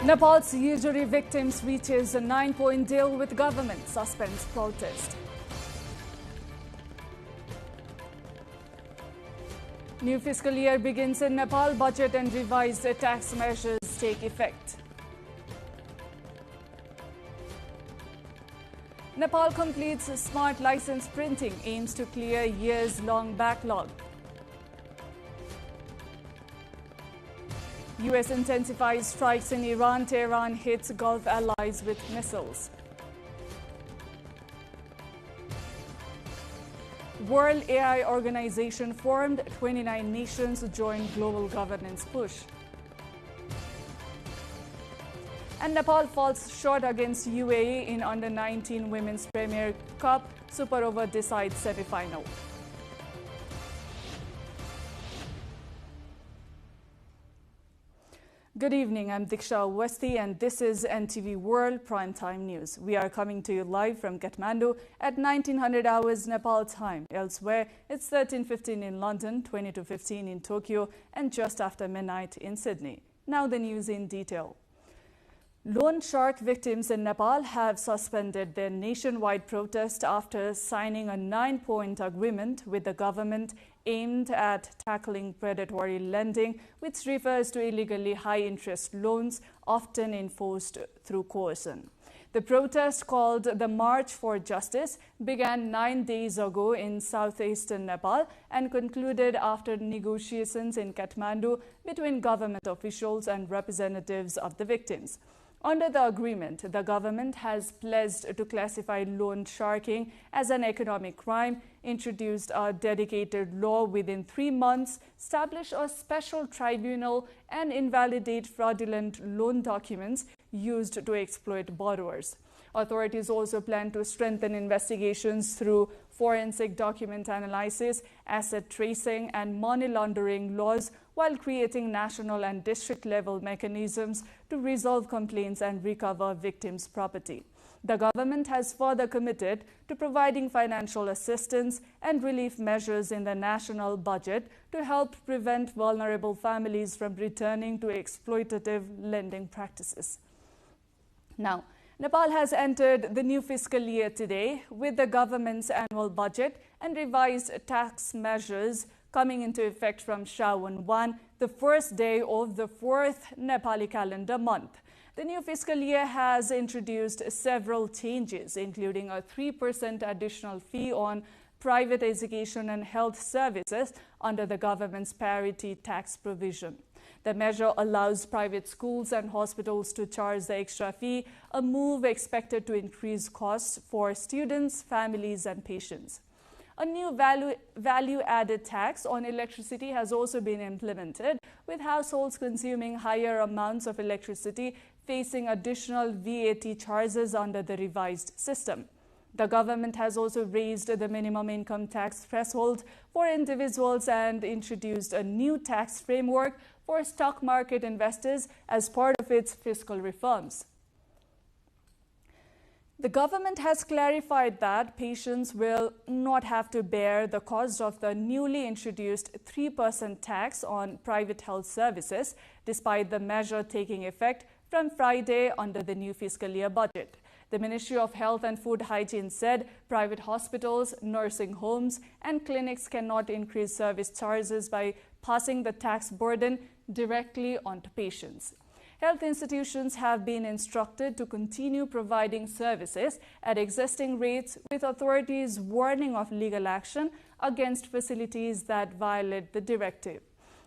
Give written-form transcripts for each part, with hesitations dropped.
Nepal's usury victims reaches a 9-point deal with government, suspends protest. New fiscal year begins in Nepal, budget and revised tax measures take effect. Nepal completes smart license printing, aims to clear years-long backlog. US intensifies strikes in Iran. Tehran hits Gulf allies with missiles. World AI Organization formed. 29 nations join global governance push. And Nepal falls short against UAE in Under-19 Women's Premier Cup. Super Over decides semi-final. Good evening, I'm Diksha Awasthi and this is NTV World Primetime News. We are coming to you live from Kathmandu at 1900 hours Nepal time. Elsewhere, it's 13:15 in London, 22:15 in Tokyo and just after midnight in Sydney. Now the news in detail. Loan shark victims in Nepal have suspended their nationwide protest after signing a 9-point agreement with the government aimed at tackling predatory lending, which refers to illegally high-interest loans often enforced through coercion. The protest, called the March for Justice, began 9 days ago in southeastern Nepal and concluded after negotiations in Kathmandu between government officials and representatives of the victims. Under the agreement, the government has pledged to classify loan sharking as an economic crime, introduced a dedicated law within 3 months, establish a special tribunal, and invalidate fraudulent loan documents used to exploit borrowers. Authorities also plan to strengthen investigations through forensic document analysis, asset tracing, and money laundering laws, while creating national and district-level mechanisms to resolve complaints and recover victims' property. The government has further committed to providing financial assistance and relief measures in the national budget to help prevent vulnerable families from returning to exploitative lending practices. Now, Nepal has entered the new fiscal year today with the government's annual budget and revised tax measures coming into effect from Shravan 1, the first day of the 4th Nepali calendar month. The new fiscal year has introduced several changes, including a 3% additional fee on private education and health services under the government's parity tax provision. The measure allows private schools and hospitals to charge the extra fee, a move expected to increase costs for students, families, and patients. A new value-added tax on electricity has also been implemented, with households consuming higher amounts of electricity facing additional VAT charges under the revised system. The government has also raised the minimum income tax threshold for individuals and introduced a new tax framework for stock market investors as part of its fiscal reforms. The government has clarified that patients will not have to bear the cost of the newly introduced 3% tax on private health services, despite the measure taking effect from Friday under the new fiscal year budget. The Ministry of Health and Food Hygiene said private hospitals, nursing homes, and clinics cannot increase service charges by passing the tax burden directly onto patients. Health institutions have been instructed to continue providing services at existing rates, with authorities warning of legal action against facilities that violate the directive.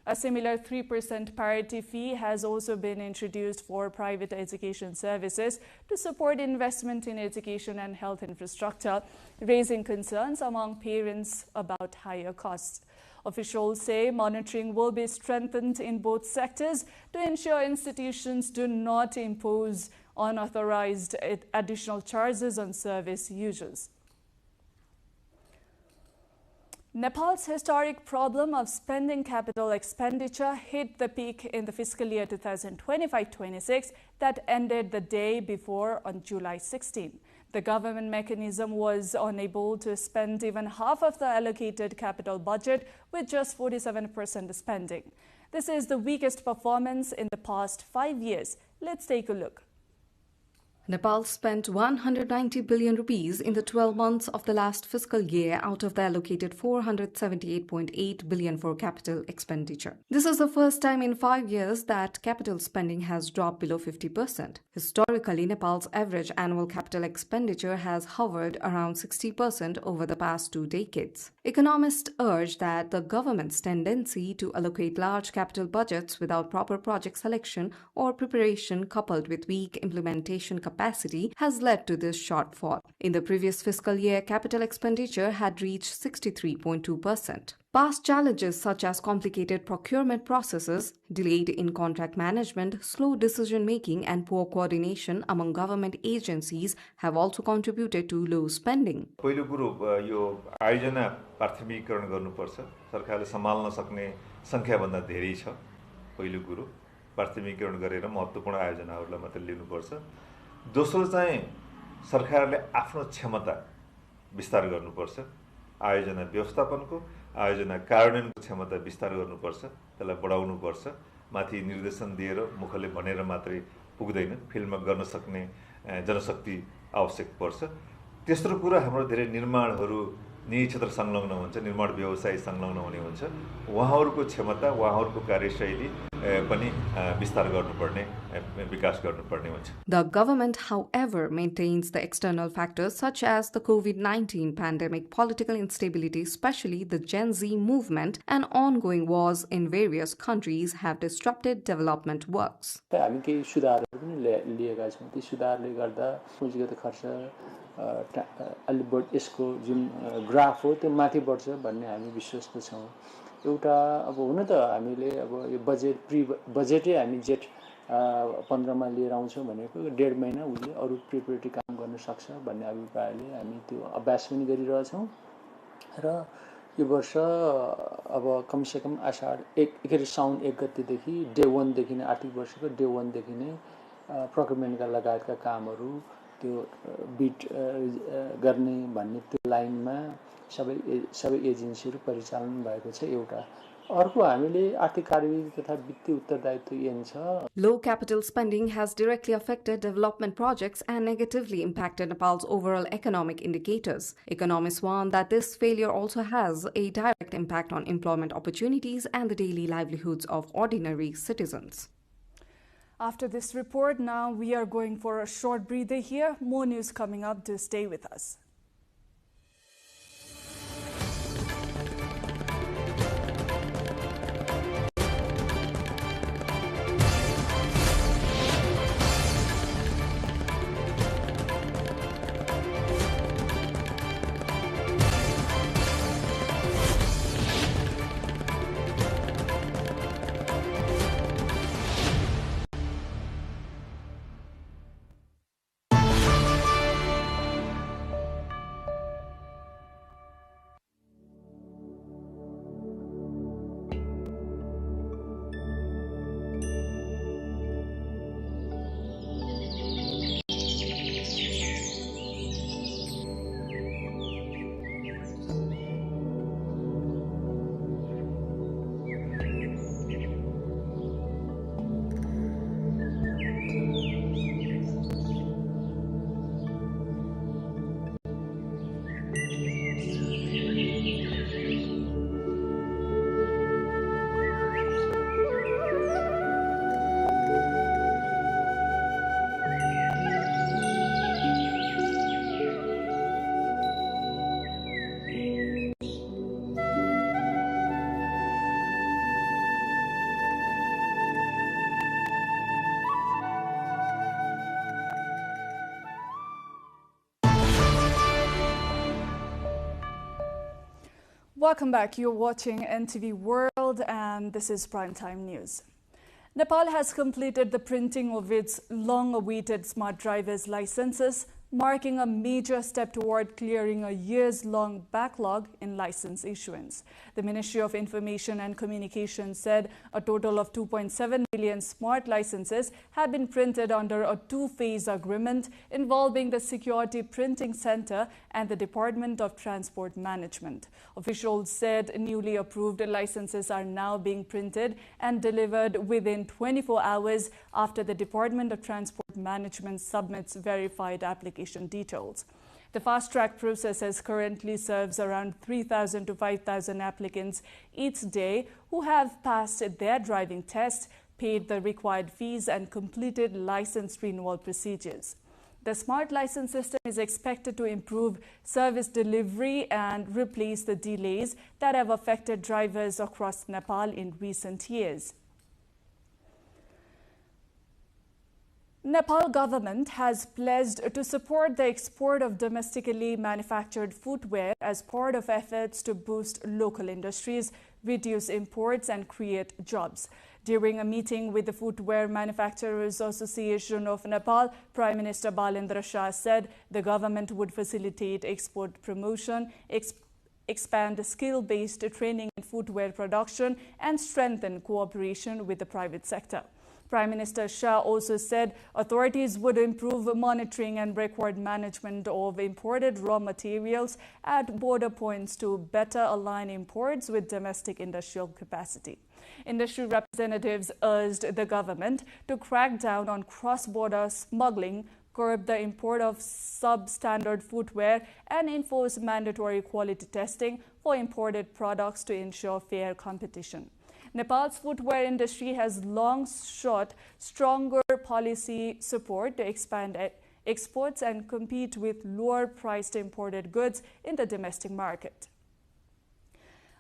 A similar 3% parity fee has also been introduced for private education services to support investment in education and health infrastructure, raising concerns among parents about higher costs. Officials say monitoring will be strengthened in both sectors to ensure institutions do not impose unauthorized additional charges on service users. Nepal's historic problem of spending capital expenditure hit the peak in the fiscal year 2025-26 that ended the day before on July 16. The government mechanism was unable to spend even half of the allocated capital budget, with just 47% spending. This is the weakest performance in the past 5 years, Let's take a look. Nepal spent 190 billion rupees in the 12 months of the last fiscal year out of the allocated 478.8 billion for capital expenditure. This is the first time in 5 years that capital spending has dropped below 50%. Historically, Nepal's average annual capital expenditure has hovered around 60% over the past 2 decades. Economists urge that the government's tendency to allocate large capital budgets without proper project selection or preparation coupled with weak implementation capacity has led to this shortfall. In the previous fiscal year, capital expenditure had reached 63.2%. Past challenges such as complicated procurement processes, delayed in-contract management, slow decision-making and poor coordination among government agencies have also contributed to low spending. पहिलो कुरो यो आयोजना प्राथमिकीकरण गर्नुपर्छ सरकारले सम्हाल्न सक्ने संख्या भन्दा धेरै छ पहिलो कुरो प्राथमिकीकरण गरेर महत्त्वपूर्ण आयोजनाहरूलाई मात्र लिनुपर्छ दोस्रो चाहिँ सरकारले आफ्नो क्षमता विस्तार गर्नुपर्छ आयोजना व्यवस्थापनको आयोजना कार्यान्वयनको क्षमता विस्तार गर्नुपर्छ त्यसलाई बढाउनुपर्छ माथि निर्देशन दिएर मुखले भनेर मात्रै पुग्दैन फिल्डमा गर्न सक्ने जनशक्ति आवश्यक पर्छ तेस्रो कुरा हाम्रो धेरै निर्माणहरू निजी क्षेत्र संलग्न हुन्छ निर्माण व्यवसाय संलग्न हुने हुन्छ उहाँहरूको क्षमता उहाँहरूको कार्यशैली पनि विस्तार गर्नुपर्ने विकास गर्नुपर्ने हुन्छ. The government, however, maintains the external factors such as the COVID-19 pandemic, political instability, especially the Gen Z movement, and ongoing wars in various countries have disrupted development works. हामी केही सुधारहरू पनि लिएका छौं ती सुधारले गर्दा पुँजीगत खर्च अलि बढी यसको जुन ग्राफ हो त्यो माथि बढ्छ भन्ने हामी विश्वस्त छौं एउटा अब हुन त हामीले अब यो बजेट प्री बजेटै हामी जेट 15 मा लिएर आउँछौं भनेको 1.5 महिना उले अरु प्रिपरेटरी काम गर्न सक्छ भन्ने अभिप्रायले हामी त्यो अभ्यास पनि गरिरहेछौं र यो वर्ष अब कमसेकम आषाढ 1 साउन 1 गतेदेखि डे 1 देखि नै आर्थिक वर्षको डे 1 देखि नै प्रोक्युरमेन्टका लगायतका कामहरू त्यो बिट गर्ने भन्ने त्यो लाइनमा सबै एजेन्सीहरू परिचालन भएको छ एउटा अर्को हामीले आर्थिक कार्यविधि तथा वित्तीय उत्तरदायित्व ऐन छ. Low capital spending has directly affected development projects and negatively impacted Nepal's overall economic indicators. Economists warn that this failure also has a direct impact on employment opportunities and the daily livelihoods of ordinary citizens. After this report, now we are going for a short breather here. More news coming up, to stay with us. Welcome back. You're watching NTV World and this is Primetime News. Nepal has completed the printing of its long-awaited smart driver's licenses. marking a major step toward clearing a years-long backlog in license issuance. The Ministry of Information and Communications said a total of 2.7 million smart licenses have been printed under a two-phase agreement involving the Security Printing Center and the Department of Transport Management. Officials said newly approved licenses are now being printed and delivered within 24 hours after the Department of Transport Management submits verified application details. The fast-track process currently serves around 3,000 to 5,000 applicants each day who have passed their driving test, paid the required fees and completed license renewal procedures. The smart license system is expected to improve service delivery and replace the delays that have affected drivers across Nepal in recent years. Nepal government has pledged to support the export of domestically manufactured footwear as part of efforts to boost local industries, reduce imports and create jobs. During a meeting with the Footwear Manufacturers Association of Nepal, Prime Minister Balendra Shah said the government would facilitate export promotion, expand skill-based training in footwear production and strengthen cooperation with the private sector. Prime Minister Shah also said authorities would improve monitoring and record management of imported raw materials at border points to better align imports with domestic industrial capacity. Industry representatives urged the government to crack down on cross-border smuggling, curb the import of substandard footwear, and enforce mandatory quality testing for imported products to ensure fair competition. Nepal's footwear industry has long sought stronger policy support to expand exports and compete with lower-priced imported goods in the domestic market.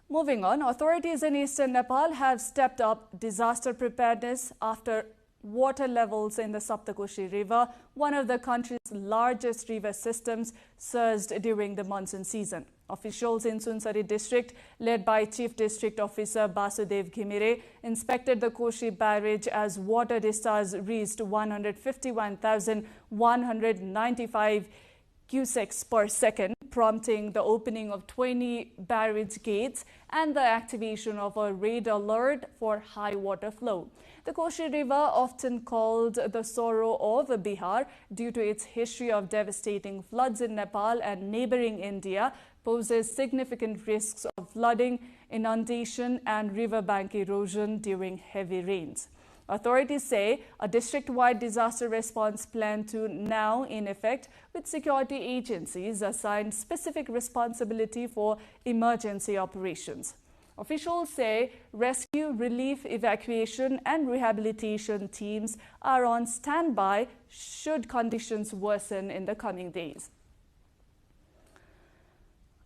Moving on, authorities in eastern Nepal have stepped up disaster preparedness after water levels in the Saptakoshi River, one of the country's largest river systems, surged during the monsoon season. Officials in Sunsari district, led by Chief District Officer Basudev Ghimire, inspected the Koshi barrage as water discharge reached 151,195 cusecs per second, prompting the opening of 20 barrage gates and the activation of a red alert for high water flow. The Koshi River, often called the sorrow of Bihar due to its history of devastating floods in Nepal and neighboring India, poses significant risks of flooding, inundation and riverbank erosion during heavy rains. Authorities say a district-wide disaster response plan to now in effect, with security agencies assigned specific responsibility for emergency operations. Officials say rescue, relief, evacuation and rehabilitation teams are on standby should conditions worsen in the coming days.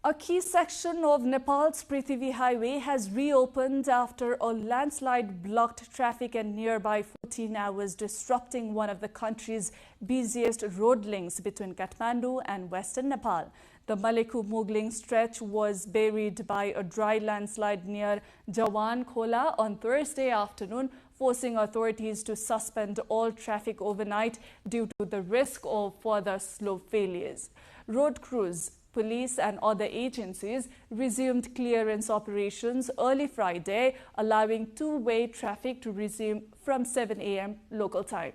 A key section of Nepal's Prithvi Highway has reopened after a landslide blocked traffic and nearby 14 hours, disrupting one of the country's busiest road links between Kathmandu and western Nepal. The Maleku-Mugling stretch was buried by a dry landslide near Jawan Khola on Thursday afternoon, forcing authorities to suspend all traffic overnight due to the risk of further slope failures. Road crews, police and other agencies resumed clearance operations early Friday, allowing two-way traffic to resume from 7 a.m. local time.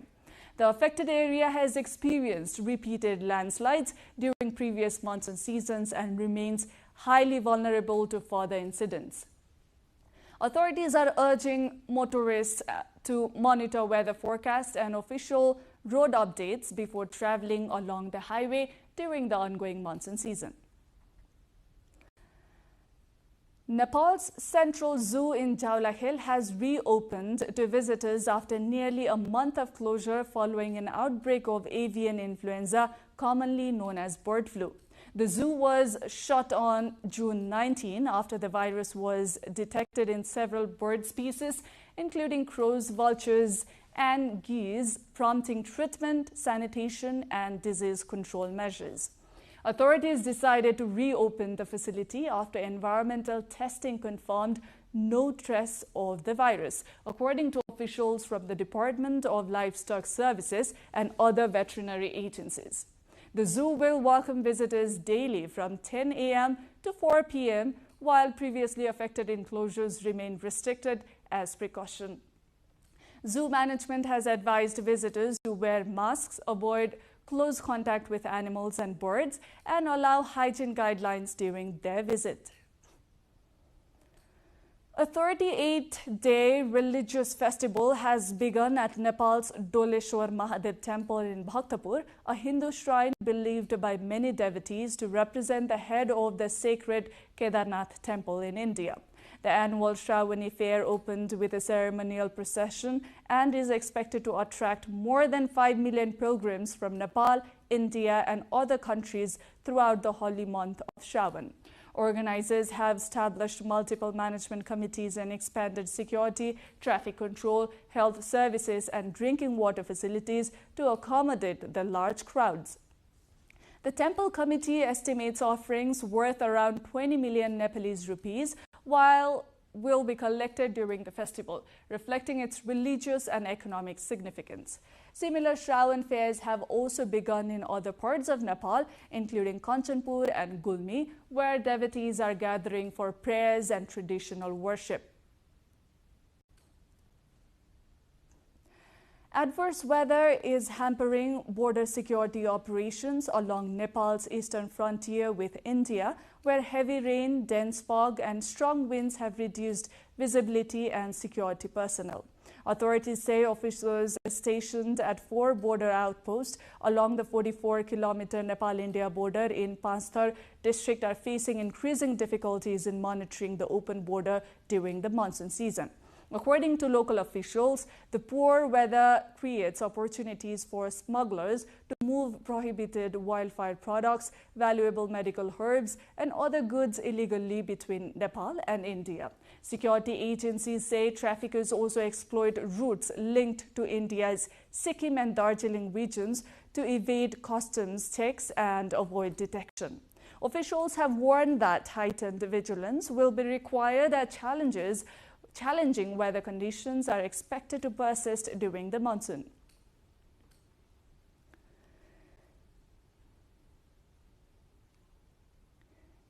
The affected area has experienced repeated landslides during previous monsoon seasons and remains highly vulnerable to further incidents. Authorities are urging motorists to monitor weather forecasts and official road updates before traveling along the highway during the ongoing monsoon season. Nepal's Central Zoo in Jaula Hill has reopened to visitors after nearly a month of closure following an outbreak of avian influenza, commonly known as bird flu. The zoo was shut on June 19 after the virus was detected in several bird species, including crows, vultures, and geese, prompting treatment, sanitation, and disease control measures. Authorities decided to reopen the facility after environmental testing confirmed no trace of the virus, according to officials from the Department of Livestock Services and other veterinary agencies. The zoo will welcome visitors daily from 10 a.m. to 4 p.m., while previously affected enclosures remain restricted as precaution. Zoo management has advised visitors to wear masks, avoid close contact with animals and birds, and allow hygiene guidelines during their visit. A 38-day religious festival has begun at Nepal's Doleshwar Mahadev Temple in Bhaktapur, a Hindu shrine believed by many devotees to represent the head of the sacred Kedarnath temple in India. The annual Shravani fair opened with a ceremonial procession and is expected to attract more than 5 million pilgrims from Nepal, India, and other countries throughout the holy month of Shravan. Organizers have established multiple management committees and expanded security, traffic control, health services, and drinking water facilities to accommodate the large crowds. The temple committee estimates offerings worth around 20 million Nepalese rupees, while will be collected during the festival, reflecting its religious and economic significance. Similar Shravan fairs have also begun in other parts of Nepal, including Kanchanpur and Gulmi, where devotees are gathering for prayers and traditional worship. Adverse weather is hampering border security operations along Nepal's eastern frontier with India, where heavy rain, dense fog, and strong winds have reduced visibility and security personnel. Authorities say officers stationed at 4 border outposts along the 44-kilometer Nepal-India border in Panchthar district are facing increasing difficulties in monitoring the open border during the monsoon season. According to local officials, the poor weather creates opportunities for smugglers to move prohibited wildfire products, valuable medical herbs, and other goods illegally between Nepal and India. Security agencies say traffickers also exploit routes linked to India's Sikkim and Darjeeling regions to evade customs checks and avoid detection. Officials have warned that heightened vigilance will be required as challenging weather conditions are expected to persist during the monsoon.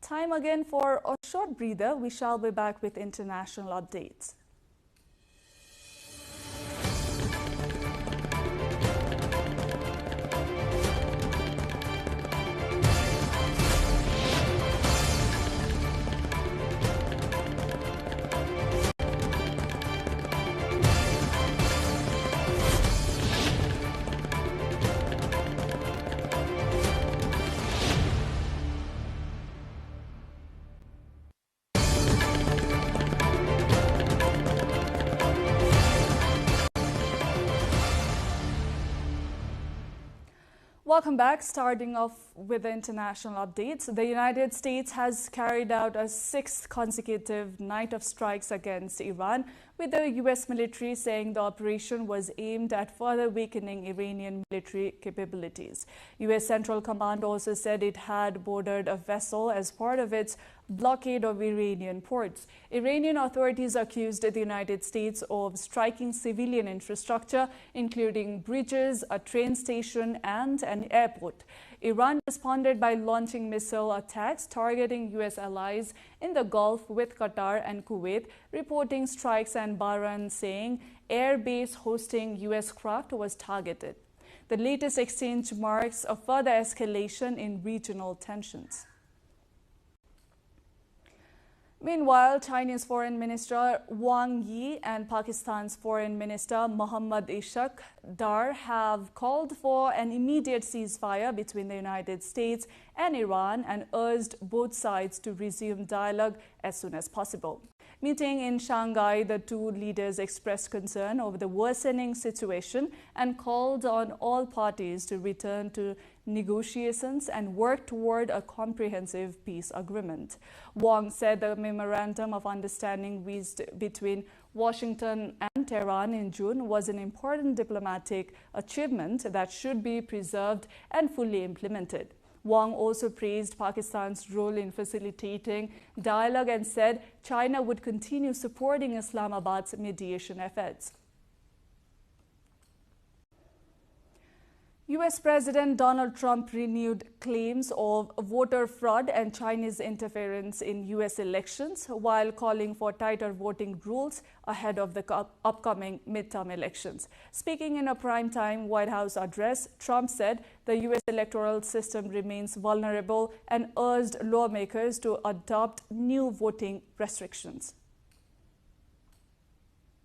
Time again for a short breather. We shall be back with international updates. Welcome back. Starting off with the international updates, the United States has carried out a 6th consecutive night of strikes against Iran, with the U.S. military saying the operation was aimed at further weakening Iranian military capabilities. U.S. Central Command also said it had boarded a vessel as part of its blockade of Iranian ports. Iranian authorities accused the United States of striking civilian infrastructure, including bridges, a train station, and an airport. Iran responded by launching missile attacks targeting U.S. allies in the Gulf with Qatar and Kuwait, reporting strikes, and Bahrain saying air base hosting U.S. craft was targeted. The latest exchange marks a further escalation in regional tensions. Meanwhile, Chinese Foreign Minister Wang Yi and Pakistan's Foreign Minister Mohammad Ishaq Dar have called for an immediate ceasefire between the United States and Iran and urged both sides to resume dialogue as soon as possible. Meeting in Shanghai, the two leaders expressed concern over the worsening situation and called on all parties to return to negotiations and work toward a comprehensive peace agreement. Wang said the memorandum of understanding reached between Washington and Tehran in June was an important diplomatic achievement that should be preserved and fully implemented. Wang also praised Pakistan's role in facilitating dialogue and said China would continue supporting Islamabad's mediation efforts. US President Donald Trump renewed claims of voter fraud and Chinese interference in US elections while calling for tighter voting rules ahead of the upcoming midterm elections. Speaking in a primetime White House address, Trump said the US electoral system remains vulnerable and urged lawmakers to adopt new voting restrictions.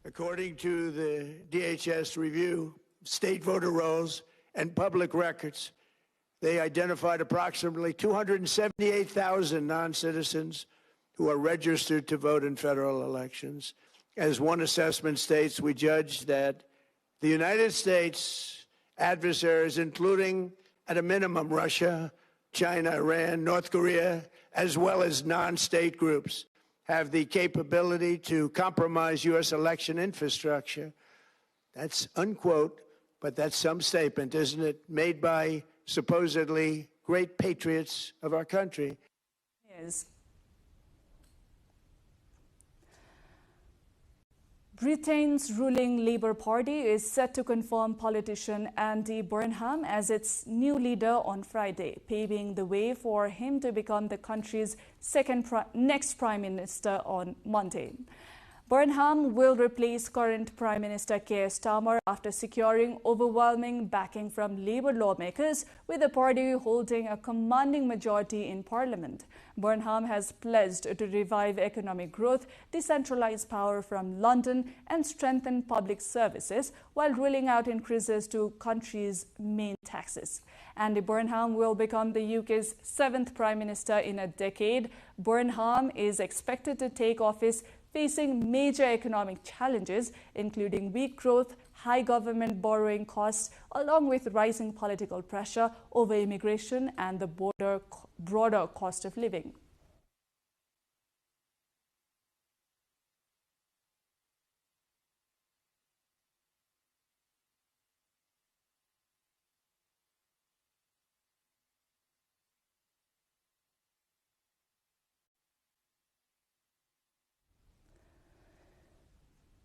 According to the DHS review, state voter rolls and public records, they identified approximately 278,000 non-citizens who are registered to vote in federal elections. As one assessment states, we judge that the United States adversaries, including at a minimum Russia, China, Iran, North Korea, as well as non-state groups, have the capability to compromise U.S. election infrastructure. That's unquote. But that's some statement, isn't it, made by supposedly great patriots of our country. Yes. Britain's ruling Labour Party is set to confirm politician Andy Burnham as its new leader on Friday, paving the way for him to become the country's next Prime Minister on Monday. Burnham will replace current Prime Minister Keir Starmer after securing overwhelming backing from Labour lawmakers, with the party holding a commanding majority in Parliament. Burnham has pledged to revive economic growth, decentralise power from London and strengthen public services while ruling out increases to country's main taxes. Andy Burnham will become the UK's 7th Prime Minister in a decade. Burnham is expected to take office facing major economic challenges, including weak growth, high government borrowing costs, along with rising political pressure over immigration and the broader cost of living.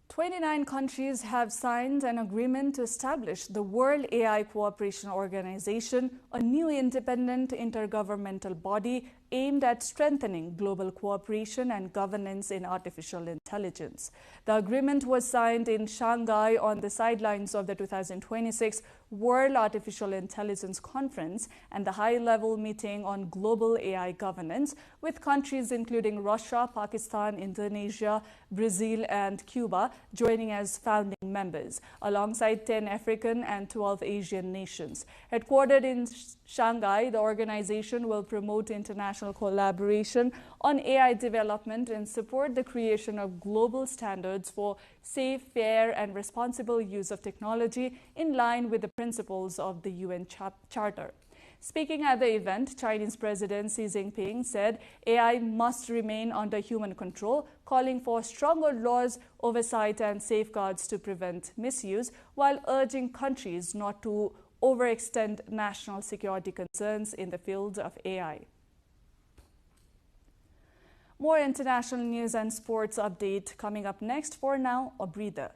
"29 countries have signed an agreement to establish the World AI Cooperation Organization, a new independent intergovernmental body aimed at strengthening global cooperation and governance in artificial intelligence. The agreement was signed in Shanghai on the sidelines of the 2026 World Artificial Intelligence Conference and the high-level meeting on global AI governance, with countries including Russia, Pakistan, Indonesia, Brazil, and Cuba joining as founding members, alongside 10 African and 12 Asian nations. Headquartered in Shanghai, the organization will promote international collaboration on AI development and support the creation of global standards for safe, fair, and responsible use of technology in line with the principles of the UN Charter. Speaking at the event, Chinese President Xi Jinping said AI must remain under human control, calling for stronger laws, oversight, and safeguards to prevent misuse, while urging countries not to overextend national security concerns in the field of AI. More international news and sports update coming up next. For now, a breather.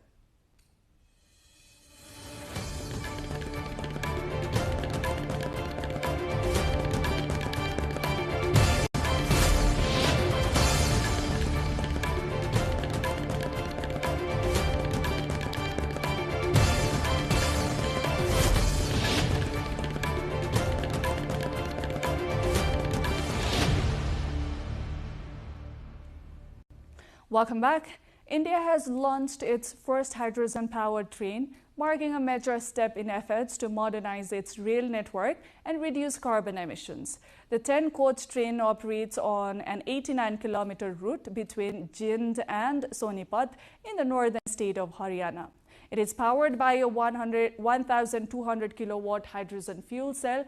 Welcome back. India has launched its first hydrogen-powered train, marking a major step in efforts to modernize its rail network and reduce carbon emissions. The 10-coach train operates on an 89-kilometer route between Jind and Sonipat in the northern state of Haryana. It is powered by a 1,200 kilowatt hydrogen fuel cell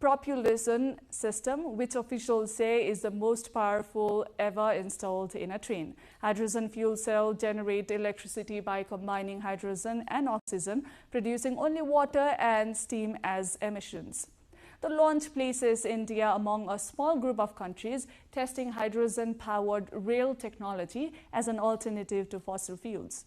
propulsion system, which officials say is the most powerful ever installed in a train. Hydrogen fuel cells generate electricity by combining hydrogen and oxygen, producing only water and steam as emissions. The launch places India among a small group of countries testing hydrogen-powered rail technology as an alternative to fossil fuels.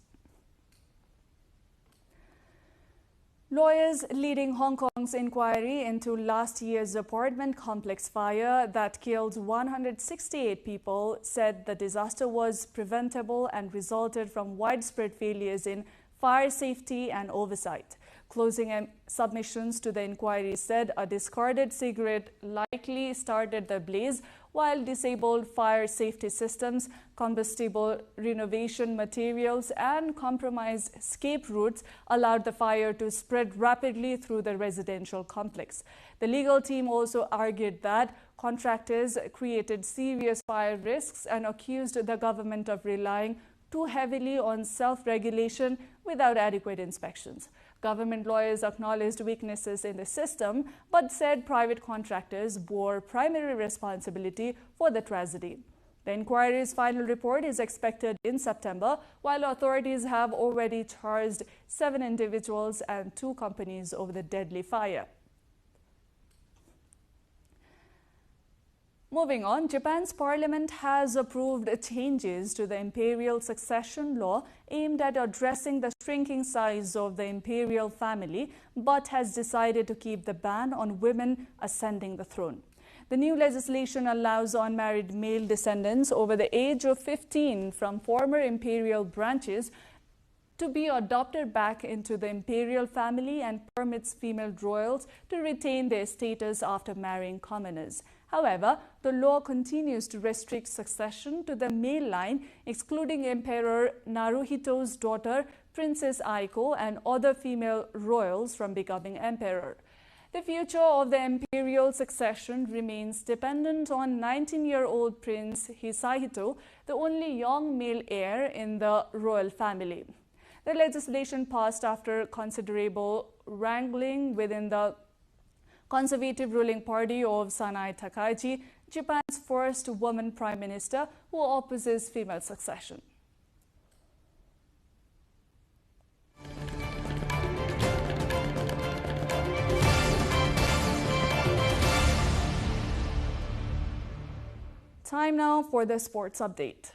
Lawyers leading Hong Kong's inquiry into last year's apartment complex fire that killed 168 people said the disaster was preventable and resulted from widespread failures in fire safety and oversight. Closing submissions to the inquiry said a discarded cigarette likely started the blaze, while disabled fire safety systems, combustible renovation materials, and compromised escape routes allowed the fire to spread rapidly through the residential complex. The legal team also argued that contractors created serious fire risks and accused the government of relying too heavily on self-regulation without adequate inspections. Government lawyers acknowledged weaknesses in the system, but said private contractors bore primary responsibility for the tragedy. The inquiry's final report is expected in September, while authorities have already charged 7 individuals and 2 companies over the deadly fire. Moving on, Japan's parliament has approved changes to the imperial succession law aimed at addressing the shrinking size of the imperial family, but has decided to keep the ban on women ascending the throne. The new legislation allows unmarried male descendants over the age of 15 from former imperial branches to be adopted back into the imperial family and permits female royals to retain their status after marrying commoners. However, the law continues to restrict succession to the male line, excluding Emperor Naruhito's daughter, Princess Aiko, and other female royals from becoming emperor. The future of the imperial succession remains dependent on 19-year-old Prince Hisahito, the only young male heir in the royal family. The legislation passed after considerable wrangling within the conservative ruling party of Sanai Takaichi, Japan's first woman prime minister who opposes female succession. Time now for the sports update.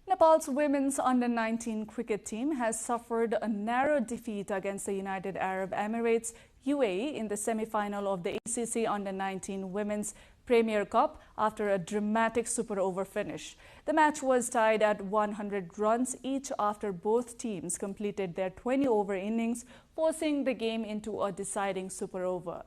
Nepal's women's under-19 cricket team has suffered a narrow defeat against the United Arab Emirates UAE in the semi-final of the ACC under-19 Women's Premier Cup after a dramatic super over finish. The match was tied at 100 runs each after both teams completed their 20-over innings, forcing the game into a deciding super over.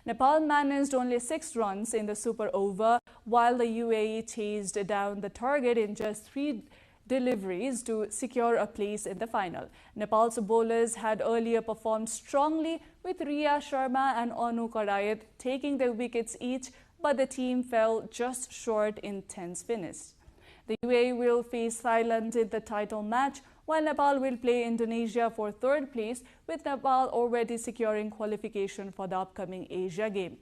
Nepal managed only 6 runs in the super over, while the UAE chased down the target in just 3 deliveries to secure a place in the final. Nepal's bowlers had earlier performed strongly, with Riya Sharma and Anu Karayat taking their wickets each, but the team fell just short in 10's finish. The UAE will face Thailand in the title match, while Nepal will play Indonesia for 3rd place, with Nepal already securing qualification for the upcoming Asia game.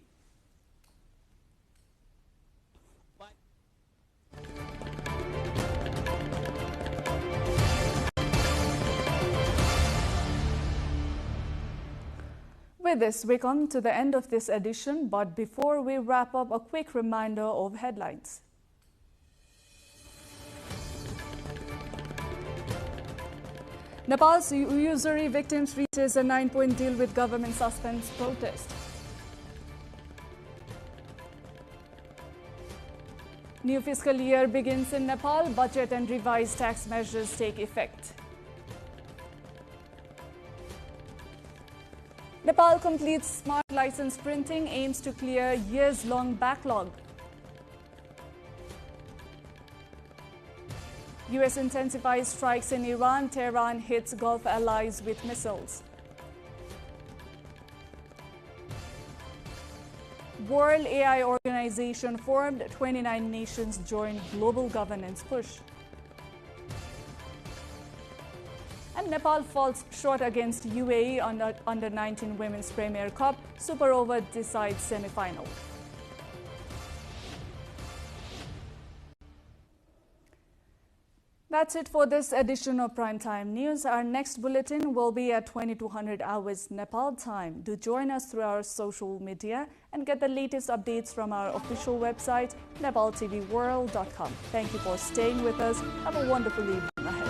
With this, we come to the end of this edition, but before we wrap up, a quick reminder of headlines. Nepal's usury victims reaches a 9-point deal with government suspends protest. New fiscal year begins in Nepal, budget and revised tax measures take effect. Nepal completes smart license printing, aims to clear years-long backlog. US intensifies strikes in Iran, Tehran hits Gulf allies with missiles. World AI Organization formed, 29 nations joined global governance push. And Nepal falls short against UAE under-19 Women's Premier Cup. Super over decides semi-final. That's it for this edition of Primetime News. Our next bulletin will be at 2200 hours Nepal time. Do join us through our social media and get the latest updates from our official website, nepaltelevision.com. Thank you for staying with us. Have a wonderful evening ahead.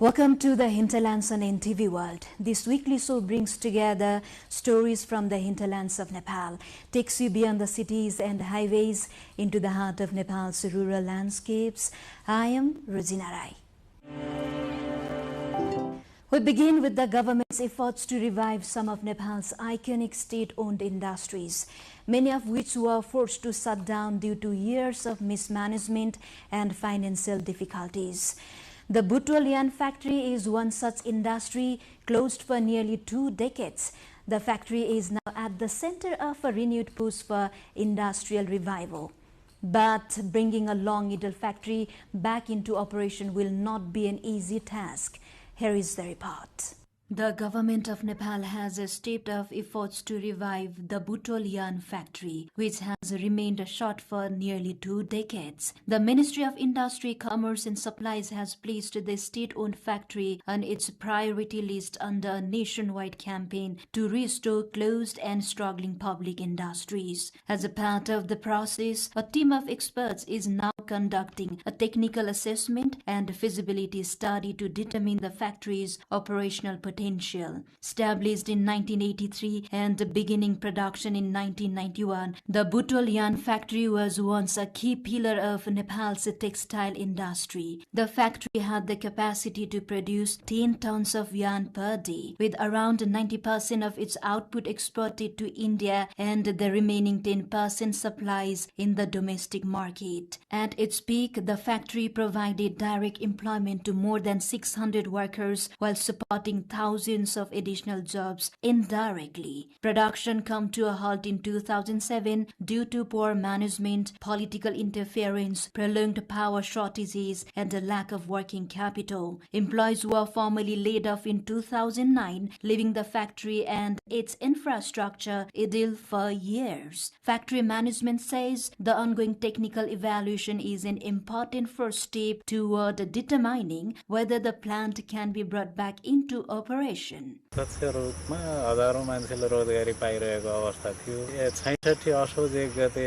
Welcome to the Hinterlands on NTV World. This weekly show brings together stories from the hinterlands of Nepal, takes you beyond the cities and highways into the heart of Nepal's rural landscapes. I am Regina Rai. We begin with the government's efforts to revive some of Nepal's iconic state-owned industries, many of which were forced to shut down due to years of mismanagement and financial difficulties. The Butwal yarn factory is one such industry closed for nearly 2 decades. The factory is now at the center of a renewed push for industrial revival. But bringing a long needle factory back into operation will not be an easy task. Here is the report. The government of Nepal has stepped up efforts to revive the Butwal yarn factory, which has remained shut for nearly 2 decades. The Ministry of Industry, Commerce and Supplies has placed the state-owned factory on its priority list under a nationwide campaign to restore closed and struggling public industries. As a part of the process, a team of experts is now conducting a technical assessment and feasibility study to determine the factory's operational potential. Established in 1983 and beginning production in 1991, the Butwal yarn factory was once a key pillar of Nepal's textile industry. The factory had the capacity to produce 10 tons of yarn per day, with around 90% of its output exported to India and the remaining 10% supplies in the domestic market. At its peak, the factory provided direct employment to more than 600 workers while supporting thousands of additional jobs indirectly. Production came to a halt in 2007 due to poor management, political interference, prolonged power shortages, and a lack of working capital. Employees were formally laid off in 2009, leaving the factory and its infrastructure idle for years. Factory management says the ongoing technical evaluation is an important first step toward determining whether the plant can be brought back into operation. प्रत्यक्ष रूपमा हजारौं मान्छेले रोजगारी पाइरहेको अवस्था थियो। 66 असोज 1 गते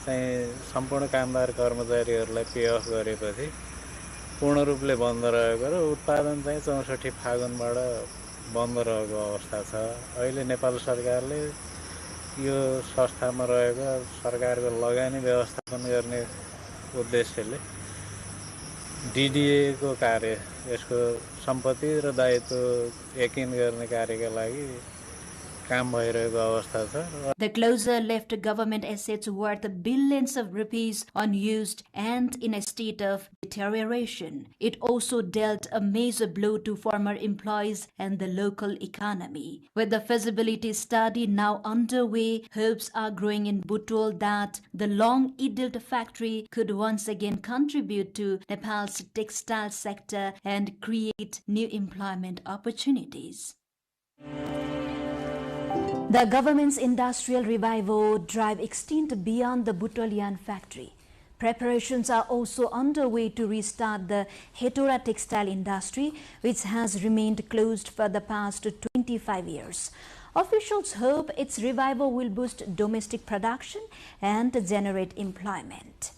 चाहिँ सम्पूर्ण कामदार कर्मचारीहरूलाई पे अफ गरेपछि पूर्ण रूपले बन्द रहेको र उत्पादन चाहिँ 64 फागुनबाट बन्द रहेको अवस्था छ। अहिले नेपाल सरकारले यो संस्थामा रहेको सरकारको लगानी व्यवस्थापन गर्ने उद्देश्यले डीडीए को कार्य यसको सम्पत्ति र दायित्व यकिन गर्ने कार्यका लागि काम भइरहेको अवस्था छ। The closure left government assets worth billions of rupees unused and in a state of deterioration. It also dealt a major blow to former employees and the local economy. With the feasibility study now underway, hopes are growing in Butwal that the long-idled factory could once again contribute to Nepal's textile sector and create new employment opportunities. The government's industrial revival drive extend beyond the Butwal yarn factory. Preparations are also underway to restart the Hetora textile industry, which has remained closed for the past 25 years. Officials hope its revival will boost domestic production and generate employment.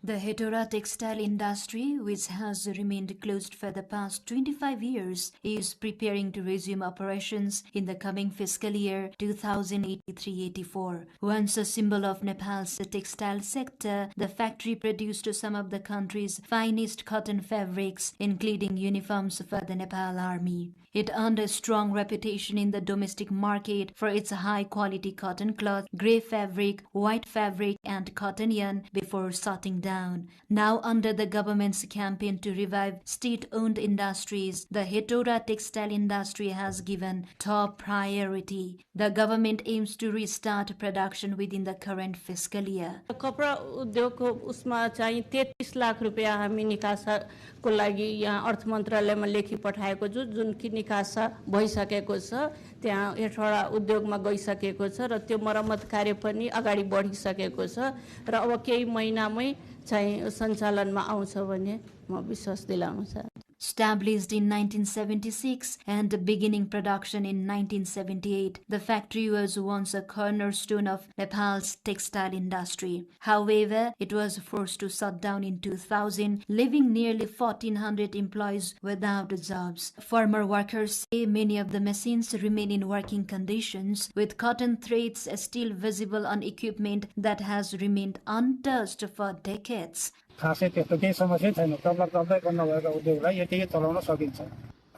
The Hetera textile industry, which has remained closed for the past 25 years, is preparing to resume operations in the coming fiscal year 2083-84. Once a symbol of Nepal's textile sector, the factory produced some of the country's finest cotton fabrics, including uniforms for the Nepal Army. It earned a strong reputation in the domestic market for its high-quality cotton cloth, grey fabric, white fabric, and cotton yarn before shutting down. Now, under the government's campaign to revive state-owned industries, the Hetera textile industry has given top priority. The government aims to restart production within the current fiscal year. कपडा उद्योगको उसमा चाहिँ 33 लाख रुपैयाँ हामी निकासाको लागि यहाँ अर्थ मन्त्रालयमा लेखी पठाएको छु, जुन कि निकासा भइसकेको छ, त्यहाँ हेटौडा उद्योगमा गइसकेको छ र त्यो मरम्मत कार्य पनि अगाडि बढिसकेको छ र अब केही महिनामै चाहिँ सञ्चालनमा आउँछ भन्ने म विश्वास दिलाउन चाहन्छु. Established in 1976 and beginning production in 1978, the factory was once a cornerstone of Nepal's textile industry. However, it was forced to shut down in 2000, leaving nearly 1,400 employees without jobs. Former workers say many of the machines remain in working conditions, with cotton threads still visible on equipment that has remained untouched for decades. खासै त्यस्तो केही समस्या छैन. तलब तल्दै गर्न भएको उद्योगलाई यतिकै चलाउन सकिन्छ.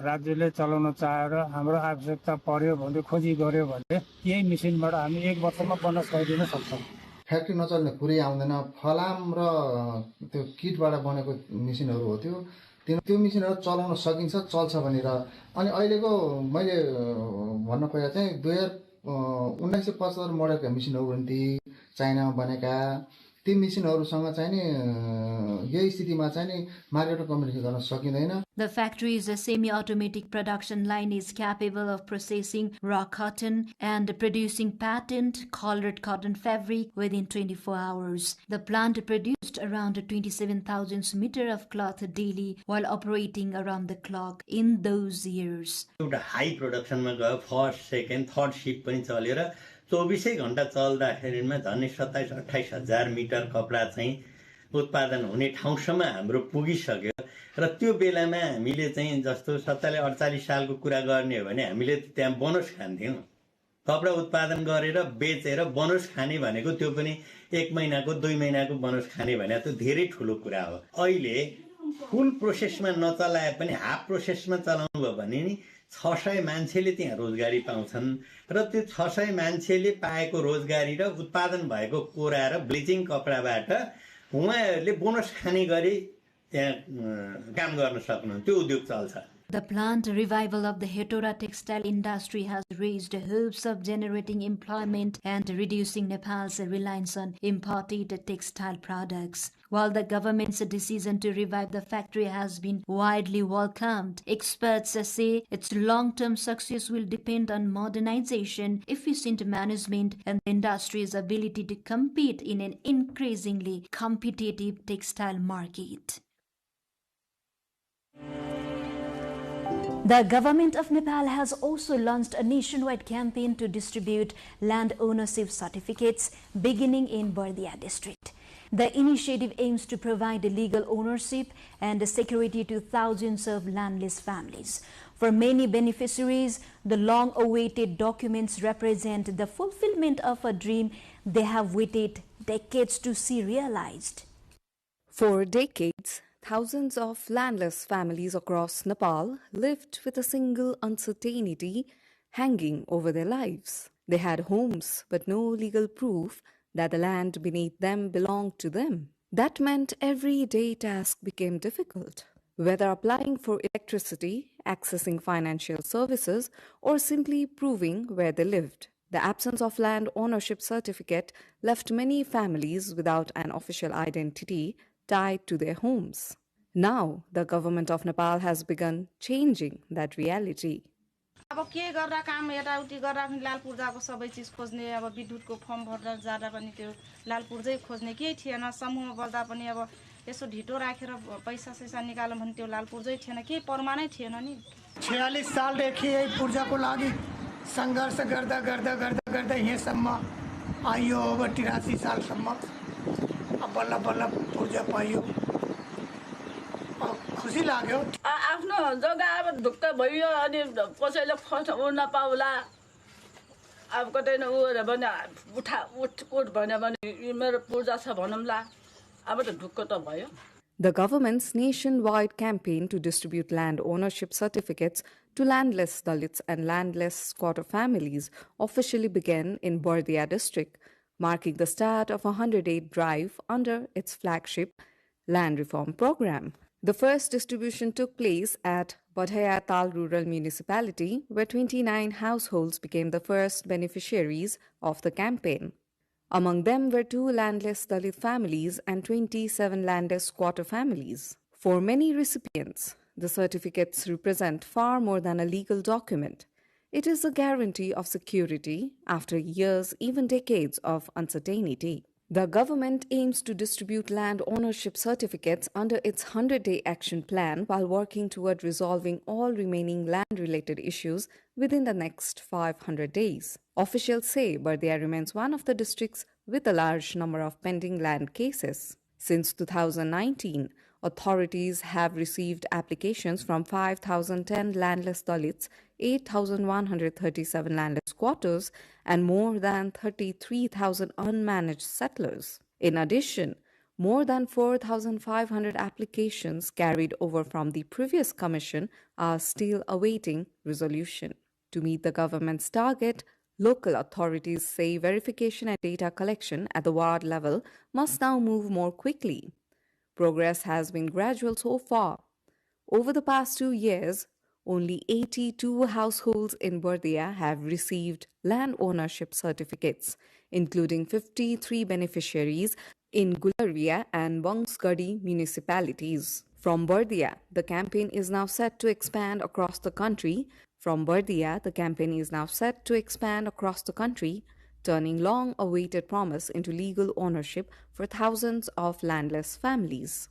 राज्यले चलाउन चाहेर हाम्रो आवश्यकता पर्यो भने खोजी गर्यो भने यही मेसिनबाट हामी 1 वर्षमा बोनस पाइदिन सक्छौँ. फ्याक्ट्री नचल्ने कुरै आउँदैन. फलाम र त्यो किटबाट बनेको मेसिनहरू हो त्यो मेसिनहरू चलाउन सकिन्छ, चल्छ भनेर. अनि अहिलेको मैले भन्न खोजेको चाहिँ 1975 मोडलका मेसिनहरू हुन्, ती चाइनामा बनेका. ती मेसिनहरुसँग चाहिँ नि यही स्थितिमा चाहिँ नि मार्केटमा कम्युनिकेसन गर्न सकिदैन. The factory's semi-automatic production line is capable of processing raw cotton and producing patent colored cotton fabric within 24 hours. The plant produced around 27,000 meters of cloth daily while operating around the clock in those years. High production ma gayo, first, second, third shift पनि चलेर 24 घण्टा चल्दाखेरिमा झन्डै 27-28 हजार metre कपडा चाहिँ उत्पादन हुने ठाउँसम्म हाम्रो पुगिसक्यो र त्यो बेलामा हामीले चाहिँ जस्तो 47-48 सालको कुरा गर्ने हो भने हामीले त्यहाँ बोनस खान्थ्यौं. कपडा उत्पादन गरेर बेचेर बोनस खाने भनेको त्यो पनि 1 महिनाको 2 महिनाको बोनस खाने भने त्यो धेरै ठूलो कुरा हो. अहिले फुल प्रोसेसमा नचलाए पनि हाफ प्रोसेसमा चलाउनु भयो भने नि 600 मान्छेले त्यहाँ रोजगारी पाउँछन् र त्यो 600 मान्छेले पाएको रोजगारी र उत्पादन भएको कोरा र ब्लिचिङ कपडाबाट उहाँहरूले बोनस खाने गरी त्यहाँ काम गर्न सक्नुहुन्छ. त्यो उद्योग चल्छ. The planned revival of the Hetera textile industry has raised hopes of generating employment and reducing Nepal's reliance on imported textile products. While the government's decision to revive the factory has been widely welcomed, experts say its long-term success will depend on modernization, efficient management, and the industry's ability to compete in an increasingly competitive textile market. The government of Nepal has also launched a nationwide campaign to distribute land ownership certificates beginning in Bardia district. The initiative aims to provide legal ownership and security to thousands of landless families. For many beneficiaries, the long-awaited documents represent the fulfillment of a dream they have waited decades to see realized. For decades, thousands of landless families across Nepal lived with a single uncertainty hanging over their lives. They had homes but no legal proof that the land beneath them belonged to them. That meant everyday tasks became difficult. Whether applying for electricity, accessing financial services, or simply proving where they lived, the absence of land ownership certificate left many families without an official identity tied to their homes. Now, the government of Nepal has begun changing that reality. अब के गर्दा काम यताउति गर्दा पनि लालपुर्जाको सबै चीज खोज्ने, अब विद्युतको फर्म भर्दा जादा पनि त्यो लालपुर्जै खोज्ने, केही थिएन. समूहमा बस्दा पनि अब यसो ढिटो राखेर पैसा सैसा निकाल्न भने त्यो लालपुर्जै थिएन, केही परमानै थिएन नि. 46 सालदेखि यही पूर्जाको लागि संघर्ष गर्दा गर्दा गर्दा गर्दा यहाँसम्म आइयो. अब 83 सालसम्म अब बल्ल बल्ल पूर्जा पाइयो खुसी लाग्यो आफ्नो जग्गा अब ढुक्क भयो अनि कसैले फस्न नपाउला अब कतै न उयो भने उठ भन्यो भने मेरो पूजा छ भनौँला अब त ढुक्क त भयो. The government's nationwide campaign to distribute land ownership certificates to landless Dalits and landless squatter families officially began in Bardia district, marking the start of a 100-day drive under its flagship land reform program. The first distribution took place at Badhayatal Rural Municipality, where 29 households became the first beneficiaries of the campaign. Among them were 2 landless Dalit families and 27 landless squatter families. For many recipients, the certificates represent far more than a legal document. It is a guarantee of security after years, even decades of uncertainty. The government aims to distribute land ownership certificates under its 100-day action plan while working toward resolving all remaining land-related issues within the next 500 days. Officials say Bardia remains one of the districts with a large number of pending land cases. Since 2019, authorities have received applications from 5,010 landless Dalits, 8,137 landless squatters, and more than 33,000 unmanaged settlers. In addition, more than 4,500 applications carried over from the previous commission are still awaiting resolution. To meet the government's target, local authorities say verification and data collection at the ward level must now move more quickly. Progress has been gradual so far. Over the past 2 years, only 82 households in Bardia have received land ownership certificates, including 53 beneficiaries in Gularia and Bangsgadi municipalities. From Bardia, the campaign is now set to expand across the country. Turning long-awaited promise into legal ownership for thousands of landless families.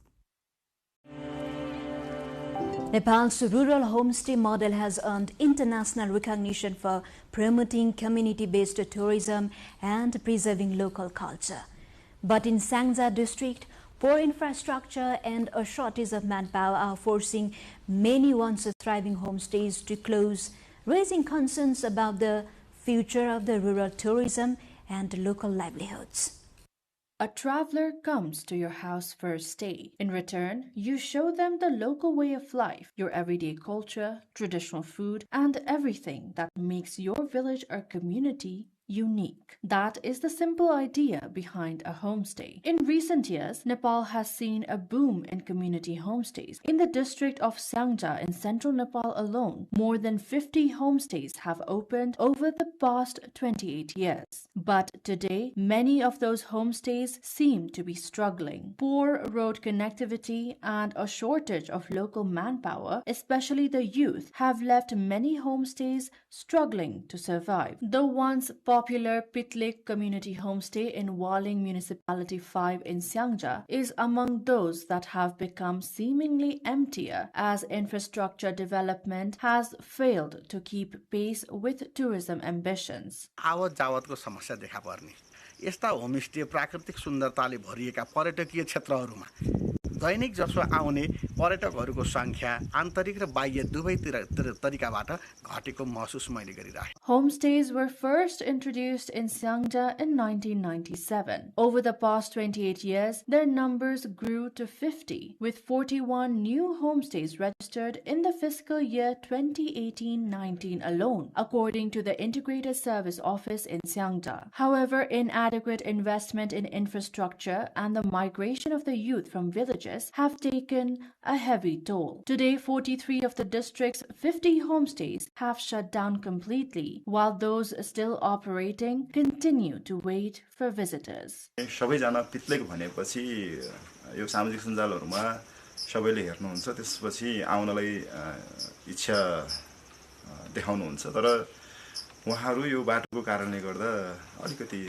Nepal's rural homestay model has earned international recognition for promoting community-based tourism and preserving local culture. But in Sangja district, poor infrastructure and a shortage of manpower are forcing many once thriving homestays to close, raising concerns about the future of the rural tourism and local livelihoods. A traveler comes to your house for a stay. In return, you show them the local way of life, your everyday culture, traditional food, and everything that makes your village or community unique. That is the simple idea behind a homestay. In recent years, Nepal has seen a boom in community homestays. In the district of Sangja in central Nepal alone, more than 50 homestays have opened over the past 28 years. But today, many of those homestays seem to be struggling. Poor road connectivity and a shortage of local manpower, especially the youth, have left many homestays struggling to survive. The once popular Pitlik Community Homestay in Waling Municipality 5 in Sangja is among those that have become seemingly emptier as infrastructure development has failed to keep pace with tourism ambitions. आवत जावतको समस्या देखा पर्ने यस्ता homestay प्राकृतिक सुन्दरताले भरिएका पर्यटकीय क्षेत्रहरूमा दैनिक जसो आउने पर्यटकहरूको संख्या आन्तरिक र बाह्य दुवै तरिकाबाट घटेको महसुस मैले गरिरहेँ. Homestays were first introduced in Sangja in 1997. Over the past 28 years, their numbers grew to 50, with 41 new homestays registered in the fiscal year 2018-19 alone, according to the Integrated Service Office in Sangja. However, inadequate investment in infrastructure and the migration of the youth from villages have taken a heavy toll. Today, 43 of the district's 50 homestays have shut down completely, while those still operating continue to wait for visitors. सबैजना पित्लेक भनेपछि यो सामाजिक सञ्जालहरुमा सबैले हेर्नुहुन्छ त्यसपछि आउनलाई इच्छा देखाउनुहुन्छ तर उहाँहरु यो बाटोको कारणले गर्दा अलिकति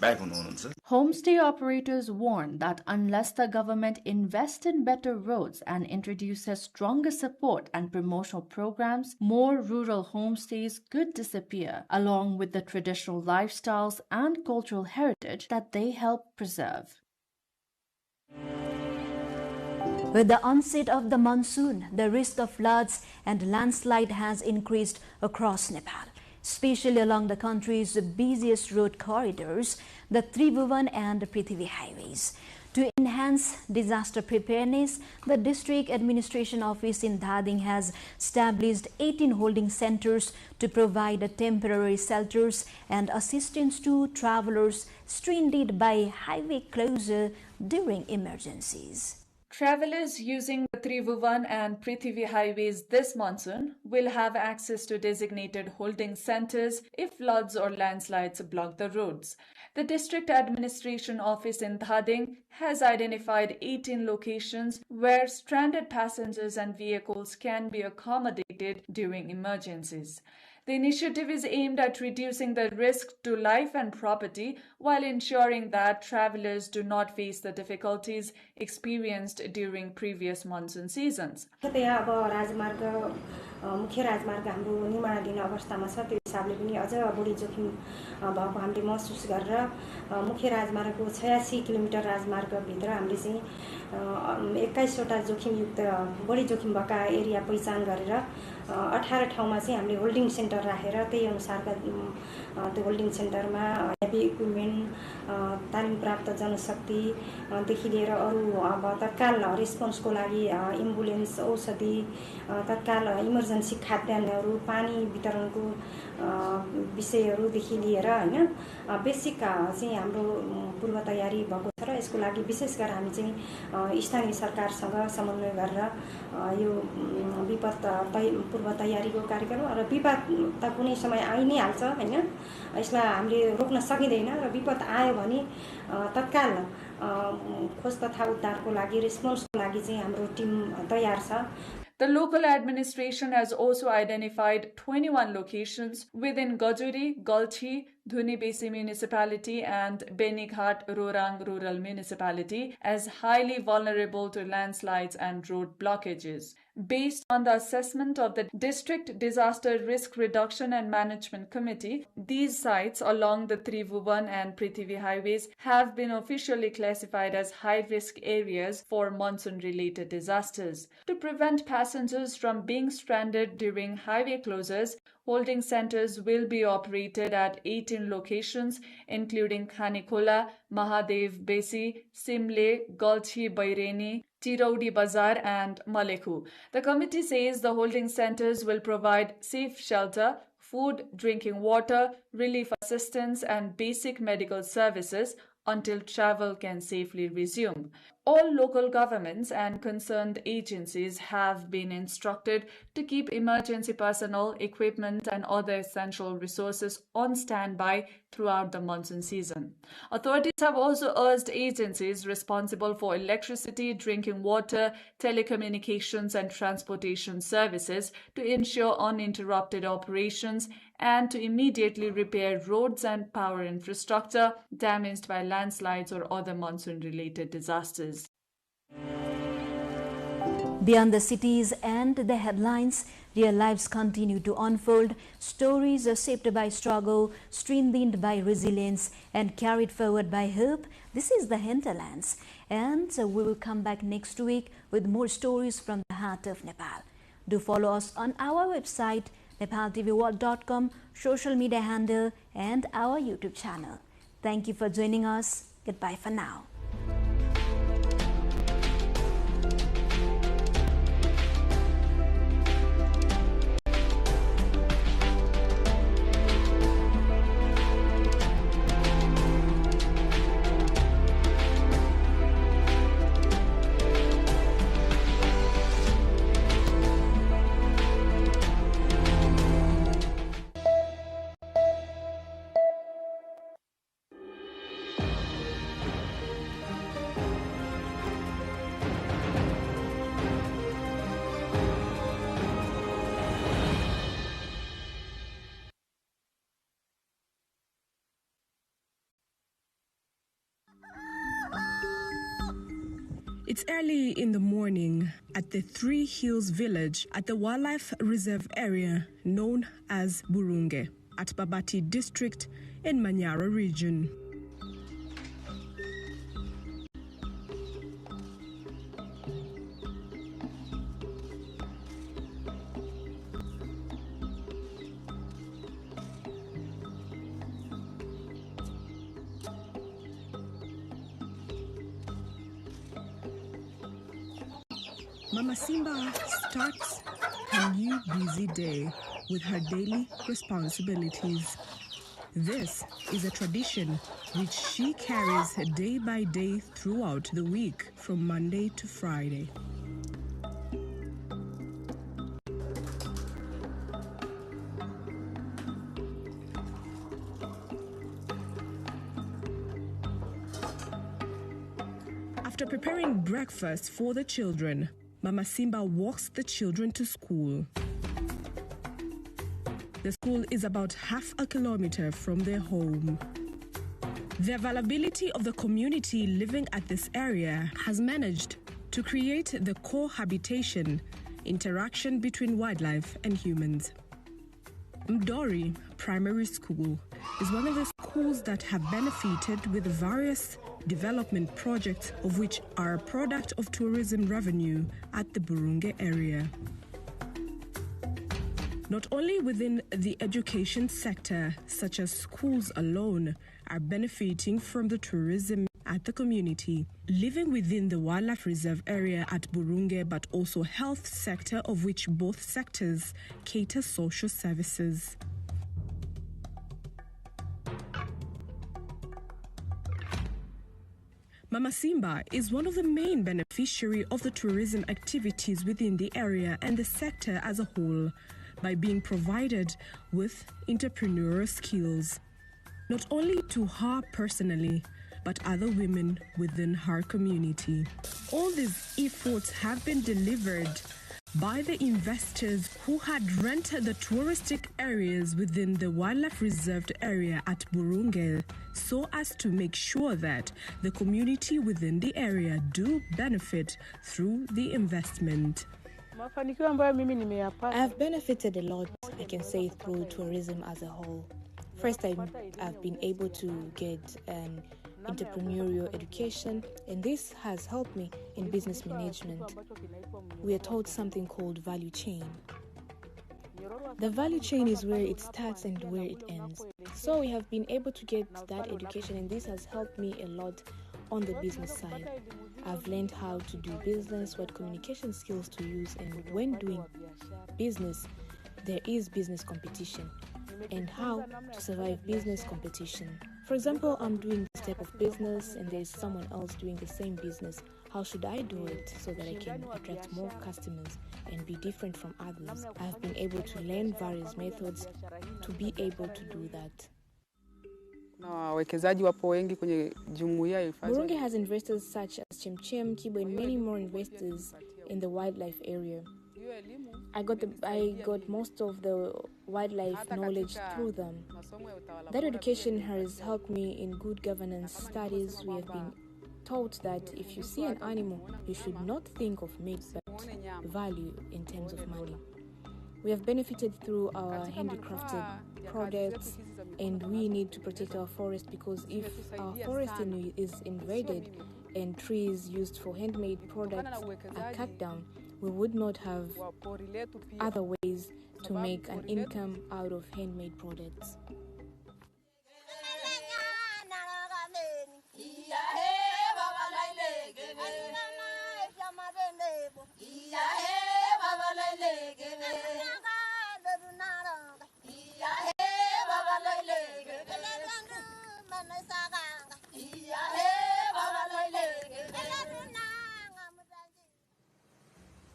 ब्याक हुनुहुन्छ. Homestay operators warn that unless the government invests in better roads and introduces stronger support and promotional programs, more rural homestays could disappear, along with the traditional lifestyles and cultural heritage that they help preserve. With the onset of the monsoon, the risk of floods and landslide has increased across Nepal, especially along the country's busiest road corridors, the Tribhuvan and Prithvi highways. To enhance disaster preparedness, the District Administration Office in Dhading has established 18 holding centers to provide temporary shelters and assistance to travelers stranded by highway closure during emergencies. Travelers using the Tribhuvan and Prithvi highways this monsoon will have access to designated holding centers if floods or landslides block the roads. The District Administration Office in Dhading has identified 18 locations where stranded passengers and vehicles can be accommodated during emergencies. The initiative is aimed at reducing the risk to life and property while ensuring that travelers do not face the difficulties experienced during previous monsoon seasons. मुख्य राजमार्ग हाम्रो निर्माणाधीन अवस्थामा छ त्यो हिसाबले पनि अझ बढी जोखिम भएको हामीले महसुस गरेर मुख्य राजमार्गको 86 किलोमिटर राजमार्गभित्र हामीले चाहिँ 21 वटा जोखिमयुक्त बढी जोखिम भएका एरिया पहिचान गरेर 18 ठाउँमा चाहिँ हामीले होल्डिङ सेन्टर राखेर त्यही अनुसारका त्यो होल्डिङ सेन्टरमा हेभी इक्विपमेन्ट तालिम प्राप्त जनशक्ति देखि लिएर अरु अब तत्काल रेस्पोन्सको लागि एम्बुलेन्स औषधि तत्काल इमर्जेन्सी खाद्यान्नहरु पानी वितरणको विषयहरुदेखि लिएर हैन बेसिक चाहिँ हाम्रो पूर्व तयारी भएको छ र यसको लागि विशेष गरेर हामी चाहिँ स्थानीय सरकारसँग समन्वय गरेर यो विपद पूर्व तयारीको कार्यक्रम र विपद त कुनै समय आइ नै हाल्छ हैन यसलाई हामीले रोक्न सकिदैन र विपद आयो भने तत्काल खोज तथा उद्धारको लागि रेस्पोन्सको लागि चाहिँ हाम्रो टिम तयार छ. The local administration has also identified 21 locations within Gajuri, Galchi, Dhunibesi Municipality and Benighat Rorang Rural Municipality as highly vulnerable to landslides and road blockages. Based on the assessment of the District Disaster Risk Reduction and Management Committee, these sites along the Tribhuvan and Prithvi highways have been officially classified as high-risk areas for monsoon-related disasters. To prevent passengers from being stranded during highway closures, holding centers will be operated at 18 locations, including Khanikola, Mahadev Besi, Simle, Galchi Baireni, Tirodi Bazar and Malekhu. The committee says the holding centers will provide safe shelter, food, drinking water, relief assistance and basic medical services until travel can safely resume. All local governments and concerned agencies have been instructed to keep emergency personnel, equipment and other essential resources on standby throughout the monsoon season. Authorities have also urged agencies responsible for electricity, drinking water, telecommunications and transportation services to ensure uninterrupted operations and to immediately repair roads and power infrastructure damaged by landslides or other monsoon-related disasters. Beyond the cities and the headlines, real lives continue to unfold. Stories are shaped by struggle, strengthened by resilience, and carried forward by hope. This is the Hinterlands, and we will come back next week with more stories from the heart of Nepal. Do follow us on our website, nepaltelevision.com, social media handle, and our YouTube channel. Thank you for joining us. Goodbye for now. It's early in the morning at the Three Hills village at the Wildlife Reserve area known as Burunge at Babati district in Manyara region. Mama Simba starts her new busy day with her daily responsibilities. This is a tradition which she carries day by day throughout the week from Monday to Friday. After preparing breakfast for the children, Mama Simba walks the children to school. The school is about half a kilometer from their home. The availability of the community living at this area has managed to create the cohabitation, interaction between wildlife and humans. Mdori Primary School is one of the schools that have benefited with various development projects, of which are a product of tourism revenue at the Burunge area. Not only within the education sector, such as schools alone are benefiting from the tourism at the community living within the wildlife reserve area at Burunge, but also health sector, of which both sectors cater social services. Mama Simba is one of the main beneficiaries of the tourism activities within the area and the sector as a whole, by being provided with entrepreneurial skills, not only to her personally, but other women within her community. All these efforts have been delivered by the investors who had rented the touristic areas within the wildlife reserved area at Burunge, so as to make sure that the community within the area do benefit through the investment. I have benefited a lot, I can say, through tourism as a whole. First, I've been able to get an entrepreneurial education, and this has helped me in business management. We are taught something called value chain. The value chain is where it starts and where it ends. So we have been able to get that education, and this has helped me a lot on the business side. I've learned how to do business, what communication skills to use, and when doing business, there is business competition, and how to survive business competition. For example, I'm doing this type of business and there's someone else doing the same business. How should I do it so that I can attract more customers and be different from others? I've been able to learn various methods to be able to do that. Burunge has investors such as Chemchem, Kibo, and many more investors in the wildlife area. I got most of the wildlife knowledge through them. That education has helped me in good governance studies. We have been taught that if you see an animal, you should not think of meat but value in terms of money. We have benefited through our handicrafted products, and we need to protect our forest, because if our forest is invaded and trees used for handmade products are cut down, we would not have other ways to make an income out of handmade products.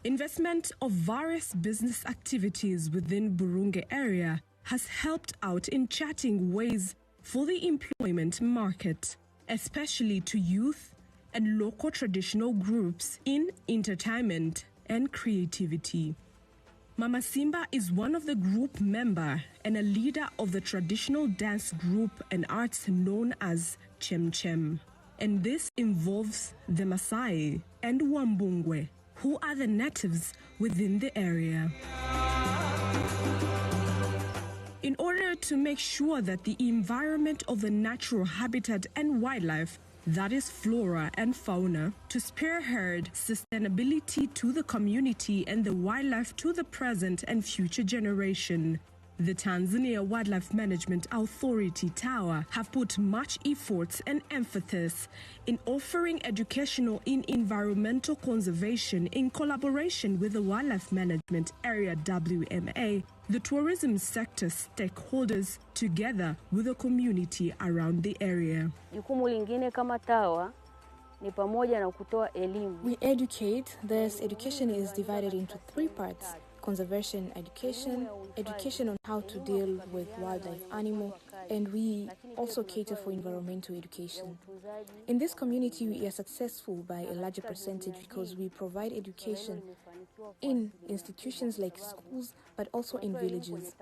Investment of various business activities within Burunge area has helped out in charting ways for the employment market, especially to youth and local traditional groups in entertainment and creativity. Mama Simba is one of the group member and a leader of the traditional dance group and arts known as Chemchem. And this involves the Maasai and Wambungwe, who are the natives within the area. In order to make sure that the environment of the natural habitat and wildlife, that is flora and fauna, to spearhead sustainability to the community and the wildlife to the present and future generation, The Tanzania Wildlife Management Authority Tower have put much efforts and emphasis in offering educational in environmental conservation in collaboration with the Wildlife Management Area WMA, the tourism sector stakeholders, together with the community around the area. Jukumu lingine kama tawa ni pamoja na kutoa elimu. We educate. This education is divided into 3 parts. Conservation education, education on how to deal with wildlife animal, and we also cater for environmental education. In this community, we are successful by a larger percentage because we provide education in institutions like schools, but also in villages.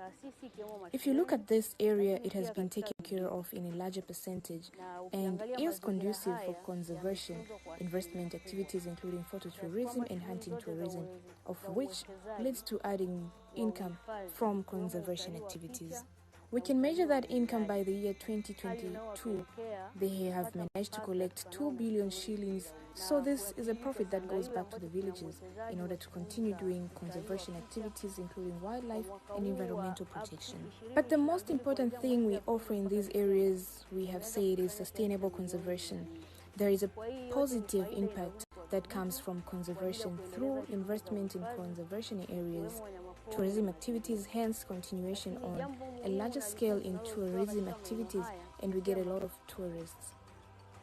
If you look at this area, it has been taken care of in a larger percentage and is conducive for conservation, investment activities including phototourism and hunting tourism, of which leads to adding income from conservation activities. We can measure that income by the year 2022. They have managed to collect 2 billion shillings, so this is a profit that goes back to the villages in order to continue doing conservation activities including wildlife and environmental protection. But the most important thing we offer in these areas, we have said, is sustainable conservation. There is a positive impact that comes from conservation through investment in conservation areas, tourism activities, hence continuation on a larger scale in tourism activities, and we get a lot of tourists.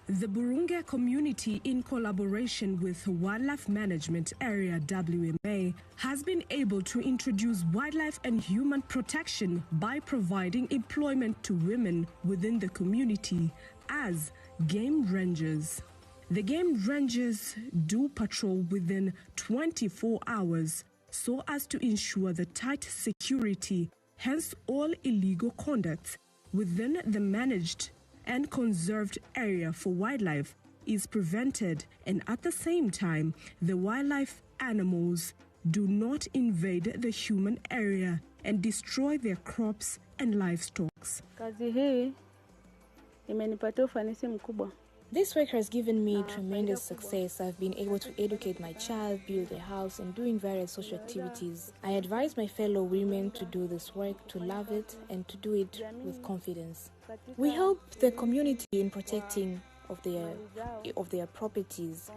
The Burunge community, in collaboration with Wildlife Management Area WMA, has been able to introduce wildlife and human protection by providing employment to women within the community as game rangers. The game rangers do patrol within 24 hours so as to ensure the tight security, hence all illegal conduct within the managed and conserved area for wildlife is prevented, and at the same time, the wildlife animals do not invade the human area and destroy their crops and livestock. Kazi hii imenipatia ufanisi mkubwa. This work has given me tremendous success. I've been able to educate my child, build a house, and doing various social activities. I advise my fellow women to do this work, to love it, and to do it with confidence. We help the community in protecting of their properties.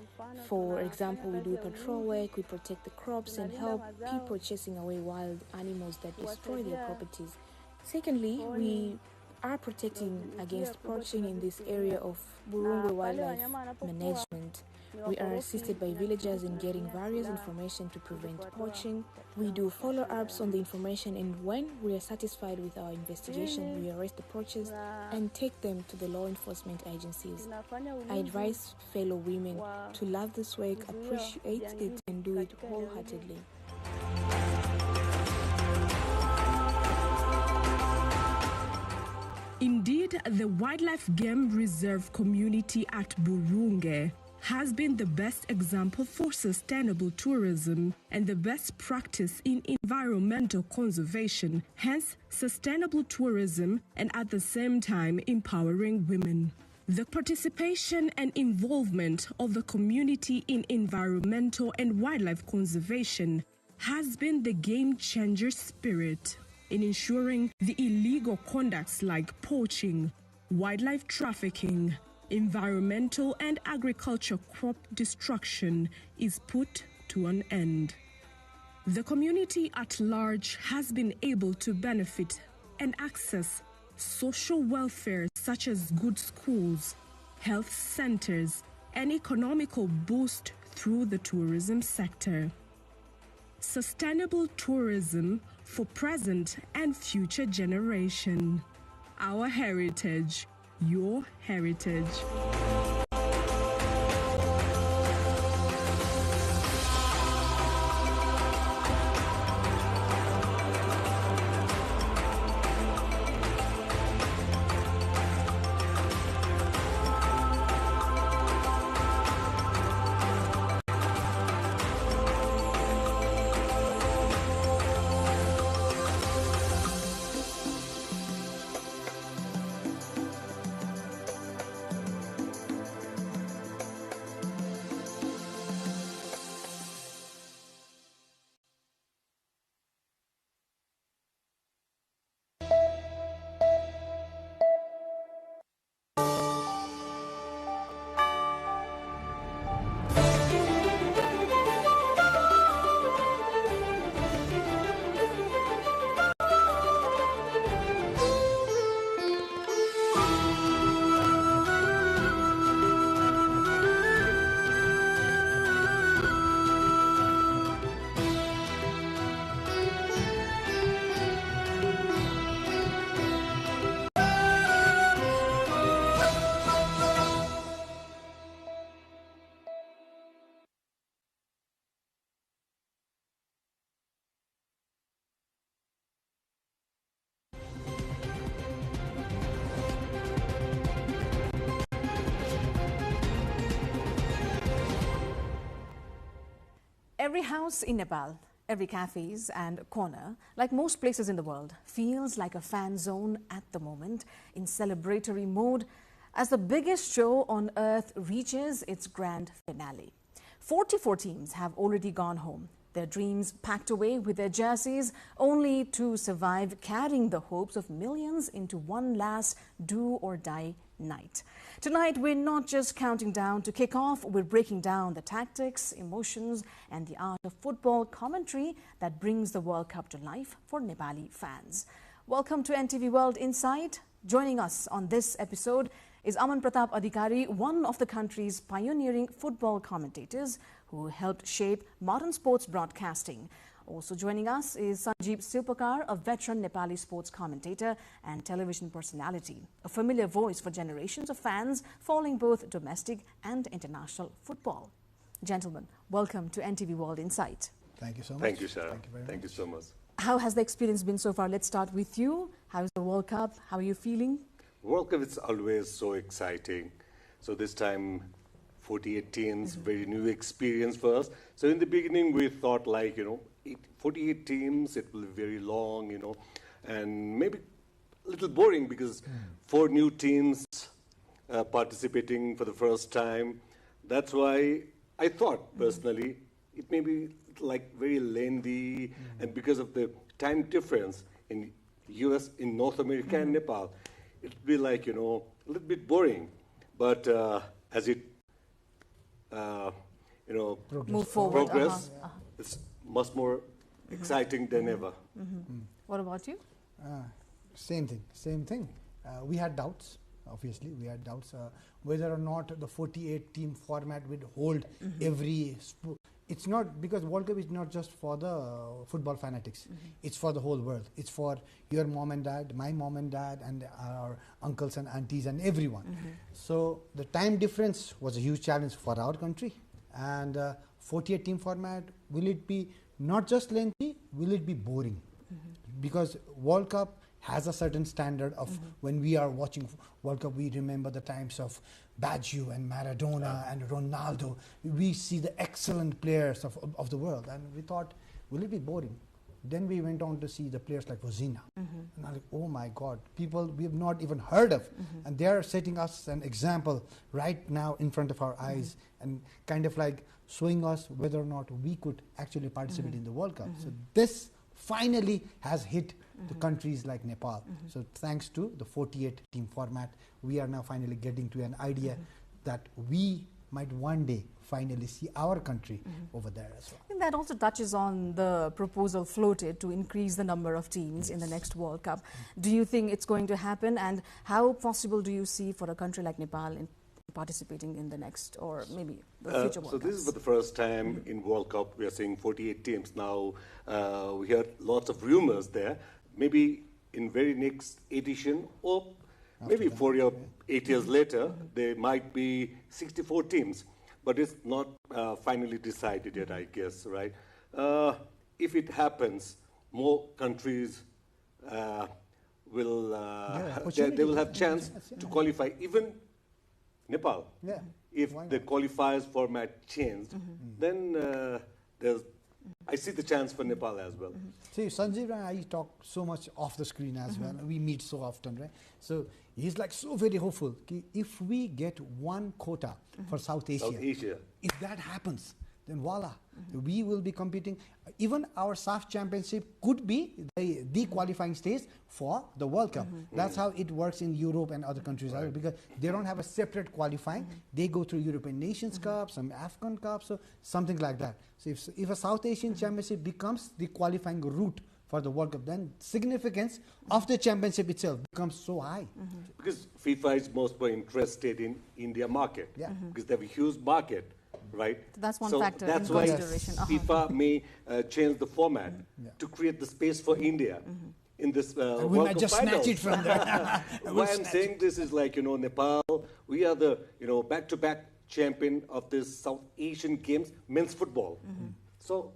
For example, we do patrol work, we protect the crops, and help people chasing away wild animals that destroy their properties. Secondly, we are protecting against poaching in this area of Burunge Wildlife Management. We are assisted by villagers in getting various information to prevent poaching. We do follow-ups on the information, and when we are satisfied with our investigation, we arrest the poachers and take them to the law enforcement agencies. I advise fellow women to love this work, appreciate it, and do it wholeheartedly. Indeed, the Wildlife Game Reserve community at Burunge has been the best example for sustainable tourism and the best practice in environmental conservation, hence sustainable tourism, and at the same time empowering women. The participation and involvement of the community in environmental and wildlife conservation has been the game-changer spirit in ensuring the illegal conducts like poaching, wildlife trafficking, environmental and agriculture crop destruction is put to an end. The community at large has been able to benefit and access social welfare such as good schools, health centers, and economical boost through the tourism sector. Sustainable tourism for present and future generation. Our heritage, your heritage. Every house in Nepal, every cafes and corner, like most places in the world, feels like a fan zone at the moment, in celebratory mode, as the biggest show on earth reaches its grand finale. 44 teams have already gone home, their dreams packed away with their jerseys, only to survive carrying the hopes of millions into one last do-or-die night. Tonight, we're not just counting down to kick off, we're breaking down the tactics, emotions, and the art of football commentary that brings the World Cup to life for Nepali fans. Welcome to NTV World Insight. Joining us on this episode is Aman Pratap Adhikari, one of the country's pioneering football commentators who helped shape modern sports broadcasting. Also joining us is Sanjeev Silpakar, a veteran Nepali sports commentator and television personality, a familiar voice for generations of fans following both domestic and international football. Gentlemen, welcome to NTV World Insight. Thank you so much. Thank you, Sarah. Thank you very much. Thank you so much. How has the experience been so far? Let's start with you. How's the World Cup? How are you feeling? World Cup is always so exciting. So this time, 48 teams, very new experience for us. So in the beginning, we thought 48 teams, it will be very long, and maybe a little boring because 4 new teams participating for the first time. That's why I thought, personally, it may be very lengthy, and because of the time difference in US, in North America and Nepal, it would be a little bit boring. But as it move forward, progress, it's much more exciting than ever. What about you? Same thing. We had doubts, obviously. We had doubts whether or not the 48-team format would hold every sport. It's not, because World Cup is not just for the football fanatics. It's for the whole world. It's for your mom and dad, my mom and dad, and our uncles and aunties and everyone. So the time difference was a huge challenge for our country. And 48-team format, will it be not just lengthy, will it be boring? Because World Cup has a certain standard of when we are watching World Cup, we remember the times of Baggio and Maradona and Ronaldo. We see the excellent players of the world, and we thought, will it be boring? Then we went on to see the players like Vozina. And I'm like, oh my God, people we have not even heard of. And they are setting us an example right now in front of our eyes, and kind of showing us whether or not we could actually participate in the World Cup. So this finally has hit the countries like Nepal. So thanks to the 48-team format, we are now finally getting to an idea that we might one day finally see our country over there as well. I think that also touches on the proposal floated to increase the number of teams in the next World Cup. Do you think it's going to happen, and how possible do you see for a country like Nepal in participating in the next, or maybe the future World Cups? So this is for the first time in World Cup we are seeing 48 teams. Now we heard lots of rumors there. Maybe in very next edition, or maybe 4 or 8 years later, there might be 64 teams. But it's not finally decided yet, I guess, right? If it happens, more countries will they will have chance to qualify. Even Nepal, if the qualifiers format changed, then I see the chance for Nepal as well. See, Sanjeev and I talk so much off the screen as well. We meet so often, right? So he's so very hopeful. If we get one quota for South Asia, if that happens, then voila, we will be competing. Even our SAF championship could be the qualifying stage for the World Cup. That's how it works in Europe and other countries, because they don't have a separate qualifying. They go through European Nations Cup, some African Cup, so something like that. So if a South Asian championship becomes the qualifying route for the World Cup, then significance of the championship itself becomes so high. Because FIFA is most more interested in India market, because they have a huge market. Right? That's one factor that's in why consideration. FIFA may change the format to create the space for India in this World we might Cup just finals. snatch it from there. Why I'm saying this is Nepal, we are the back-to-back champion of this South Asian Games men's football. So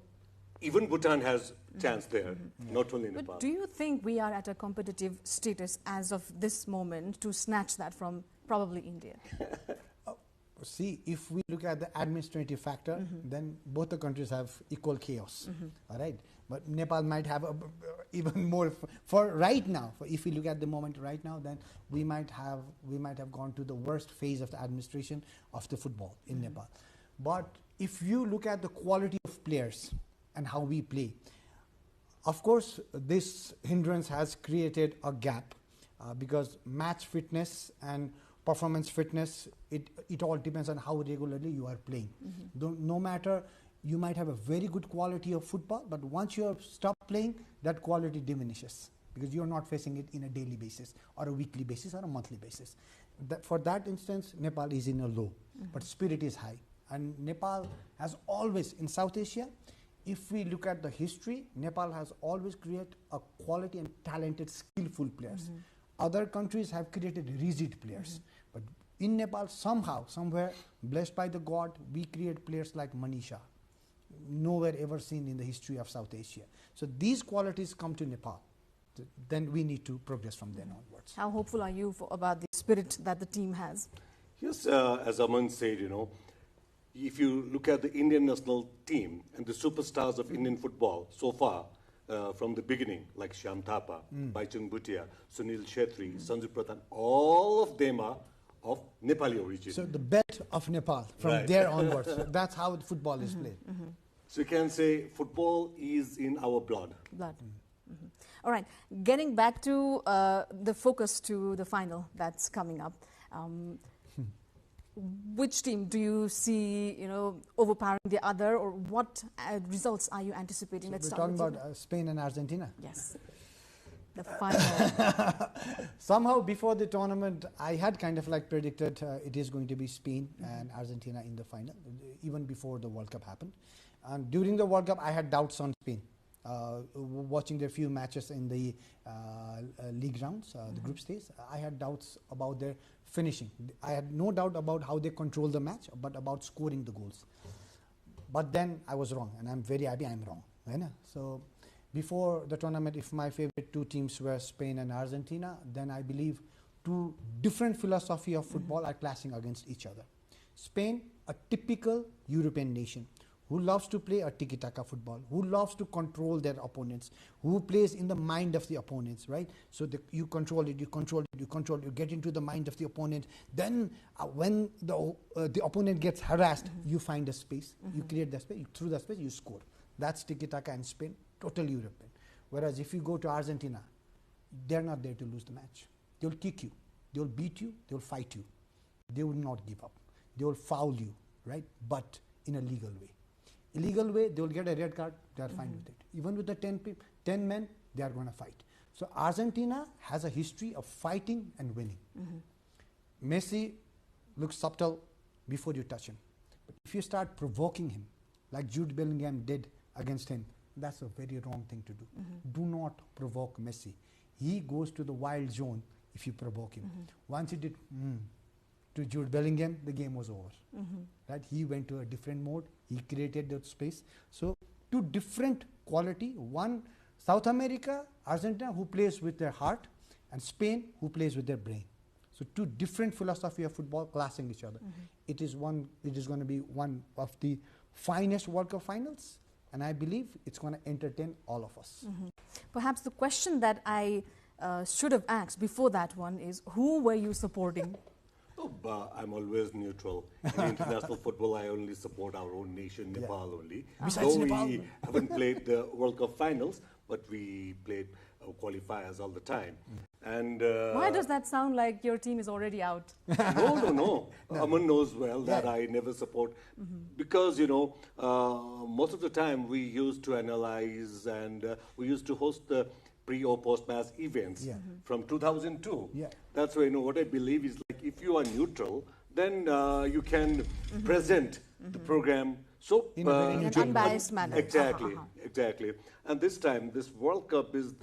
even Bhutan has chance there, not only Nepal. But do you think we are at a competitive status as of this moment to snatch that from probably India? see, if we look at the administrative factor, then both the countries have equal chaos. All right, but Nepal might have even more for right now. If we look at the moment right now, then we might have gone to the worst phase of the administration of the football in Nepal. But if you look at the quality of players and how we play, of course, this hindrance has created a gap because match fitness and performance fitness, it all depends on how regularly you are playing. No matter, you might have a very good quality of football, but once you have stopped playing, that quality diminishes because you are not facing it in a daily basis or a weekly basis or a monthly basis. For that instance, Nepal is in a low, but spirit is high. And Nepal has always, in South Asia, if we look at the history, Nepal has always created a quality and talented, skillful players. Other countries have created rigid players. But in Nepal, somehow, somewhere, blessed by the God, we create players like Manisha, nowhere ever seen in the history of South Asia. So these qualities come to Nepal. Then we need to progress from then onwards. How hopeful are you about the spirit that the team has? Yes, as Aman said, if you look at the Indian national team and the superstars of Indian football so far, from the beginning, like Shyam Thapa, Baichung Bhutia, Sunil Shetty, Sanju Pradhan, all of them are of Nepali origin. So the belt of Nepal, from there onwards, that's how football is played. So you can say football is in our blood. All right, getting back to the focus to the final that's coming up. Which team do you see, overpowering the other, or what results are you anticipating? So we're talking about Spain and Argentina. Yes, the final. Somehow before the tournament, I had kind of like predicted it is going to be Spain and Argentina in the final, even before the World Cup happened. And during the World Cup, I had doubts on Spain. Watching their few matches in the league rounds, the group stage, I had doubts about their finishing. I had no doubt about how they control the match, but about scoring the goals. But then I was wrong, and I'm very happy I'm wrong. So before the tournament, if my favorite two teams were Spain and Argentina, then I believe two different philosophy of football are clashing against each other. Spain, a typical European nation, who loves to play a tiki-taka football, who loves to control their opponents, who plays in the mind of the opponents, right? So you control it, you get into the mind of the opponent. Then when the opponent gets harassed, you find a space, you create the space, through the space you score. That's tiki-taka in Spain, totally European. Whereas if you go to Argentina, they're not there to lose the match. They'll kick you, they'll beat you, they'll fight you. They will not give up. They will foul you, right? But in a legal way. Illegal way, they will get a red card, they are fine with it. Even with the 10 men, they are going to fight. So Argentina has a history of fighting and winning. Messi looks subtle before you touch him. But if you start provoking him, like Jude Bellingham did against him, that's a very wrong thing to do. Do not provoke Messi. He goes to the wild zone if you provoke him. Once he did to Jude Bellingham, the game was over. Right? He went to a different mode. He created that space. So two different quality. One, South America, Argentina, who plays with their heart, and Spain, who plays with their brain. So two different philosophy of football clashing each other. It is going to be one of the finest World Cup finals, and I believe it's going to entertain all of us. Perhaps the question that I should have asked before that one is, who were you supporting? I'm always neutral. In international football, I only support our own nation, Nepal only. Besides Though Nepal. we haven't played the World Cup finals, but we played qualifiers all the time. And why does that sound like your team is already out? No. Aman knows well that I never support because, most of the time we used to analyze and we used to host the pre or post match events from 2002. That's why what I believe is like if you are neutral, then you can present the program so in a very neutral unbiased manner. Exactly. And this time, this World Cup is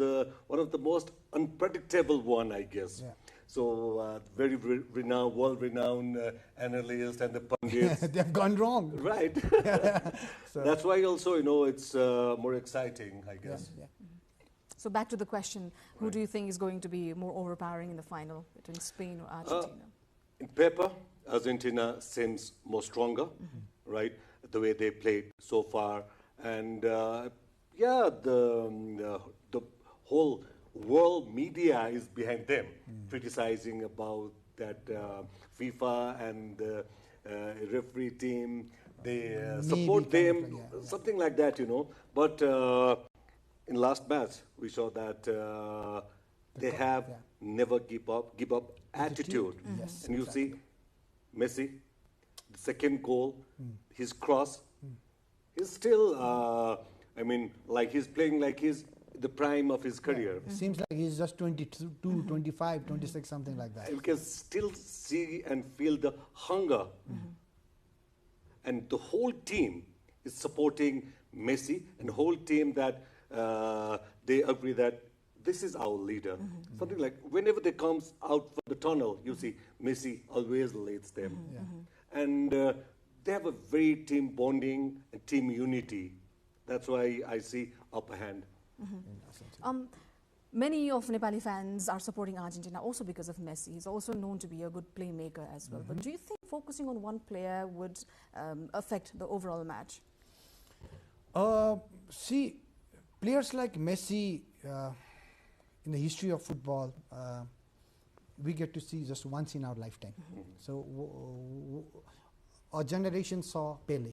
one of the most unpredictable one, I guess. So very world-renowned analysts and the pundits. They've gone wrong. Right. So that's why also, it's more exciting, I guess. So back to the question, who do you think is going to be more overpowering in the final between Spain or Argentina? in paper, Argentina seems more stronger, right? The way they played so far, and yeah, the whole world media is behind them, criticizing about that FIFA and the referee team. They support them, something like that, you know. But in last match, we saw that they have never give up attitude. Yes, and you exactly. see Messi, the second goal, his cross, he's still, I mean, like he's playing like he's the prime of his career. It seems like he's just 22, 25, 26, something like that. You can still see and feel the hunger. And the whole team is supporting Messi, and the whole team that they agree that this is our leader. Something like whenever they comes out from the tunnel, you see Messi always leads them. And they have a very team bonding and team unity. That's why I see upper hand. Many of Nepali fans are supporting Argentina also because of Messi. He's also known to be a good playmaker as well. But do you think focusing on one player would affect the overall match? See, players like Messi, in the history of football, we get to see just once in our lifetime. So our generation saw Pele,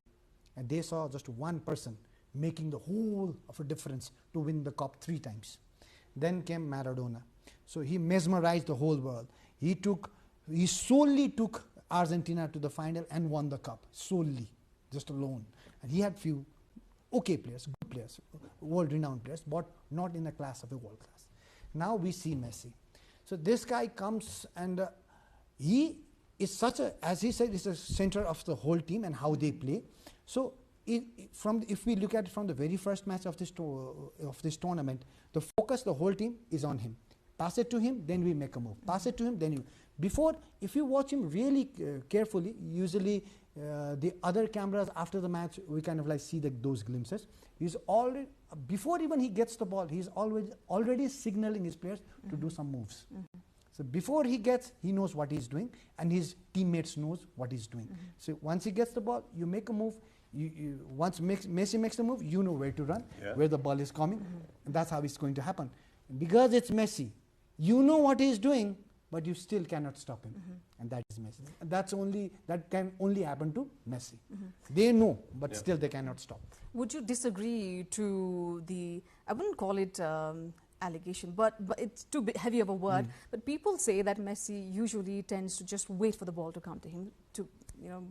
and they saw just one person making the whole of a difference to win the cup 3 times. Then came Maradona. So he mesmerized the whole world. He solely took Argentina to the final and won the cup, solely, just alone. And he had few okay players, good players, world-renowned players, but not in the class of a world class. Now we see Messi. So this guy comes and he is such a, as he said, is the center of the whole team and how they play. So if we look at it from the very first match of this tournament, the focus, the whole team is on him. Pass it to him, then we make a move. Pass it to him, then you. Before, if you watch him really carefully, usually the other cameras after the match, we kind of like see those glimpses. He's already, before even he gets the ball, he's already signaling his players to do some moves. So before he gets, he knows what he's doing, and his teammates knows what he's doing. So once he gets the ball, you make a move. Once Messi makes the move, you know where to run, where the ball is coming, and that's how it's going to happen. And because it's Messi, you know what he's doing, but you still cannot stop him, and that is Messi. And that can only happen to Messi. They know, but still they cannot stop. Would you disagree to the, I wouldn't call it allegation, but it's too heavy of a word, but people say that Messi usually tends to just wait for the ball to come to him to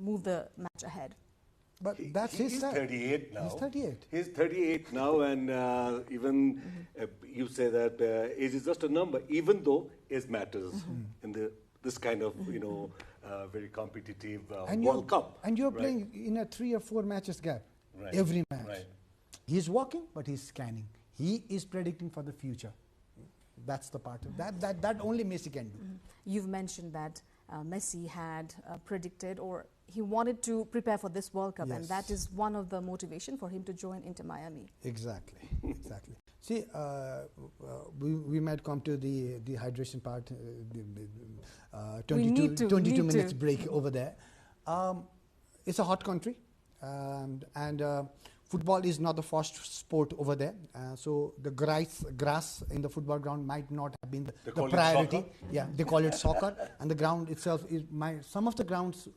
move the match ahead. But that's his He's 38 now. He's 38. He's 38 now, and even you say that age is just a number, even though age matters in this kind of very competitive World Cup. And you're playing in a 3 or 4 matches gap, every match. He's walking, but he's scanning. He is predicting for the future. That's the part of that only Messi can do. You've mentioned that Messi had predicted, or he wanted to prepare for this World Cup, and that is one of the motivation for him to join Inter Miami. Exactly. See, we might come to the hydration part, 22 minutes break over there. It's a hot country, and football is not the first sport over there. So the grass in the football ground might not have been the priority. Yeah, they call it soccer, and the ground itself is some of the grounds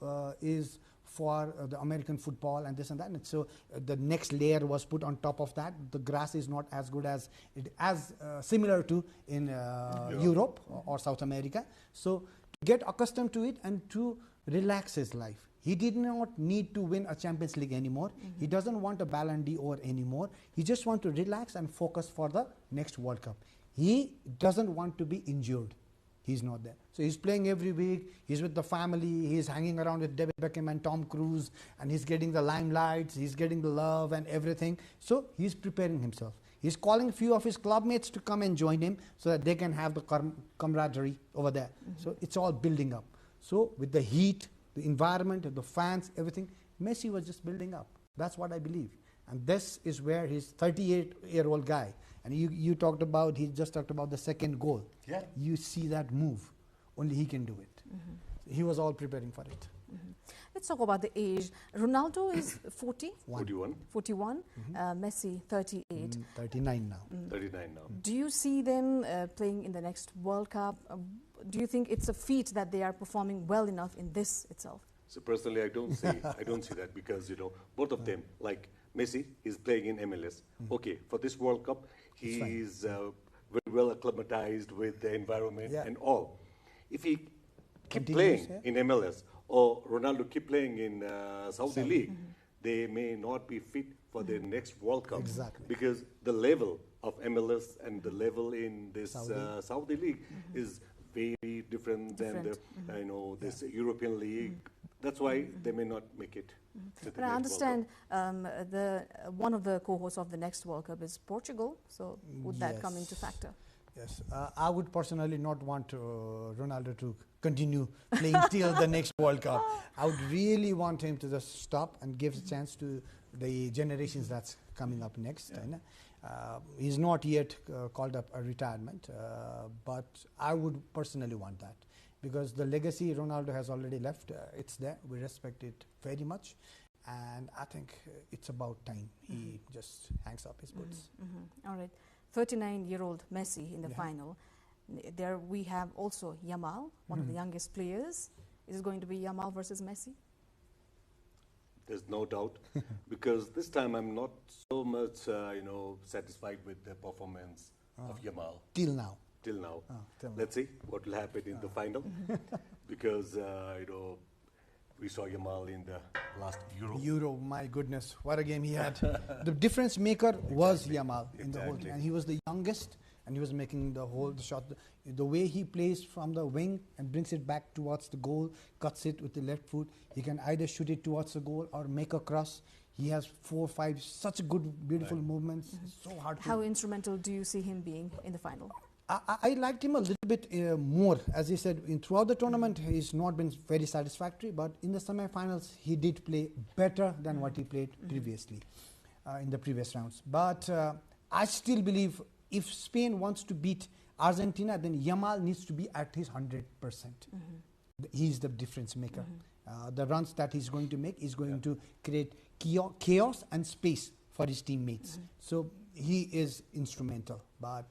is for the American football and this and that. And so the next layer was put on top of that. The grass is not as good as similar to in Europe or South America. So to get accustomed to it and to relax his life. He did not need to win a Champions League anymore. He doesn't want a Ballon d'Or anymore. He just wants to relax and focus for the next World Cup. He doesn't want to be injured. He's not there. So he's playing every week. He's with the family. He's hanging around with David Beckham and Tom Cruise, and he's getting the limelights. He's getting the love and everything. So he's preparing himself. He's calling a few of his clubmates to come and join him so that they can have the camaraderie over there. So it's all building up. So with the heat, the environment, the fans, everything, Messi was just building up. That's what I believe. And this is where he's 38-year-old guy. And he just talked about the second goal. Yeah. You see that move. Only he can do it. he was all preparing for it. Let's talk about the age. Ronaldo is 40? 41. 41. Messi, 38. 39 now. 39 now. Do you see them playing in the next World Cup? Do you think it's a feat that they are performing well enough in this itself? So personally, I don't see that because, you know, both of them, like Messi is playing in MLS. Okay, for this World Cup, he is very well acclimatized with the environment and all. If he keep playing in MLS or Ronaldo keep playing in Saudi League, they may not be fit for the next World Cup. Exactly. Because the level of MLS and the level in this Saudi League is very different than the, you know, this European League. That's why they may not make it. But I understand one of the co-hosts of the next World Cup is Portugal. So would that come into factor? Yes, I would personally not want Ronaldo to continue playing till the next World Cup. I would really want him to just stop and give a chance to the generations that's coming up next. He's not yet called up a retirement, but I would personally want that. Because the legacy Ronaldo has already left, it's there. We respect it very much. And I think it's about time he just hangs up his boots. All right. 39-year-old Messi in the final. There we have also Yamal, one of the youngest players. Is it going to be Yamal versus Messi? There's no doubt. Because this time I'm not so much, you know, satisfied with the performance of Yamal. Till now. Till now. Till now. Let's see what will happen in the final. Because, you know, we saw Yamal in the last Euro. My goodness, what a game he had. The difference maker was Yamal in the whole thing. And he was the youngest, and he was making the shot. The way he plays from the wing and brings it back towards the goal, cuts it with the left foot. He can either shoot it towards the goal or make a cross. He has 4 or 5 such good, beautiful movements. So hard to... How instrumental do you see him being in the final? I liked him a little bit more. As he said, throughout the tournament, he's not been very satisfactory, but in the semi-finals, he did play better than what he played previously in the previous rounds. But I still believe if Spain wants to beat Argentina, then Yamal needs to be at his 100%. He's the difference maker. The runs that he's going to make is going to create chaos and space for his teammates. So he is instrumental. But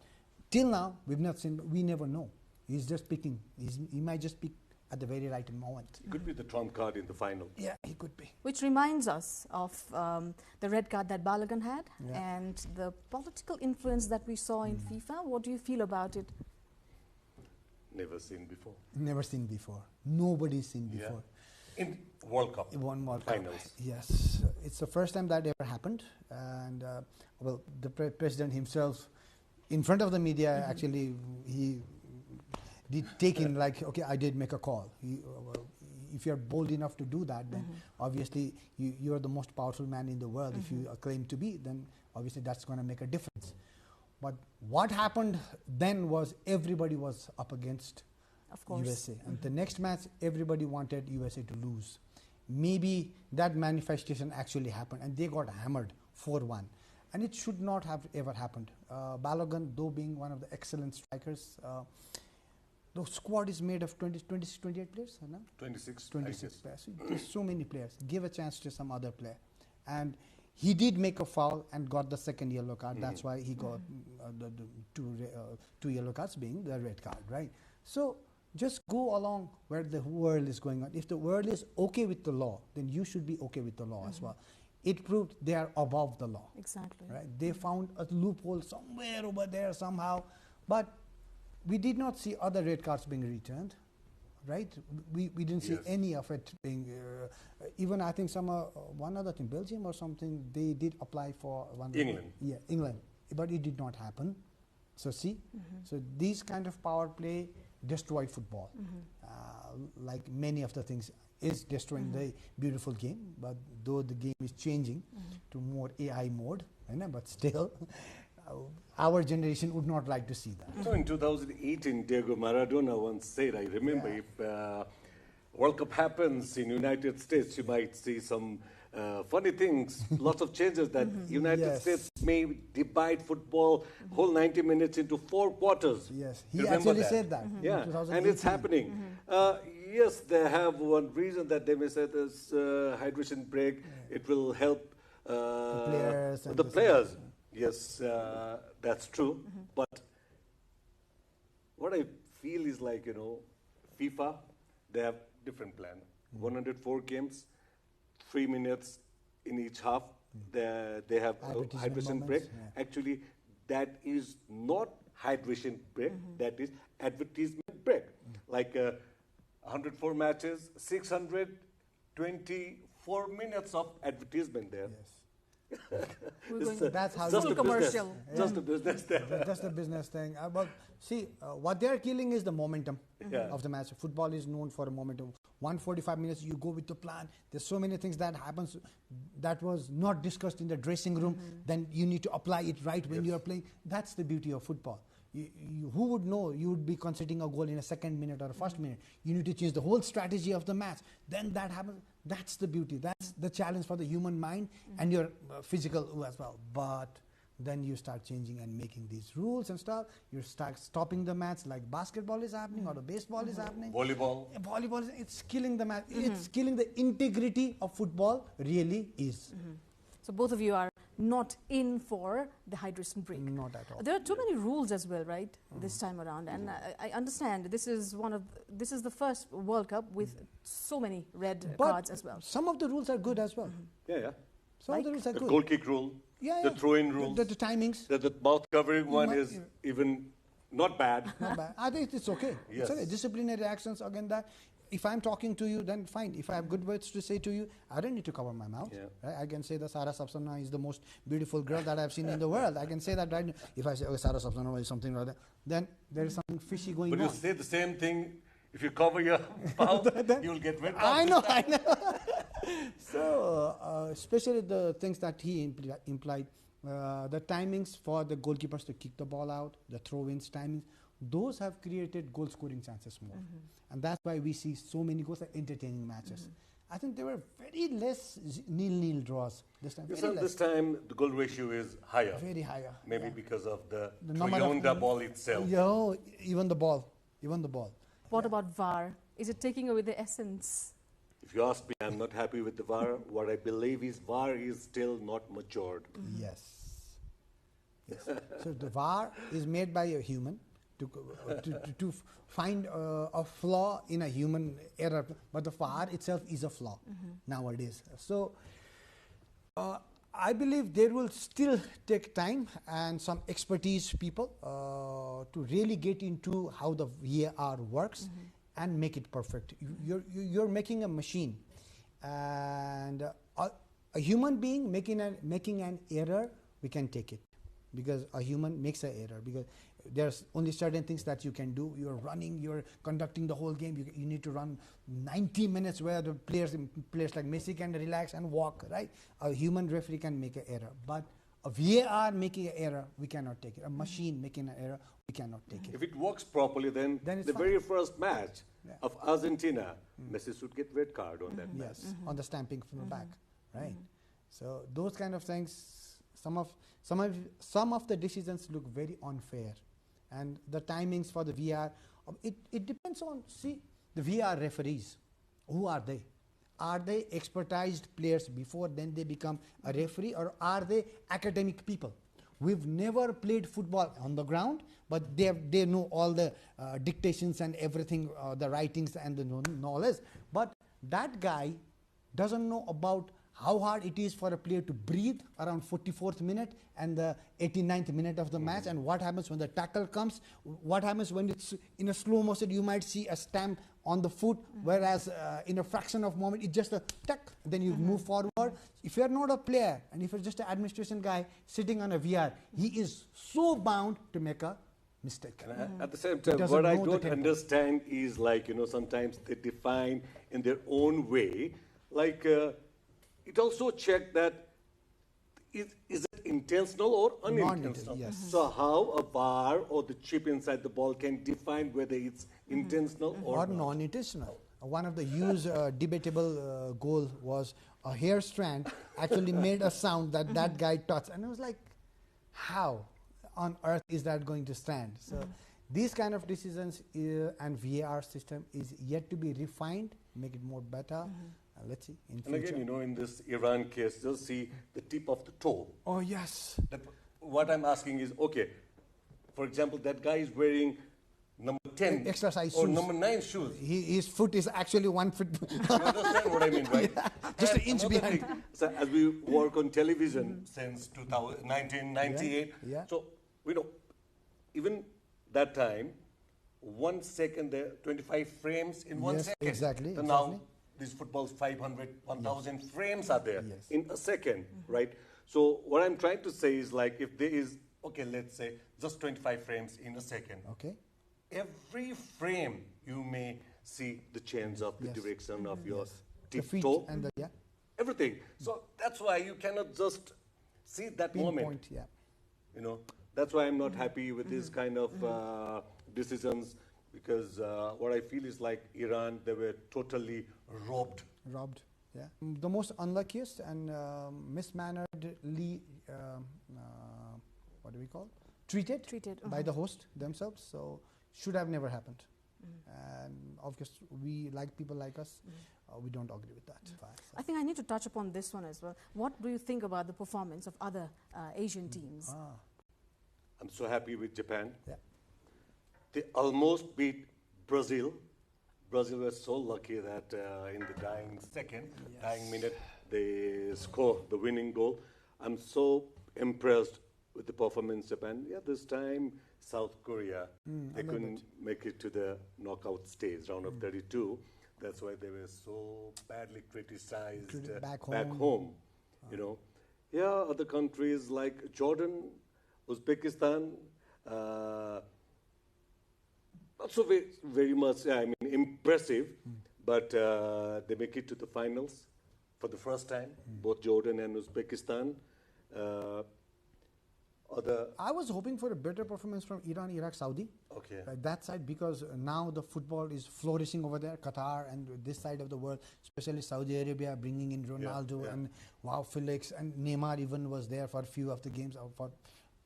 till now, we've not seen, we never know. He's just picking. He might just pick at the very right moment. It could be the trump card in the final. Yeah, he could be. Which reminds us of the red card that Balogun had and the political influence that we saw in FIFA. What do you feel about it? Never seen before. Never seen before. Nobody's seen before. In World Cup. One World Finals. Cup. Yes. It's the first time that ever happened. And, well, the president himself, in front of the media, actually, he did take in like, okay, I did make a call. If you're bold enough to do that, then obviously you're the most powerful man in the world. If you claim to be, then obviously that's going to make a difference. But what happened then was everybody was up against USA. And the next match, everybody wanted USA to lose. Maybe that manifestation actually happened, and they got hammered 4-1. And it should not have ever happened. Balogun, though being one of the excellent strikers, the squad is made of 26, 28 players, no? 26 players. There's so many players. Give a chance to some other player. And he did make a foul and got the second yellow card. That's why he got the two yellow cards being the red card, right? So just go along where the world is going on. If the world is okay with the law, then you should be okay with the law as well. It proved they are above the law. Exactly. Right? They found a loophole somewhere over there somehow, but we did not see other red cards being returned, right? We didn't see any of it being, even I think one other thing, Belgium or something, they did apply for one. England. Yeah, England, but it did not happen. So see, so these kind of power play destroy football, like many of the things is destroying the beautiful game, but though the game is changing to more AI mode, but still, our generation would not like to see that. So in 2018, Diego Maradona once said, I remember, if World Cup happens in United States, you might see some funny things, lots of changes that United States may divide football whole 90 minutes into 4 quarters. Yes, he actually said that. Yeah, and it's happening. Yes, there have one reason that they may say this hydration break, it will help the players. Yes, that's true. But what I feel is like, FIFA, they have different plan. 104 games, 3 minutes in each half. They have a hydration break. Actually, that is not hydration break. That is advertisement break. Like 104 matches, 624 minutes of advertisement there. That's how just you a commercial. Just a business thing. Just a business thing. But see, what they are killing is the momentum of the match. Football is known for a momentum. 145 minutes, you go with the plan. There's so many things that happens that was not discussed in the dressing room. Then you need to apply it right when you are playing. That's the beauty of football. Who would know you would be conceding a goal in a second minute or a first minute? You need to change the whole strategy of the match. Then that happens. That's the beauty. That's the challenge for the human mind and your physical as well. But then you start changing and making these rules and stuff. You start stopping the match like basketball is happening or the baseball is happening. Volleyball. Volleyball, it's killing the match. It's killing the integrity of football, really is. So both of you are not in for the hydration break. Not at all. There are too many rules as well, right? This time around, and I understand this is the first World Cup with so many red cards as well. Some of the rules are good as well. Yeah. Some of the rules are the good. goal kick rule. The throw-in rules. The timings. The mouth covering one is even not bad. Not bad. I think it's okay. Yes. It's okay. Disciplinary actions again. That if I'm talking to you, then fine. If I have good words to say to you, I don't need to cover my mouth. Right? I can say that Sarah Sapsana is the most beautiful girl that I've seen in the world. I can say that right now. If I say, Sarah Sapsana is something like that, then there is something fishy going on. But you say the same thing. If you cover your mouth, you'll get red cards. I know. So, especially the things that he implied, the timings for the goalkeepers to kick the ball out, the throw-ins timings, those have created goal-scoring chances more. And that's why we see so many goals, entertaining matches. I think there were very less nil-nil draws this time. This time the goal ratio is higher. Very higher. Maybe because of the ball itself. Even the ball. What about VAR? Is it taking away the essence? If you ask me, I'm not happy with the VAR. What I believe is VAR is still not matured. Yes. So the VAR is made by a human to find a flaw in a human error, but the VAR itself is a flaw nowadays. So I believe there will still take time and some expertise people to really get into how the VAR works and make it perfect. You're making a machine, and a human being making an error, we can take it, because a human makes an error, because there's only certain things that you can do. You're running, you're conducting the whole game. You need to run 90 minutes where the players like Messi can relax and walk, right? A human referee can make an error, but a VAR making an error, we cannot take it. A machine making an error, we cannot take it. If it works properly, then it's the fine. very first match of Argentina, Messi should get red card on that match. Yes, on the stamping from the back, right? So those kind of things, some of the decisions look very unfair. And the timings for the VAR, it depends on, the VAR referees. Who are they? Are they expertised players before then they become a referee, or are they academic people? We've never played football on the ground, but they know all the dictations and everything, the writings and the knowledge. But that guy doesn't know about how hard it is for a player to breathe around 44th minute and the 89th minute of the match, and what happens when the tackle comes, what happens when it's in a slow motion, you might see a stamp on the foot, whereas in a fraction of a moment, it's just a tuck, then you move forward. If you're not a player, and if you're just an administration guy sitting on a VR, he is so bound to make a mistake. At the same time, what I don't understand is, like, sometimes they define in their own way, like, it also checked that is it intentional or unintentional? Yes. So how a VAR or the chip inside the ball can define whether it's intentional or non-intentional? One of the huge debatable goal was a hair strand actually made a sound that guy touched, and it was like, how on earth is that going to stand? So these kind of decisions and VAR system is yet to be refined make it more better. Let's see in and future. again, you know, in this Iran case, just see the tip of the toe. Oh yes. What I'm asking is, okay, for example, that guy is wearing number 10 exercise or shoes. number 9 shoes. His foot is actually 1 foot. You understand what I mean, right? Just And an inch another behind. thing, so as we work on television since 1998, Yeah. so we know even that time, 1 second there, 25 frames in 1 Yes, second. exactly, So now these footballs, 500, 1,000 frames are there in a second, right? So what I'm trying to say is like if there is, okay, let's say just 25 frames in a second. Okay. Every frame you may see the change of the direction of your The tip feet toe, and the everything. So that's why you cannot just see that moment. pinpoint. Yeah. You know, that's why I'm not happy with this kind of decisions, because what I feel is like Iran, they were totally robbed. Robbed. Yeah. The most unluckiest and mismanneredly, what do we call? Treated by the host themselves. So should have never happened. And of course, we like people like us. We don't agree with that. I think I need to touch upon this one as well. What do you think about the performance of other Asian teams? I'm so happy with Japan. Yeah. They almost beat Brazil. Brazil was so lucky that in the dying second, dying minute, they score the winning goal. I'm so impressed with the performance of Japan. Yeah, this time South Korea, they couldn't make it to the knockout stage, round of 32. That's why they were so badly criticized back home. You know, yeah, other countries like Jordan, Uzbekistan, not so very much, I mean, impressive, but they make it to the finals for the first time, both Jordan and Uzbekistan. I was hoping for a better performance from Iran, Iraq, Saudi. Okay. That side, because now the football is flourishing over there, Qatar and this side of the world, especially Saudi Arabia, bringing in Ronaldo and Wow Felix, and Neymar even was there for a few of the games for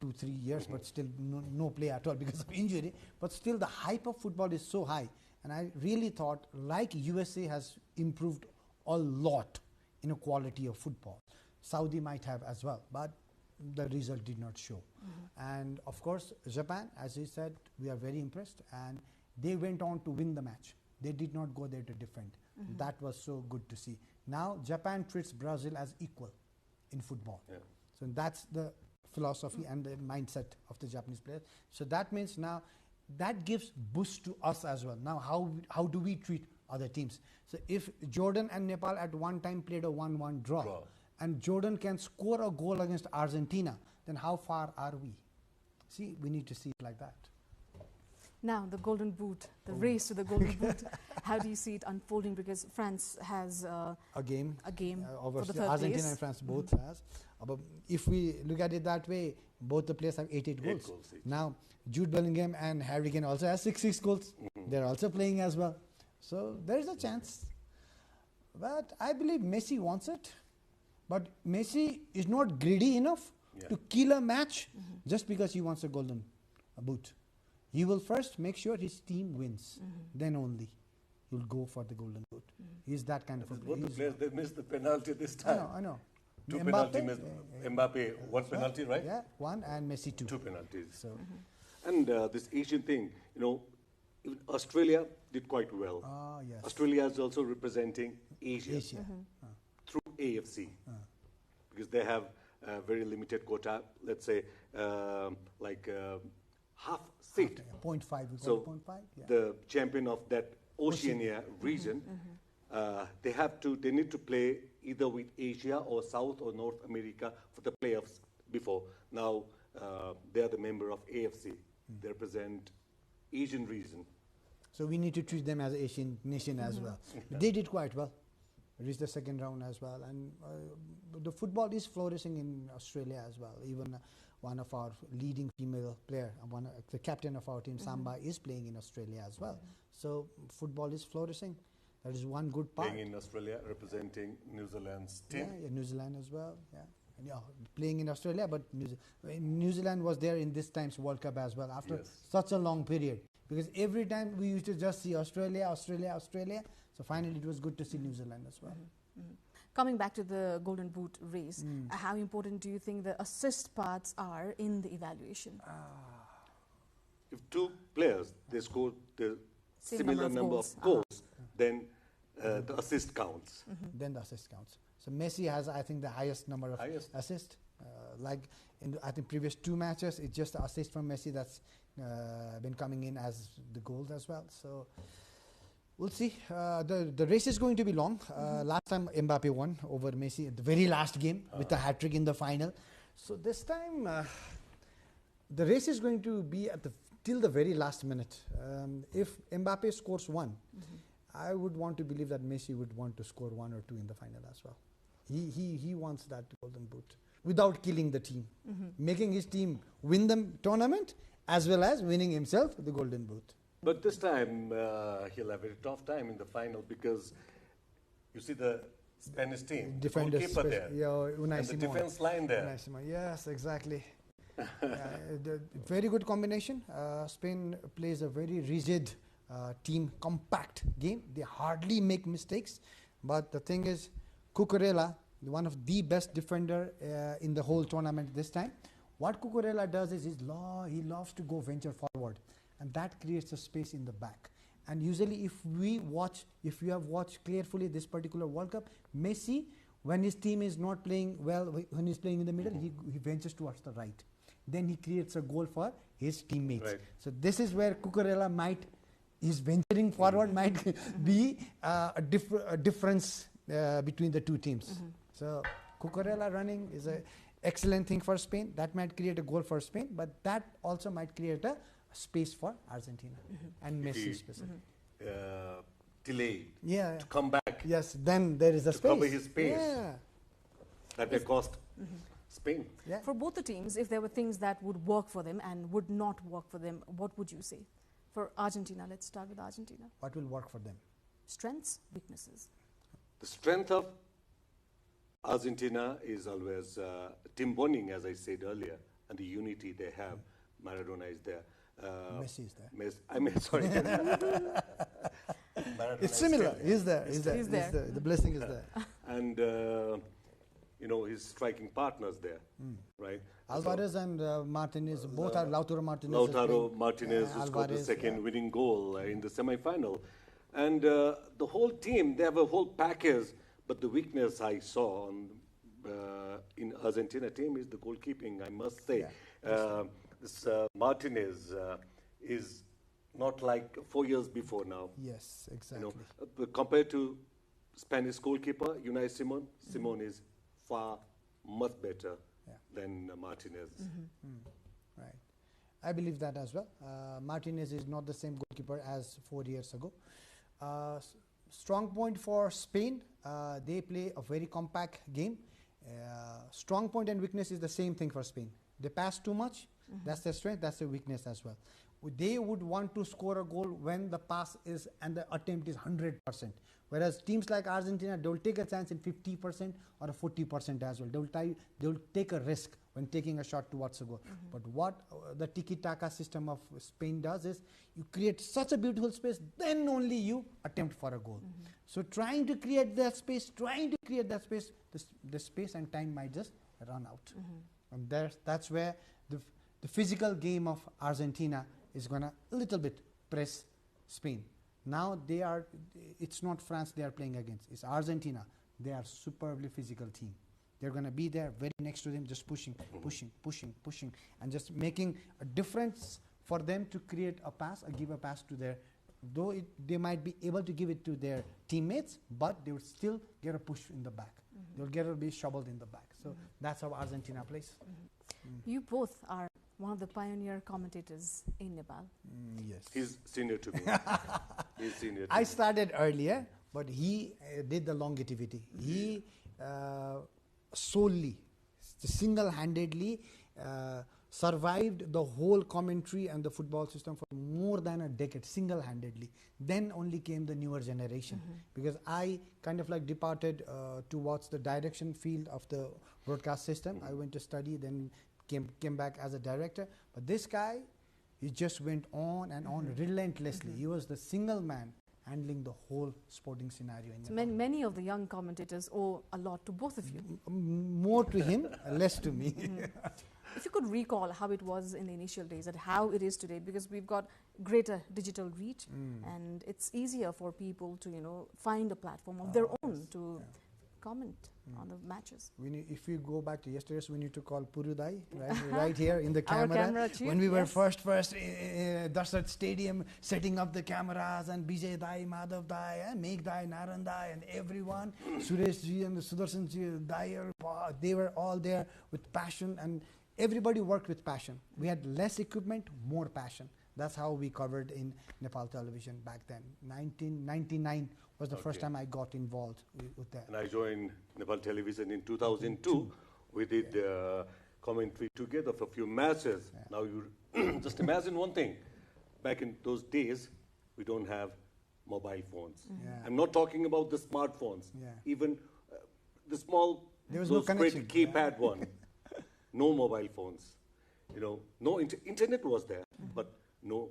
2-3 years, but still no play at all because of injury. But still the hype of football is so high. And I really thought, like USA has improved a lot in a quality of football. Saudi might have as well, but the result did not show. And of course, Japan, as you said, we are very impressed, and they went on to win the match. They did not go there to defend. That was so good to see. Now, Japan treats Brazil as equal in football. So that's the philosophy and the mindset of the Japanese players. So that means now that gives boost to us as well. Now, how do we treat other teams? So if Jordan and Nepal at one time played a 1-1 draw. And Jordan can score a goal against Argentina, then how far are we? See, we need to see it like that. Now, the Golden Boot, the race to the Golden Boot. How do you see it unfolding? Because France has a game for the third Argentina place. and France both has. But if we look at it that way, both the players have 88 goals. Now, Jude Bellingham and Harry Kane also has 66 goals. They're also playing as well. So there is a chance. But I believe Messi wants it. But Messi is not greedy enough to kill a match just because he wants a golden boot. He will first make sure his team wins. Then only he will go for the golden boot. He's that kind of a player. Both the players, they missed the penalty this time. I know. Two penalties missed. Mbappe, one penalty, right? Yeah, one, and Messi two. Two penalties. So. And this Asian thing, you know, even Australia did quite well. Yes. Australia is also representing Asia. Through AFC, because they have a very limited quota, let's say half seat. 0.5, we call so it 0.5. Yeah. The champion of that Oceania region, they need to play either with Asia or South or North America for the playoffs before. Now they are the member of AFC. They represent Asian region. So we need to treat them as an Asian nation as well. They did quite well. Reached the second round as well, and the football is flourishing in Australia as well. Even one of our leading female player, the captain of our team, Samba, is playing in Australia as well. So football is flourishing. That is one good part. Playing in Australia, representing New Zealand's team. Yeah, New Zealand as well. Yeah, and, playing in Australia, but New Zealand was there in this time's World Cup as well after such a long period. Because every time we used to just see Australia. So finally, it was good to see New Zealand as well. Coming back to the Golden Boot race, how important do you think the assist parts are in the evaluation? If two players, they score the Same similar number of goals, then the assist counts. Then the assist counts. So Messi has, I think, the highest number of assists. Like in, I think, previous 2 matches, it's just the assist from Messi that's been coming in as the goals as well. So we'll see. The race is going to be long. Last time Mbappe won over Messi at the very last game with the hat-trick in the final. So this time the race is going to be at till the very last minute. If Mbappe scores 1, I would want to believe that Messi would want to score 1 or 2 in the final as well. He wants that Golden Boot without killing the team, making his team win the tournament as well as winning himself the Golden Boot. But this time he'll have a tough time in the final because you see the Spanish team, Defenders, goalkeeper there, Unai and Simon. the defense line there. Yes, exactly. The very good combination. Spain plays a very rigid team, compact game. They hardly make mistakes. But the thing is, Cucurella, one of the best defender in the whole tournament this time. What Cucurella does is he loves to go venture forward, and that creates a space in the back. And usually if you have watched carefully this particular World Cup, Messi, when his team is not playing well, when he's playing in the middle, he ventures towards the right. Then he creates a goal for his teammates. Right. So this is where Cucurella his venturing forward might be a difference between the two teams. So Cucurella running is an excellent thing for Spain. That might create a goal for Spain, but that also might create a space for Argentina and Messi specifically. Delay to come back. Yes, then there is a space. Cover his space. That may cost Spain. For both the teams, if there were things that would work for them and would not work for them, what would you say? For Argentina, let's start with Argentina. What will work for them? Strengths, weaknesses. The strength of Argentina is always team bonding, as I said earlier, and the unity they have. Maradona is there. Messi is there. Sorry. It's similar. He's there. The blessing is there. And his striking partners there, right? Alvarez and Martinez, both are Lautaro Martinez. Lautaro Martinez scored the second winning goal in the semi-final. And the whole team, they have a whole package, but the weakness I saw in Argentina team is the goalkeeping, I must say. This Martinez is not like 4 years before now. Yes, exactly. Compared to Spanish goalkeeper, Unai Simon is far much better than Martinez. Right. I believe that as well. Martinez is not the same goalkeeper as 4 years ago. Strong point for Spain, they play a very compact game. Strong point and weakness is the same thing for Spain. They pass too much, that's their strength, that's their weakness as well. They would want to score a goal when the pass is and the attempt is 100%. Whereas teams like Argentina, they will take a chance in 50% or a 40% as well. They will take a risk when taking a shot towards a goal. But what the tiki-taka system of Spain does is, you create such a beautiful space, then only you attempt for a goal. So trying to create that space, the space and time might just run out. And that's where the physical game of Argentina is going to a little bit press Spain. Now it's not France they are playing against, it's Argentina. They are superbly physical team. They're going to be there very next to them, just pushing, and just making a difference for them to create a pass or give a pass to their, they might be able to give it to their teammates, but they would still get a push in the back. They'll get a bit shoveled in the back. So that's how Argentina plays. You both are one of the pioneer commentators in Nepal. Yes. He's senior to me. I started earlier, but he did the longevity. He solely, single-handedly survived the whole commentary and the football system for more than a decade, single-handedly. Then only came the newer generation. Because I kind of like departed towards the direction field of the broadcast system. I went to study, then came back as a director. But this guy, he just went on and on relentlessly. He was the single man, handling the whole sporting scenario in So Nepal. many of the young commentators owe a lot to both of you. More to him, less to me. If you could recall how it was in the initial days and how it is today, because we've got greater digital reach and it's easier for people to, find a platform of their own to comment on the matches. If we go back to yesterday, we need to call Purudai right here in the Our camera. camera chief, When we were yes. first Darshat Stadium, setting up the cameras, and Bijay Dai, Madhav Dai, and Megh Dai, Naran Dai, and everyone, Suresh Ji and Sudarshan Ji, Dai, they were all there with passion, and everybody worked with passion. We had less equipment, more passion. That's how we covered in Nepal television back then. 1999 was the first time I got involved with that. And I joined Nepal television in 2002. We did commentary together for a few matches. Now you just imagine one thing. Back in those days, we don't have mobile phones. I'm not talking about the smartphones. Even the small, there was no connection. Keypad one. No mobile phones. No internet was there, but no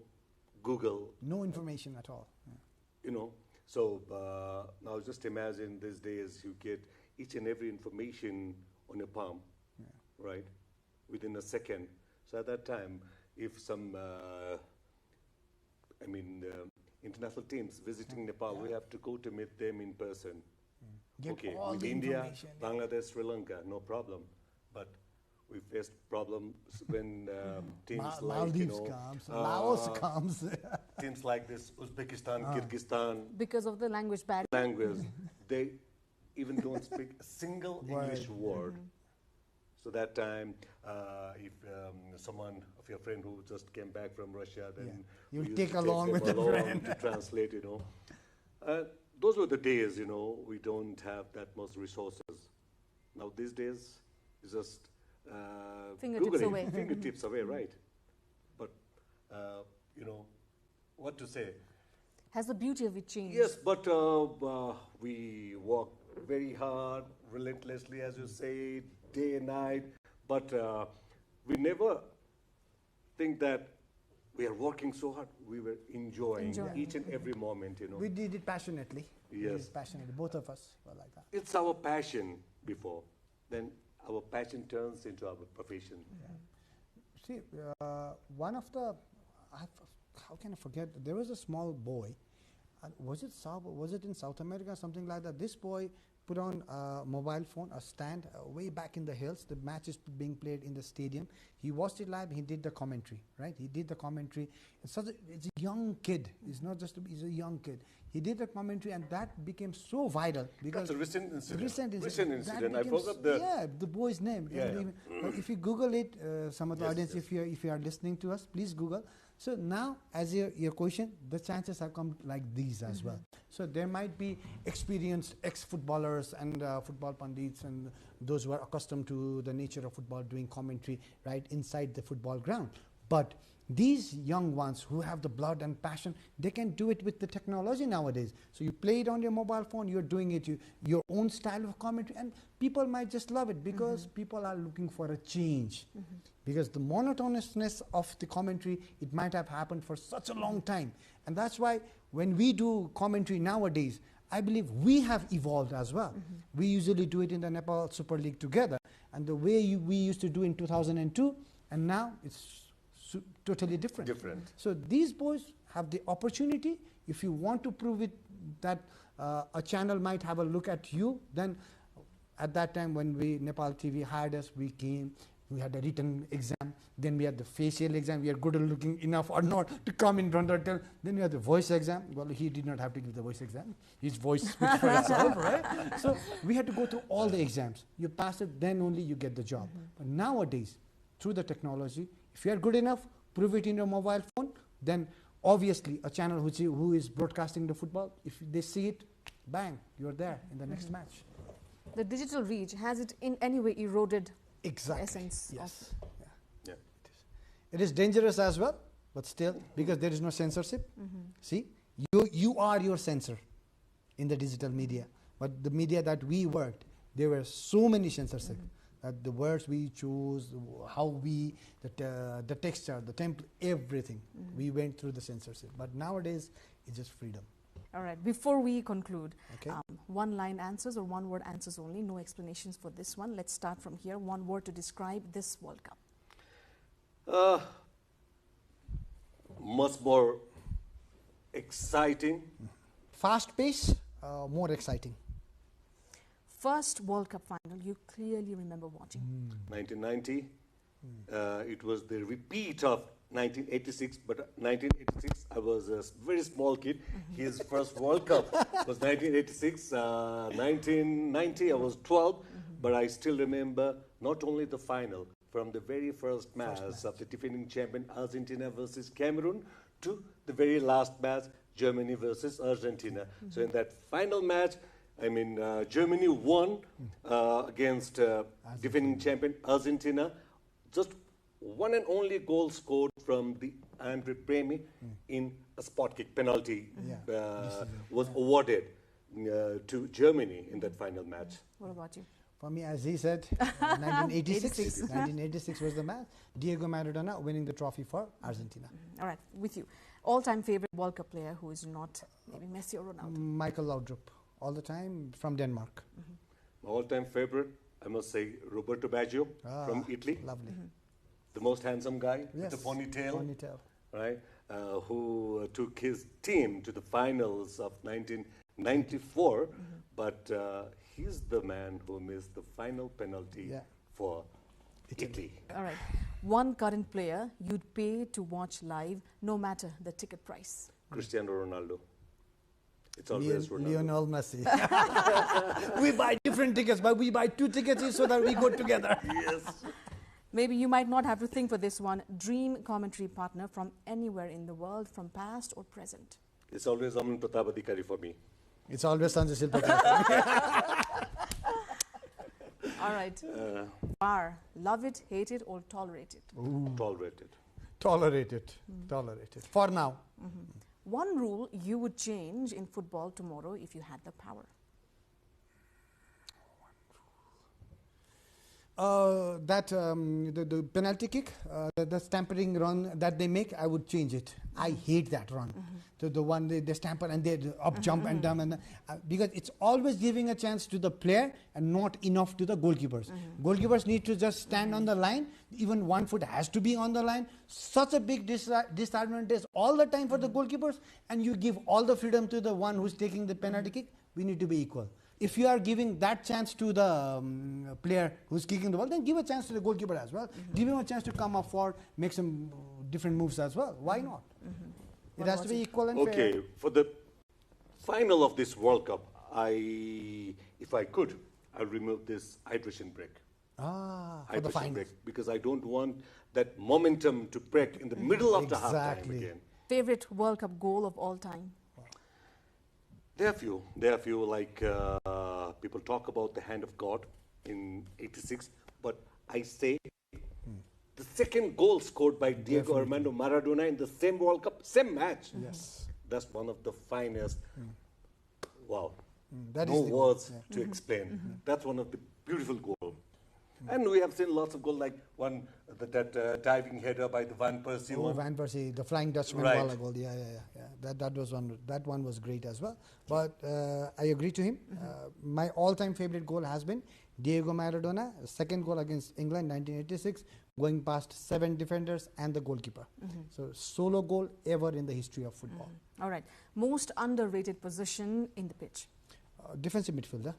Google. No information at all. So now just imagine these days you get each and every information on your palm, right, within a second. So at that time, if some, international teams visiting Nepal, we have to go to meet them in person. Get all with the India, information. Bangladesh, Sri Lanka, no problem. But we faced problems when teams Maldives comes, Laos comes. Teams like this, Uzbekistan, Kyrgyzstan. Because of the language barrier. They even don't speak a single English word. So that time, if someone of your friend who just came back from Russia, then you we used take to along with them the friend to translate, Those were the days, we don't have that much resources. Now these days, it's just fingertips Googling, away. fingertips away, right? But, what to say? Has the beauty of it changed? Yes, but we work very hard, relentlessly, as you say, day and night. But we never think that we are working so hard. We were enjoying each and every moment, We did it passionately. Yes. We did it passionately. Both of us were like that. It's our passion before. Then our passion turns into our profession. See, one of the, how can I forget? There was a small boy. Was it in South America, something like that? This boy put on a mobile phone, a stand, way back in the hills. The match is being played in the stadium. He watched it live. He did the commentary, right? He did the commentary. It's a young kid. He's not just he's a young kid. He did the commentary, and that became so vital because That's a recent incident. Recent incident. That I forgot the the boy's name. But if you Google it, some of the audience, if you are listening to us, please Google. So now, as your question, the chances have come like these as well. So there might be experienced ex-footballers and football pundits and those who are accustomed to the nature of football doing commentary right inside the football ground. But these young ones who have the blood and passion, they can do it with the technology nowadays. So you play it on your mobile phone, you're doing it, your own style of commentary, and people might just love it because people are looking for a change. Because the monotonousness of the commentary, it might have happened for such a long time. And that's why when we do commentary nowadays, I believe we have evolved as well. We usually do it in the Nepal Super League together. And the way we used to do in 2002, and now it's totally different. So these boys have the opportunity. If you want to prove it that a channel might have a look at you, then at that time when Nepal TV hired us, we came. We had a written exam, then we had the facial exam, we are good looking enough or not to come in front of the. Then we had the voice exam. Well, he did not have to give the voice exam. His voice speaks for itself, right? So we had to go through all the exams. You pass it, then only you get the job. But nowadays, through the technology, if you are good enough, prove it in your mobile phone, then obviously a channel who is broadcasting the football, if they see it, bang, you're there in the next match. The digital reach, has it in any way eroded exactly. the essence yes. It is dangerous as well, but still, because there is no censorship. See, you are your censor in the digital media. But the media that we worked, there were so many censorship. That the words we choose, how the texture, the template, everything, we went through the censorship. But nowadays, it's just freedom. All right. Before we conclude, Okay. one-line answers or one-word answers only. No explanations for this one. Let's start from here. One word to describe this World Cup. Much more exciting. Fast pace, more exciting. First World Cup final you clearly remember watching. 1990. It was the repeat of 1986, but 1986 I was a very small kid. His first World Cup was 1986. 1990 I was 12, but I still remember not only the final, from the very first match of the defending champion Argentina versus Cameroon to the very last match Germany versus Argentina. So in that final match, I mean, Germany won against defending champion Argentina. Just one and only goal scored from the Andre Bremy in a spot kick penalty was awarded to Germany in that final match. What about you? For me, as he said, 1986. 1986 was the match. Diego Maradona winning the trophy for Argentina. All right, with you. All-time favorite World Cup player who is not maybe Messi or Ronaldo? Michael Laudrup, all the time from Denmark. My all-time favorite, I must say, Roberto Baggio from Italy. Lovely. The most handsome guy with the ponytail. Right? Who took his team to the finals of 1994, but he's the man who missed the final penalty for Italy. All right. One current player you'd pay to watch live, no matter the ticket price. Cristiano Ronaldo. It's always Ronaldo. Lionel Messi. We buy different tickets, but we buy 2 tickets so that we go together. Yes. Maybe you might not have to think for this one. Dream commentary partner from anywhere in the world, from past or present. It's always Aman Pratap Adhikari for me. It's always Sanjay Silpatra. All right. VAR, love it, hate it, or tolerate it? Tolerated. Tolerated. Tolerated. For now. One rule you would change in football tomorrow if you had the power. The penalty kick, the stampering run that they make, I would change it. I hate that run. The one they stamper and they up jump and down, and because it's always giving a chance to the player and not enough to the goalkeepers. Goalkeepers need to just stand on the line. Even 1 foot has to be on the line. Such a big disadvantage all the time for the goalkeepers, and you give all the freedom to the one who's taking the penalty kick. We need to be equal. If you are giving that chance to the player who's kicking the ball, then give a chance to the goalkeeper as well. Give him a chance to come up forward, make some different moves as well. Why not? It has to be equal and fair. Okay, for the final of this World Cup, if I could, I'll remove this hydration break. For the final. Break, because I don't want that momentum to break in the middle of the halftime again. Favorite World Cup goal of all time? There are a few, like people talk about the hand of God in 86, but I say the second goal scored by Diego Armando Maradona in the same World Cup, same match. Yes. That's one of the finest. Wow. That no is words to explain. That's one of the beautiful goals. And we have seen lots of goals, like one, that diving header by the Van Persie one. Van Persie, the Flying Dutchman goal. Yeah. That was one. That one was great as well. But I agree to him. My all-time favorite goal has been Diego Maradona, second goal against England, 1986, going past 7 defenders and the goalkeeper. So solo goal ever in the history of football. All right. Most underrated position in the pitch? Defensive midfielder.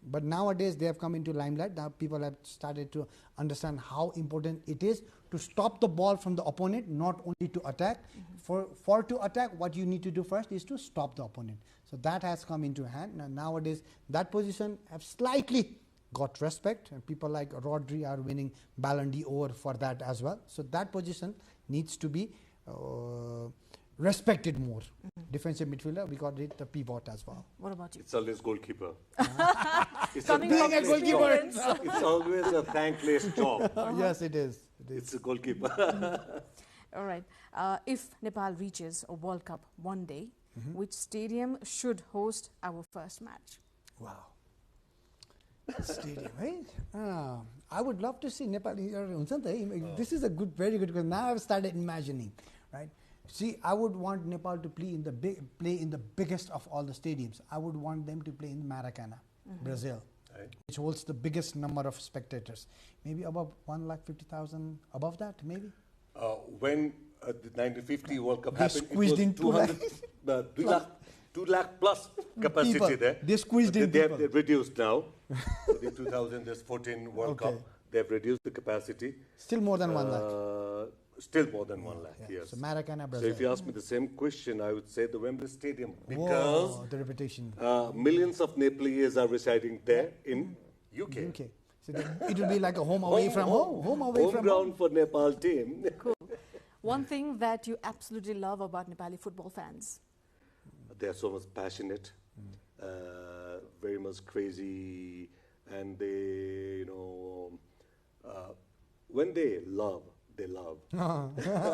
But nowadays they have come into limelight. Now people have started to understand how important it is to stop the ball from the opponent, not only to attack. For to attack, what you need to do first is to stop the opponent. So that has come into hand. Nowadays that position have slightly got respect, and people like Rodri are winning Ballon d'Or for that as well. So that position needs to be respected more. Defensive midfielder, we got it the pivot as well. What about you? It's always goalkeeper. It's Coming from a goalkeeper. It's always a thankless job. Yes, it is. It's a goalkeeper. All right. If Nepal reaches a World Cup one day, which stadium should host our first match? Wow. Stadium, right? I would love to see Nepal here. This is a very good question. Now I've started imagining, right? See, I would want Nepal to play in the biggest of all the stadiums. I would want them to play in Maracana, Brazil, which holds the biggest number of spectators. Maybe above 150,000, above that, maybe. When the 1950 World Cup They happened, squeezed in 2 lakh plus capacity people. there. They squeezed in They people. Uh-huh. have reduced now. The 2014 World Cup, they have reduced the capacity. Still more than 1 lakh. Still more than 1 lakh, yes. So Maracana, So Brazil. if you ask me the same question, I would say the Wembley Stadium, because Whoa, the reputation. millions of Nepalese are residing there in UK. UK. So it will be like a home away from home. Home away from ground home. for Nepal team. Cool. One thing that you absolutely love about Nepali football fans? They are so much passionate, very much crazy, and they, when they love, they love.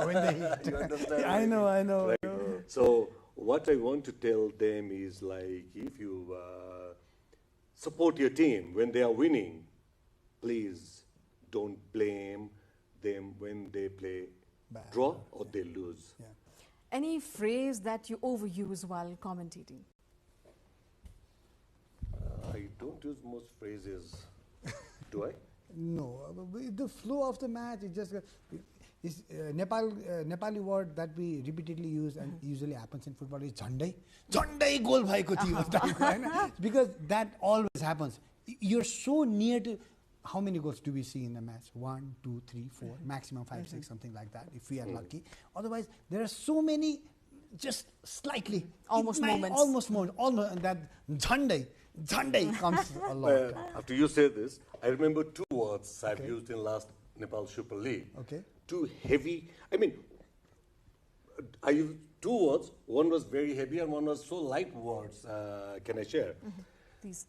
When they hate. You understand? I know. Right? So what I want to tell them is like, if you support your team when they are winning, please don't blame them when they play draw or they lose. Any phrase that you overuse while commentating? I don't use most phrases. Do I? No, the flow of the match is just Nepali word that we repeatedly use and usually happens in football is झन्डै goal भएको थियो because that always happens. You're so near to how many goals do we see in the match? 1, 2, 3, 4, maximum 5, 6, something like that if we are lucky. Otherwise, there are so many just slightly almost moments. Almost and that झन्डै comes a lot. After you say this, I remember 2 words I've used in last Nepal Super League. Okay. 2 heavy. I mean, I used 2 words. One was very heavy and one was so light words. Can I share? Please.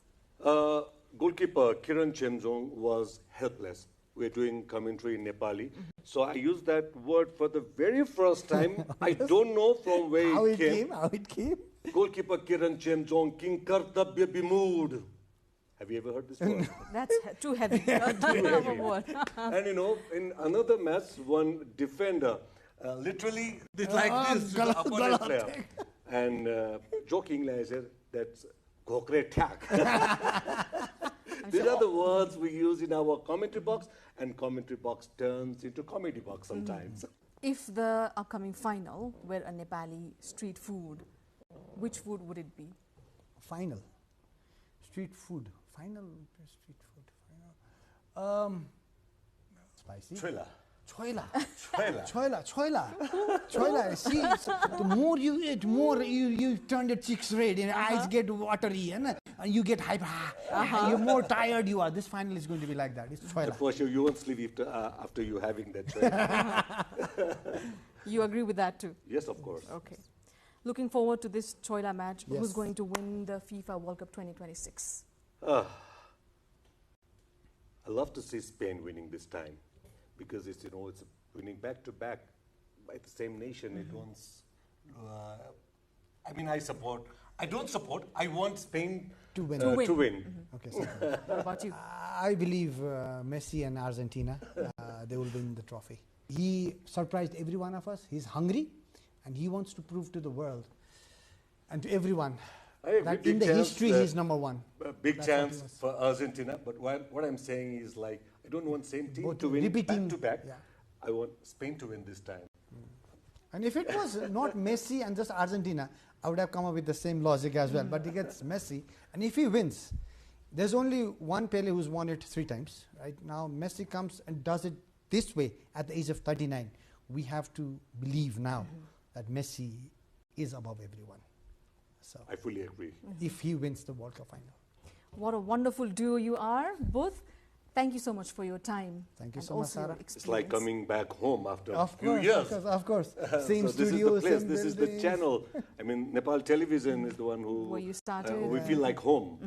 Goalkeeper Kiran Chemjong was helpless. We're doing commentary in Nepali. So I used that word for the very first time. I don't know from where How it came. How it came? Goalkeeper Kiran Chemjong, King Kartabya Bimood. Have you ever heard this word? That's too heavy. Too heavy. And in another match, one defender literally did like this to the opponent player. And jokingly I said, that's Gokre Thak. These are the words we use in our commentary box, and commentary box turns into comedy box sometimes. If the upcoming final were a Nepali street food, which food would it be? Final. Street food. Final street food. Final. Spicy. Choila. See, the more you eat, more you turn your cheeks red, and eyes get watery, and you get hyper. You're more tired you are. This final is going to be like that. It's choila. For sure, you won't sleep after you having that choila. You agree with that too? Yes, of course. Okay. Looking forward to this choila match. Yes. Who's going to win the FIFA World Cup 2026? I love to see Spain winning this time, because it's winning back to back by the same nation. It wants. I don't support. I want Spain to win. To win. Okay. So What about you? I believe Messi and Argentina, they will win the trophy. He surprised every one of us. He's hungry, and he wants to prove to the world and to everyone that in the history he's number one. Big chance for Argentina, but what I'm saying is, like, I don't want same team to win back to back. Yeah. I want Spain to win this time. And if it was not Messi and just Argentina, I would have come up with the same logic as well. But he gets Messi, and if he wins, there's only one Pele who's won it 3 times. Right now, Messi comes and does it this way at the age of 39. We have to believe now that Messi is above everyone. So I fully agree. if he wins the World Cup final. What a wonderful duo you are, both. Thank you so much for your time. Thank you and so much, also your Sarah. It's like coming back home after Of a few course, years. of course. Same So studio, this is the place, same this is the buildings. channel. I mean, Nepal Television is the one who Where you started. we feel like home.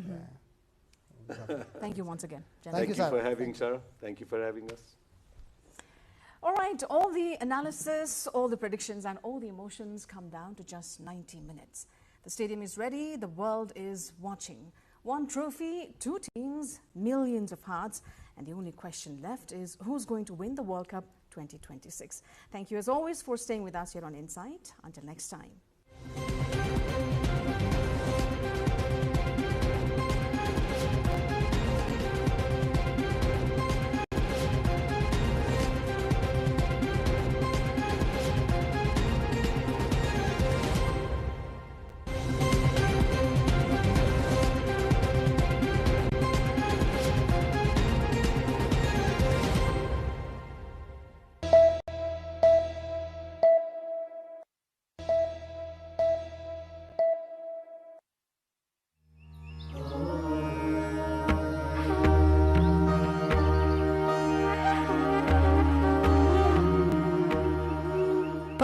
Thank you once again. Thank you for having Sarah. Thank you for having us. All right, all the analysis, all the predictions, and all the emotions come down to just 90 minutes. The stadium is ready, the world is watching. 1 trophy, 2 teams, millions of hearts, and the only question left is who's going to win the World Cup 2026. Thank you as always for staying with us here on Insight. Until next time.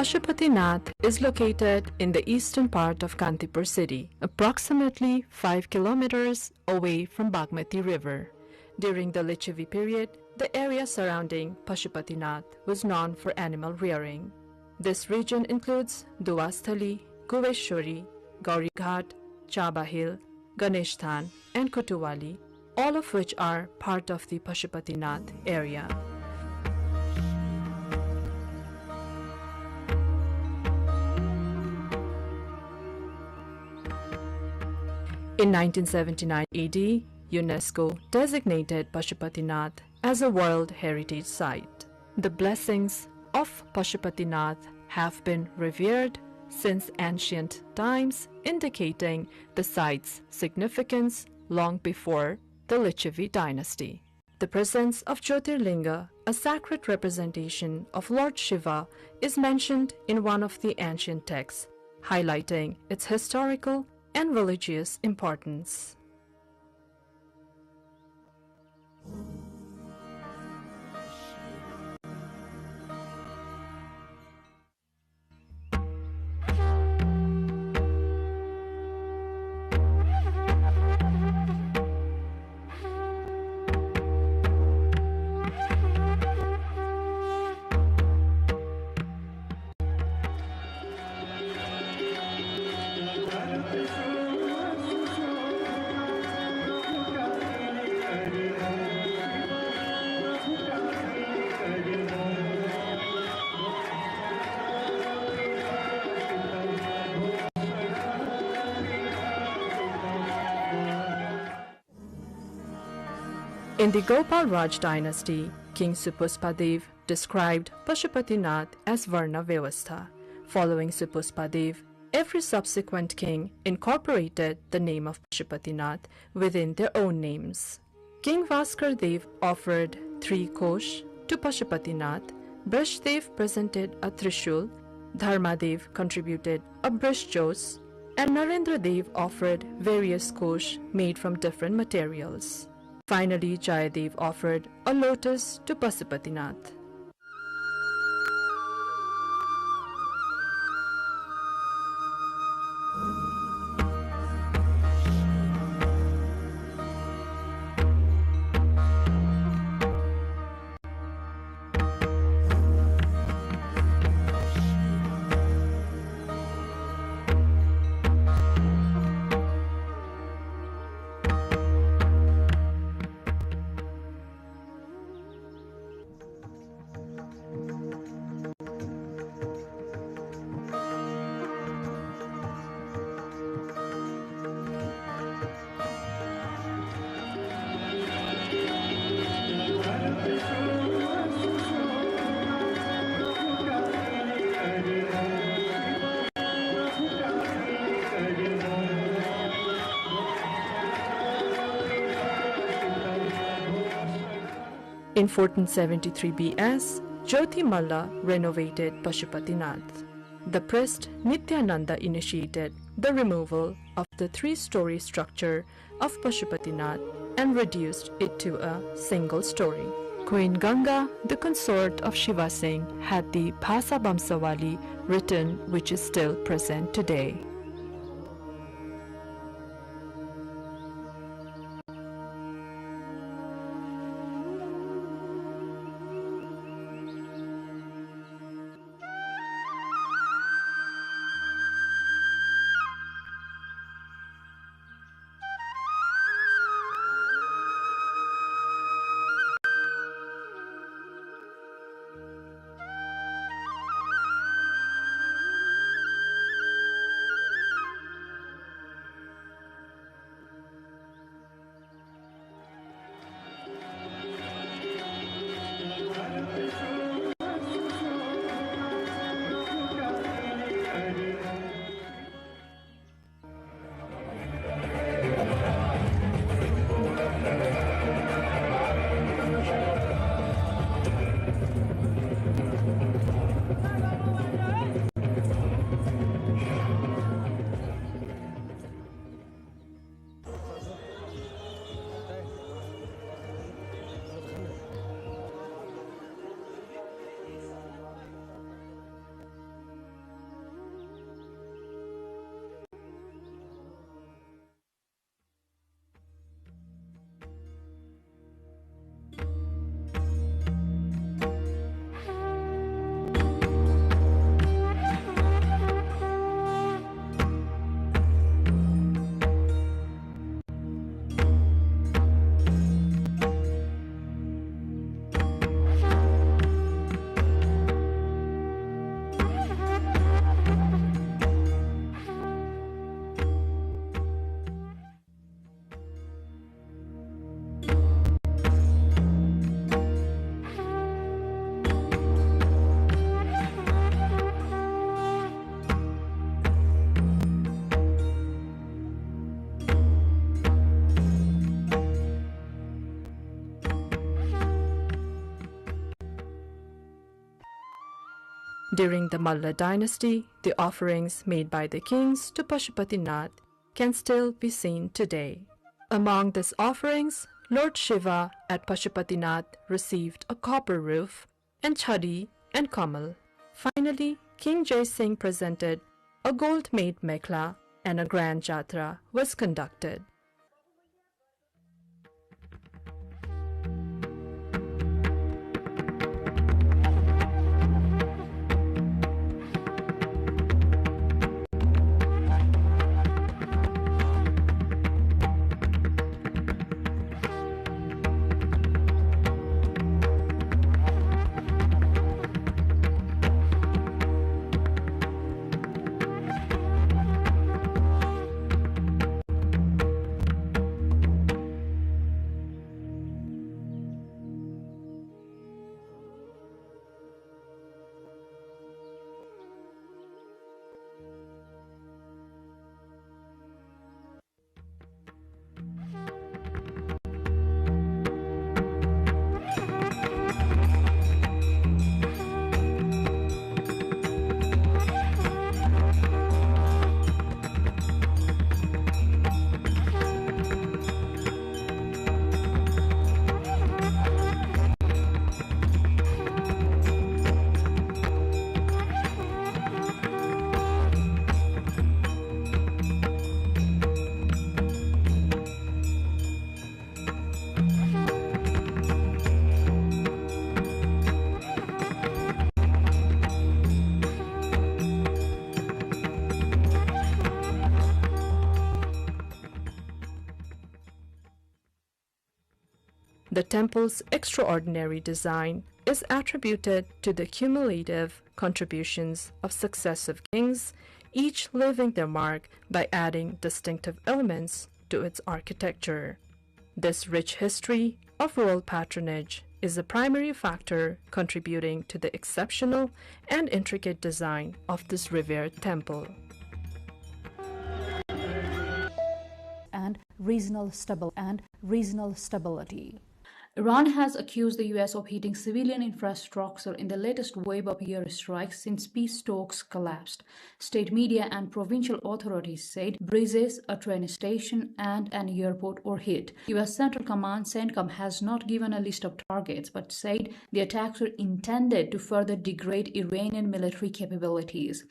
Pashupatinath is located in the eastern part of Kantipur city, approximately 5 kilometers away from Bagmati River. During the Lichavi period, the area surrounding Pashupatinath was known for animal rearing. This region includes Duasthali, Guveshwari, Gauri Ghat, Chaba Hill, Ganesh Than, and Kutuwali, all of which are part of the Pashupatinath area. In 1979 AD, UNESCO designated Pashupatinath as a World Heritage Site. The blessings of Pashupatinath have been revered since ancient times, indicating the site's significance long before the Lichavi dynasty. The presence of Jyotirlinga, a sacred representation of Lord Shiva, is mentioned in one of the ancient texts, highlighting its historical and religious importance. In the Gopal Raj dynasty, King Supuspadev described Pashupatinath as Varna Vyavastha. Following Supuspadev, every subsequent king incorporated the name of Pashupatinath within their own names. King Vaskardev offered 3 kosh to Pashupatinath, Brishdev presented a Trishul, Dharmadev contributed a Brishjos, and Narendradev offered various kosh made from different materials. Finally, Jayadev offered a lotus to Pashupatinath. In 1473 BS, Jyoti Malla renovated Pashupatinath. The priest Nityananda initiated the removal of the 3-story structure of Pashupatinath and reduced it to a single story. Queen Ganga, the consort of Shiva Singh, had the Bhasa Bamsawali written, which is still present today. During the Malla dynasty, the offerings made by the kings to Pashupatinath can still be seen today. Among these offerings, Lord Shiva at Pashupatinath received a copper roof, and Chadi and Kamal. Finally, King Jai Singh presented a gold-made mekhla, and a grand jatra was conducted. The temple's extraordinary design is attributed to the cumulative contributions of successive kings, each leaving their mark by adding distinctive elements to its architecture. This rich history of royal patronage is a primary factor contributing to the exceptional and intricate design of this revered temple. And regional stability. Iran has accused the US of hitting civilian infrastructure in the latest wave of air strikes since peace talks collapsed. State media and provincial authorities said bridges, a train station, and an airport were hit. US Central Command CENTCOM has not given a list of targets but said the attacks were intended to further degrade Iranian military capabilities.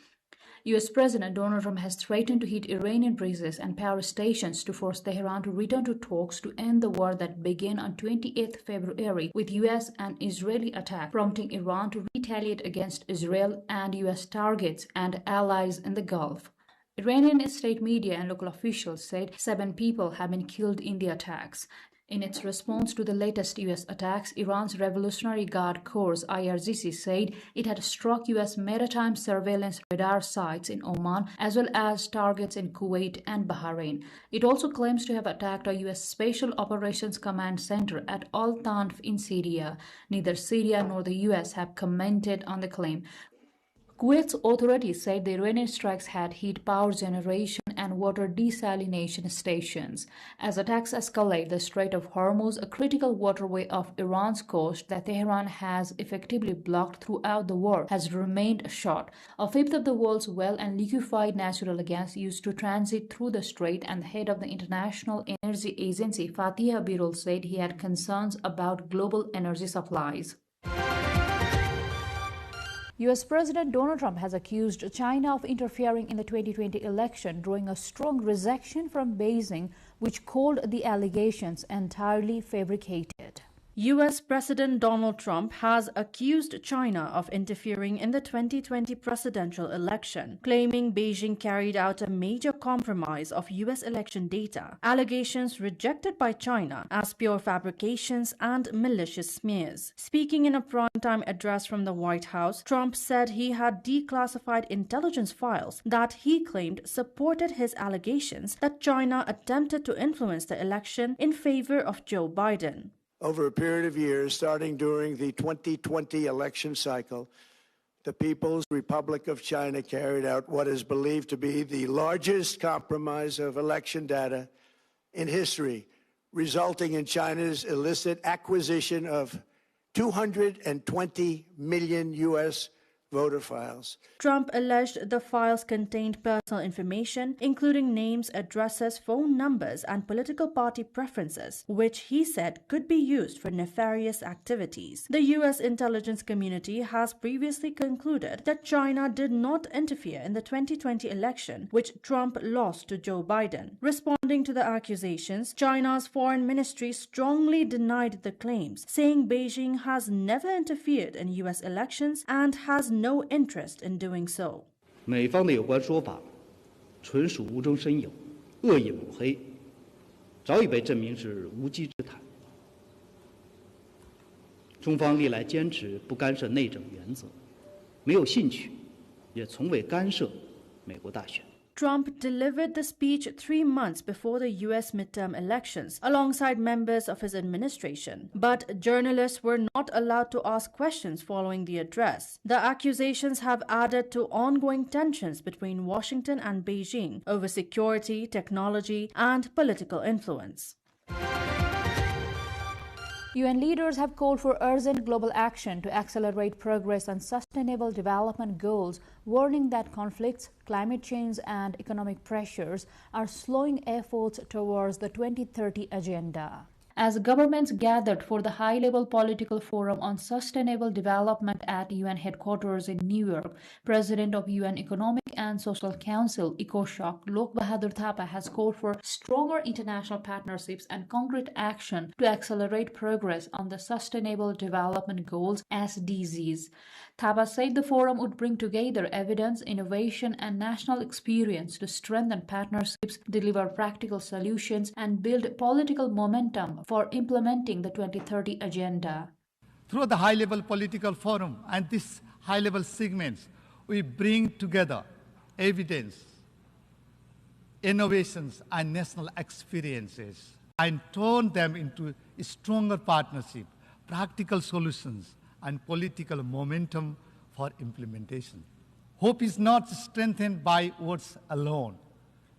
US President Donald Trump has threatened to hit Iranian bridges and power stations to force Tehran to return to talks to end the war that began on 28 February with US and Israeli attack, prompting Iran to retaliate against Israel and US targets and allies in the Gulf. Iranian state media and local officials said 7 people have been killed in the attacks. In its response to the latest U.S. attacks, Iran's Revolutionary Guard Corps IRGC said it had struck U.S. maritime surveillance radar sites in Oman as well as targets in Kuwait and Bahrain. It also claims to have attacked a U.S. Special Operations Command Center at Al-Tanf in Syria. Neither Syria nor the U.S. have commented on the claim. Kuwait's authorities said the Iranian strikes had hit power generation and water desalination stations. As attacks escalate, the Strait of Hormuz, a critical waterway of Iran's coast that Tehran has effectively blocked throughout the war, has remained shut. A fifth of the world's well and liquefied natural gas used to transit through the strait, and the head of the International Energy Agency, Fatih Birol, said he had concerns about global energy supplies. U.S. President Donald Trump has accused China of interfering in the 2020 election, drawing a strong rejection from Beijing, which called the allegations entirely fabricated. U.S. President Donald Trump has accused China of interfering in the 2020 presidential election, claiming Beijing carried out a major compromise of U.S. election data, allegations rejected by China as pure fabrications and malicious smears. Speaking in a primetime address from the White House, Trump said he had declassified intelligence files that he claimed supported his allegations that China attempted to influence the election in favor of Joe Biden. Over a period of years, starting during the 2020 election cycle, the People's Republic of China carried out what is believed to be the largest compromise of election data in history, resulting in China's illicit acquisition of 220 million U.S. voter files. Trump alleged the files contained personal information, including names, addresses, phone numbers, and political party preferences, which he said could be used for nefarious activities. The U.S. intelligence community has previously concluded that China did not interfere in the 2020 election, which Trump lost to Joe Biden. Responding to the accusations, China's foreign ministry strongly denied the claims, saying Beijing has never interfered in U.S. elections and has no interest in doing so. 美方的有关说法纯属无中生有、恶意抹黑，早已被证明是无稽之谈。中方历来坚持不干涉内政原则，没有兴趣，也从未干涉美国大选。 Trump delivered the speech 3 months before the U.S. midterm elections alongside members of his administration. But journalists were not allowed to ask questions following the address. The accusations have added to ongoing tensions between Washington and Beijing over security, technology, and political influence. UN leaders have called for urgent global action to accelerate progress on sustainable development goals, warning that conflicts, climate change, and economic pressures are slowing efforts towards the 2030 agenda. As governments gathered for the high-level political forum on sustainable development at UN headquarters in New York, President of UN Economic and Social Council, ECOSOC, Lok Bahadur Thapa, has called for stronger international partnerships and concrete action to accelerate progress on the Sustainable Development Goals, SDGs. Thapa said the forum would bring together evidence, innovation, and national experience to strengthen partnerships, deliver practical solutions, and build political momentum for implementing the 2030 agenda. Through the high-level political forum and these high-level segments, we bring together evidence, innovations, and national experiences and turn them into a stronger partnership, practical solutions, and political momentum for implementation. Hope is not strengthened by words alone.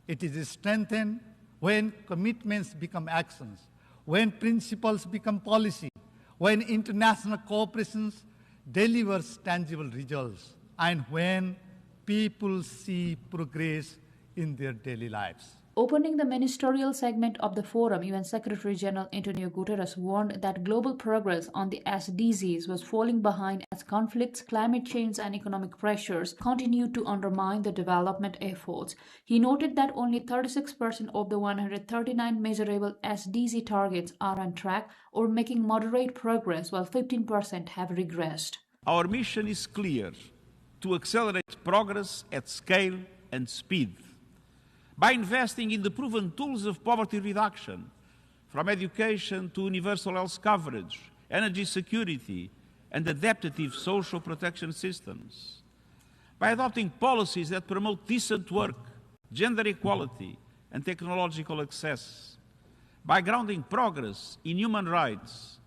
It is strengthened when commitments become actions, when principles become policy, when international cooperation delivers tangible results, and when people see progress in their daily lives. Opening the ministerial segment of the forum, UN Secretary-General Antonio Guterres warned that global progress on the SDGs was falling behind as conflicts, climate change, and economic pressures continued to undermine the development efforts. He noted that only 36% of the 139 measurable SDG targets are on track or making moderate progress, while 15% have regressed. Our mission is clear: to accelerate progress at scale and speed, by investing in the proven tools of poverty reduction, from education to universal health coverage, energy security, and adaptive social protection systems, by adopting policies that promote decent work, gender equality, and technological access, by grounding progress in human rights,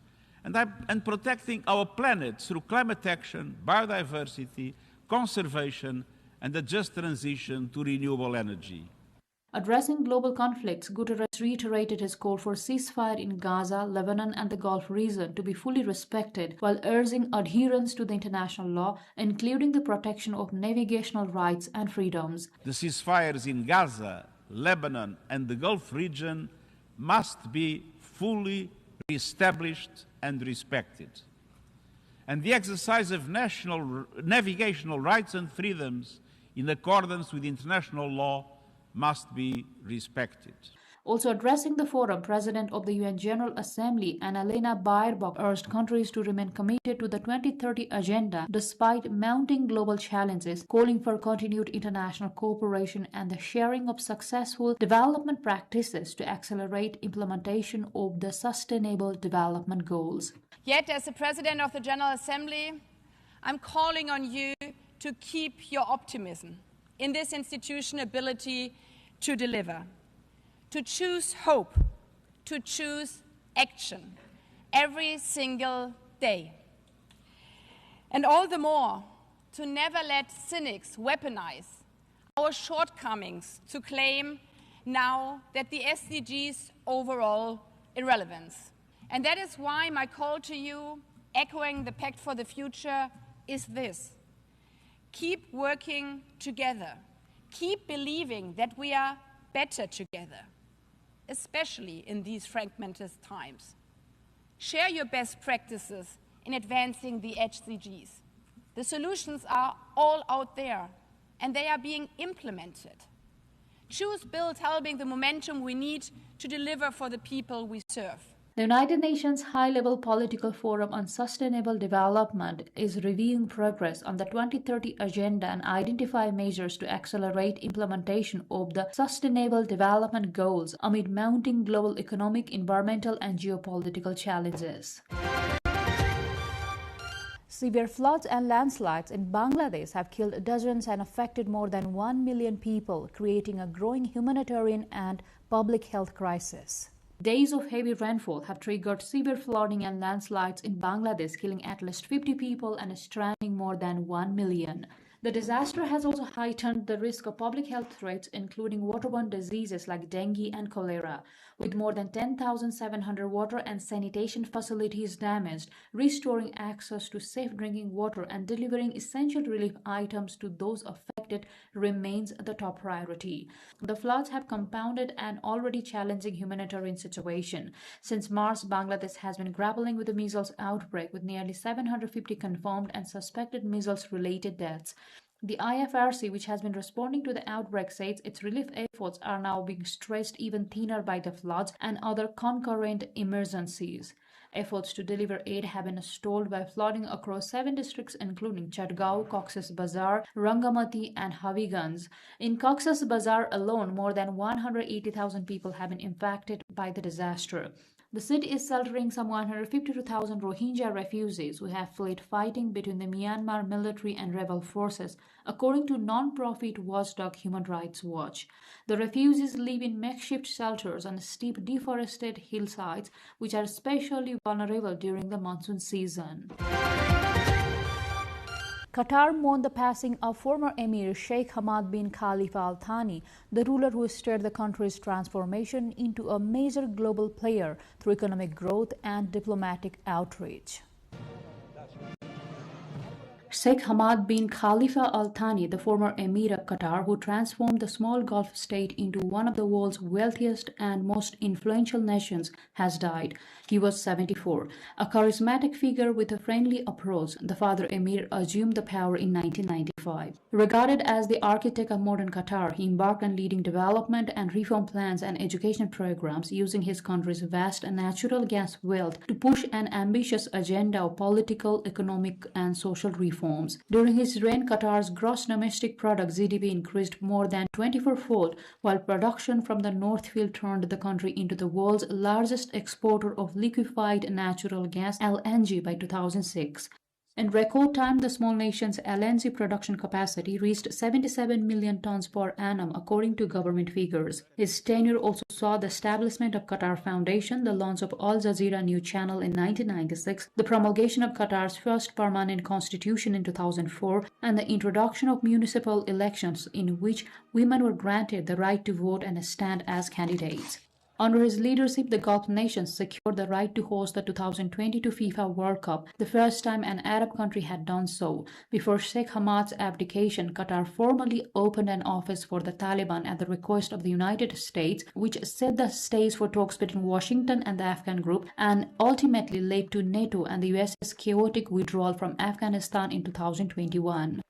and protecting our planet through climate action, biodiversity, conservation, and a just transition to renewable energy. Addressing global conflicts, Guterres reiterated his call for ceasefire in Gaza, Lebanon, and the Gulf region to be fully respected, while urging adherence to the international law, including the protection of navigational rights and freedoms. The ceasefires in Gaza, Lebanon, and the Gulf region must be fully reestablished and respected. And the exercise of national navigational rights and freedoms in accordance with international law must be respected. Also addressing the forum, President of the UN General Assembly, Annalena Baerbock, urged countries to remain committed to the 2030 agenda despite mounting global challenges, calling for continued international cooperation and the sharing of successful development practices to accelerate implementation of the Sustainable Development Goals. Yet, as the President of the General Assembly, I'm calling on you to keep your optimism in this institution's ability to deliver, to choose hope, to choose action every single day. And all the more, to never let cynics weaponize our shortcomings to claim now that the SDGs overall irrelevant. And that is why my call to you, echoing the Pact for the Future, is this: Keep working together. Keep believing that we are better together, especially in these fragmented times. Share your best practices in advancing the HCGs. The solutions are all out there, and they are being implemented. Choose build helping the momentum we need to deliver for the people we serve. The United Nations High-Level Political Forum on Sustainable Development is reviewing progress on the 2030 Agenda and identify measures to accelerate implementation of the Sustainable Development Goals amid mounting global economic, environmental, and geopolitical challenges. Severe floods and landslides in Bangladesh have killed dozens and affected more than 1 million people, creating a growing humanitarian and public health crisis. Days of heavy rainfall have triggered severe flooding and landslides in Bangladesh, killing at least 50 people and stranding more than 1 million. The disaster has also heightened the risk of public health threats, including waterborne diseases like dengue and cholera. With more than 10,700 water and sanitation facilities damaged, restoring access to safe drinking water and delivering essential relief items to those affected remains the top priority. The floods have compounded an already challenging humanitarian situation. Since March, Bangladesh has been grappling with the measles outbreak, with nearly 750 confirmed and suspected measles-related deaths. The IFRC, which has been responding to the outbreak, says its relief efforts are now being stretched even thinner by the floods and other concurrent emergencies. Efforts to deliver aid have been stalled by flooding across 7 districts, including Chadgaon, Cox's Bazar, Rangamati, and Habiganj. In Cox's Bazar alone, more than 180,000 people have been impacted by the disaster. The city is sheltering some 152,000 Rohingya refugees who have fled fighting between the Myanmar military and rebel forces, according to non-profit watchdog Human Rights Watch. The refugees live in makeshift shelters on steep deforested hillsides, which are especially vulnerable during the monsoon season. Qatar mourned the passing of former Emir Sheikh Hamad bin Khalifa Al Thani, the ruler who steered the country's transformation into a major global player through economic growth and diplomatic outreach. Sheikh Hamad bin Khalifa Al Thani, the former Emir of Qatar, who transformed the small Gulf state into one of the world's wealthiest and most influential nations, has died. He was 74. A charismatic figure with a friendly approach, the father Emir assumed the power in 1995. Regarded as the architect of modern Qatar, he embarked on leading development and reform plans and education programs, using his country's vast natural gas wealth to push an ambitious agenda of political, economic, and social reform. During his reign, Qatar's gross domestic product GDP increased more than 24-fold, while production from the North Field turned the country into the world's largest exporter of liquefied natural gas (LNG) by 2006. In record time, the small nation's LNG production capacity reached 77 million tons per annum, according to government figures. His tenure also saw the establishment of Qatar Foundation, the launch of Al Jazeera News Channel in 1996, the promulgation of Qatar's first permanent constitution in 2004, and the introduction of municipal elections in which women were granted the right to vote and stand as candidates. Under his leadership, the Gulf nations secured the right to host the 2022 FIFA World Cup, the first time an Arab country had done so. Before Sheikh Hamad's abdication, Qatar formally opened an office for the Taliban at the request of the United States, which set the stage for talks between Washington and the Afghan group, and ultimately led to NATO and the US's chaotic withdrawal from Afghanistan in 2021.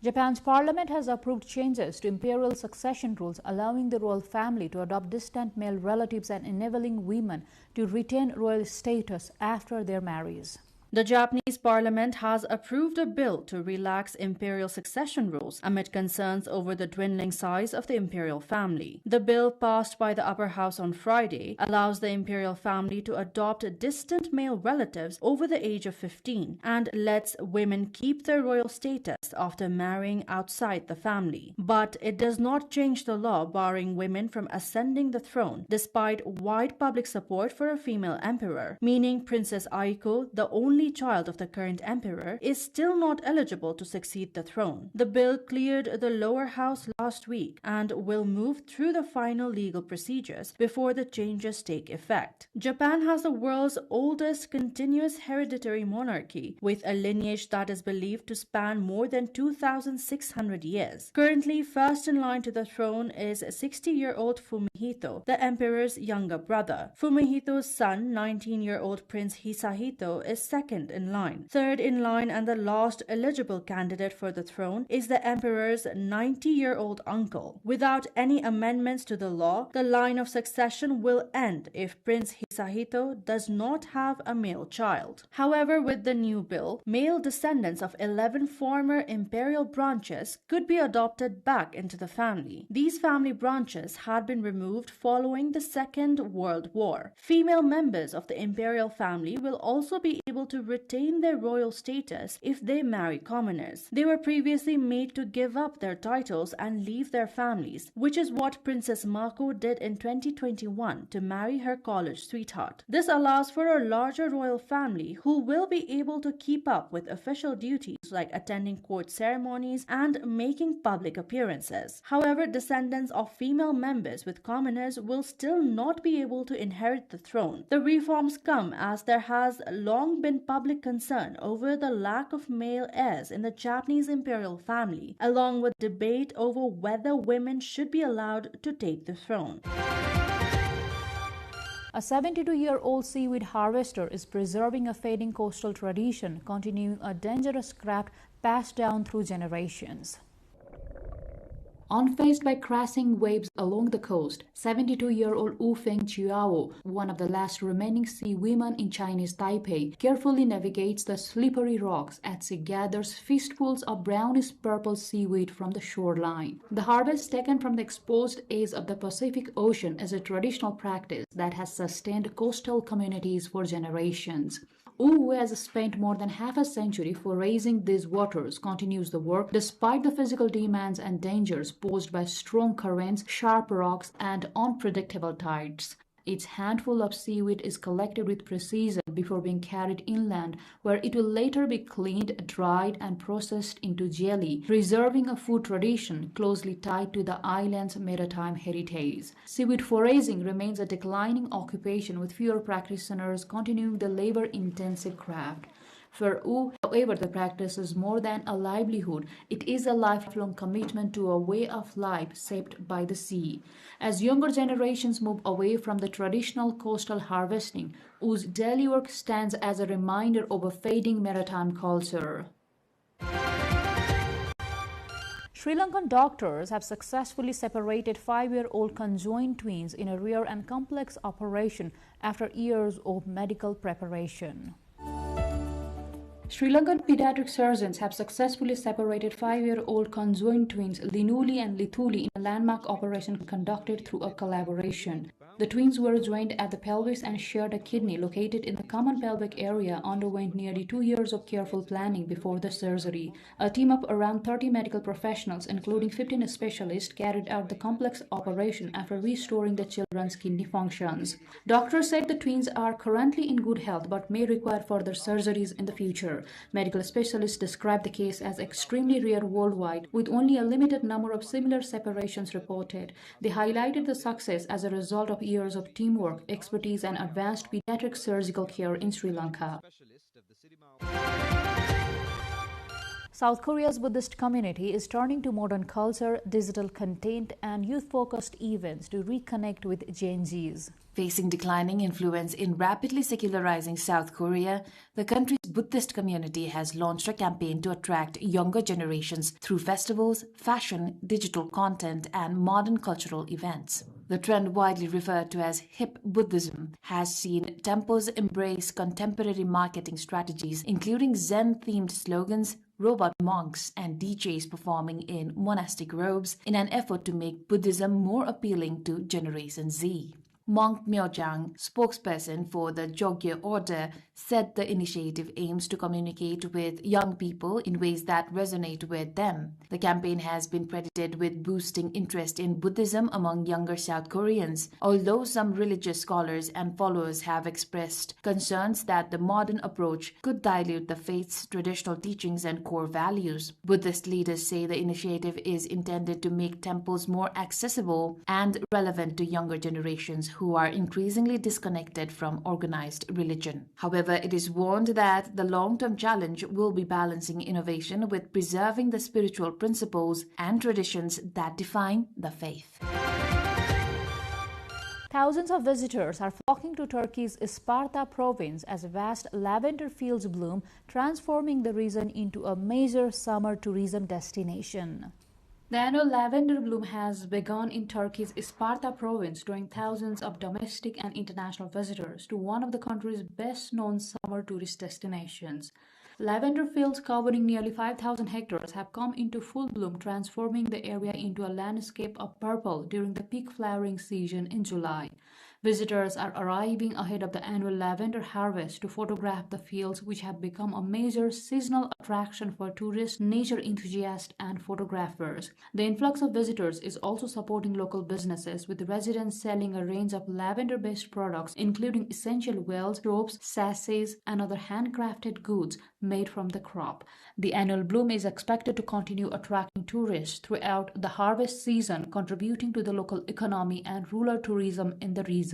Japan's parliament has approved changes to imperial succession rules, allowing the royal family to adopt distant male relatives and enabling women to retain royal status after their marriage. The Japanese parliament has approved a bill to relax imperial succession rules amid concerns over the dwindling size of the imperial family. The bill, passed by the upper house on Friday, allows the imperial family to adopt distant male relatives over the age of 15 and lets women keep their royal status after marrying outside the family. But it does not change the law barring women from ascending the throne, despite wide public support for a female emperor, meaning Princess Aiko, the only only child of the current emperor, is still not eligible to succeed the throne. The bill cleared the lower house last week and will move through the final legal procedures before the changes take effect. Japan has the world's oldest continuous hereditary monarchy, with a lineage that is believed to span more than 2,600 years. Currently, first in line to the throne is 60-year-old Fumihito, the emperor's younger brother. Fumihito's son, 19-year-old Prince Hisahito, is second in line. Third in line and the last eligible candidate for the throne is the emperor's 90-year-old uncle. Without any amendments to the law, the line of succession will end if Prince Hisahito does not have a male child. However, with the new bill, male descendants of 11 former imperial branches could be adopted back into the family. These family branches had been removed following the Second World War. Female members of the imperial family will also be able to retain their royal status if they marry commoners. They were previously made to give up their titles and leave their families, which is what Princess Mako did in 2021 to marry her college sweetheart. This allows for a larger royal family who will be able to keep up with official duties like attending court ceremonies and making public appearances. However, descendants of female members with commoners will still not be able to inherit the throne. The reforms come as there has long been public concern over the lack of male heirs in the Japanese imperial family, along with debate over whether women should be allowed to take the throne. A 72-year-old seaweed harvester is preserving a fading coastal tradition, continuing a dangerous craft passed down through generations. Unfazed by crashing waves along the coast, 72-year-old Wu Feng Chiao, one of the last remaining sea women in Chinese Taipei, carefully navigates the slippery rocks as she gathers fistfuls of brownish-purple seaweed from the shoreline. The harvest taken from the exposed edge of the Pacific Ocean is a traditional practice that has sustained coastal communities for generations. Wu, who has spent more than half a century foraging these waters, continues the work despite the physical demands and dangers posed by strong currents, sharp rocks, and unpredictable tides. Each handful of seaweed is collected with precision before being carried inland, where it will later be cleaned, dried, and processed into jelly, preserving a food tradition closely tied to the island's maritime heritage. Seaweed foraging remains a declining occupation, with fewer practitioners continuing the labor-intensive craft. For Wu, however, the practice is more than a livelihood. It is a lifelong commitment to a way of life shaped by the sea. As younger generations move away from the traditional coastal harvesting, Wu's daily work stands as a reminder of a fading maritime culture. Sri Lankan doctors have successfully separated 5-year-old conjoined twins in a rare and complex operation after years of medical preparation. Sri Lankan pediatric surgeons have successfully separated 5-year-old conjoined twins Linuli and Lithuli in a landmark operation conducted through a collaboration. The twins were joined at the pelvis and shared a kidney located in the common pelvic area, underwent nearly 2 years of careful planning before the surgery. A team of around 30 medical professionals, including 15 specialists, carried out the complex operation after restoring the children's kidney functions. Doctors said the twins are currently in good health but may require further surgeries in the future. Medical specialists described the case as extremely rare worldwide, with only a limited number of similar separations reported. They highlighted the success as a result of years of teamwork, expertise, and advanced pediatric surgical care in Sri Lanka. South Korea's Buddhist community is turning to modern culture, digital content, and youth-focused events to reconnect with Gen Zs. Facing declining influence in rapidly secularizing South Korea, the country's Buddhist community has launched a campaign to attract younger generations through festivals, fashion, digital content, and modern cultural events. The trend, widely referred to as hip Buddhism, has seen temples embrace contemporary marketing strategies, including Zen-themed slogans, robot monks, and DJs performing in monastic robes in an effort to make Buddhism more appealing to Generation Z. Monk Myochang, spokesperson for the Jogye Order, said the initiative aims to communicate with young people in ways that resonate with them. The campaign has been credited with boosting interest in Buddhism among younger South Koreans, although some religious scholars and followers have expressed concerns that the modern approach could dilute the faith's traditional teachings and core values. Buddhist leaders say the initiative is intended to make temples more accessible and relevant to younger generations who are increasingly disconnected from organized religion. However, it is warned that the long-term challenge will be balancing innovation with preserving the spiritual principles and traditions that define the faith. Thousands of visitors are flocking to Turkey's Isparta province as vast lavender fields bloom, transforming the region into a major summer tourism destination. The annual lavender bloom has begun in Turkey's Isparta province, drawing thousands of domestic and international visitors to one of the country's best-known summer tourist destinations. Lavender fields covering nearly 5,000 hectares have come into full bloom, transforming the area into a landscape of purple during the peak flowering season in July. Visitors are arriving ahead of the annual lavender harvest to photograph the fields, which have become a major seasonal attraction for tourists, nature enthusiasts, and photographers. The influx of visitors is also supporting local businesses, with residents selling a range of lavender-based products, including essential oils, soaps, sachets, and other handcrafted goods made from the crop. The annual bloom is expected to continue attracting tourists throughout the harvest season, contributing to the local economy and rural tourism in the region.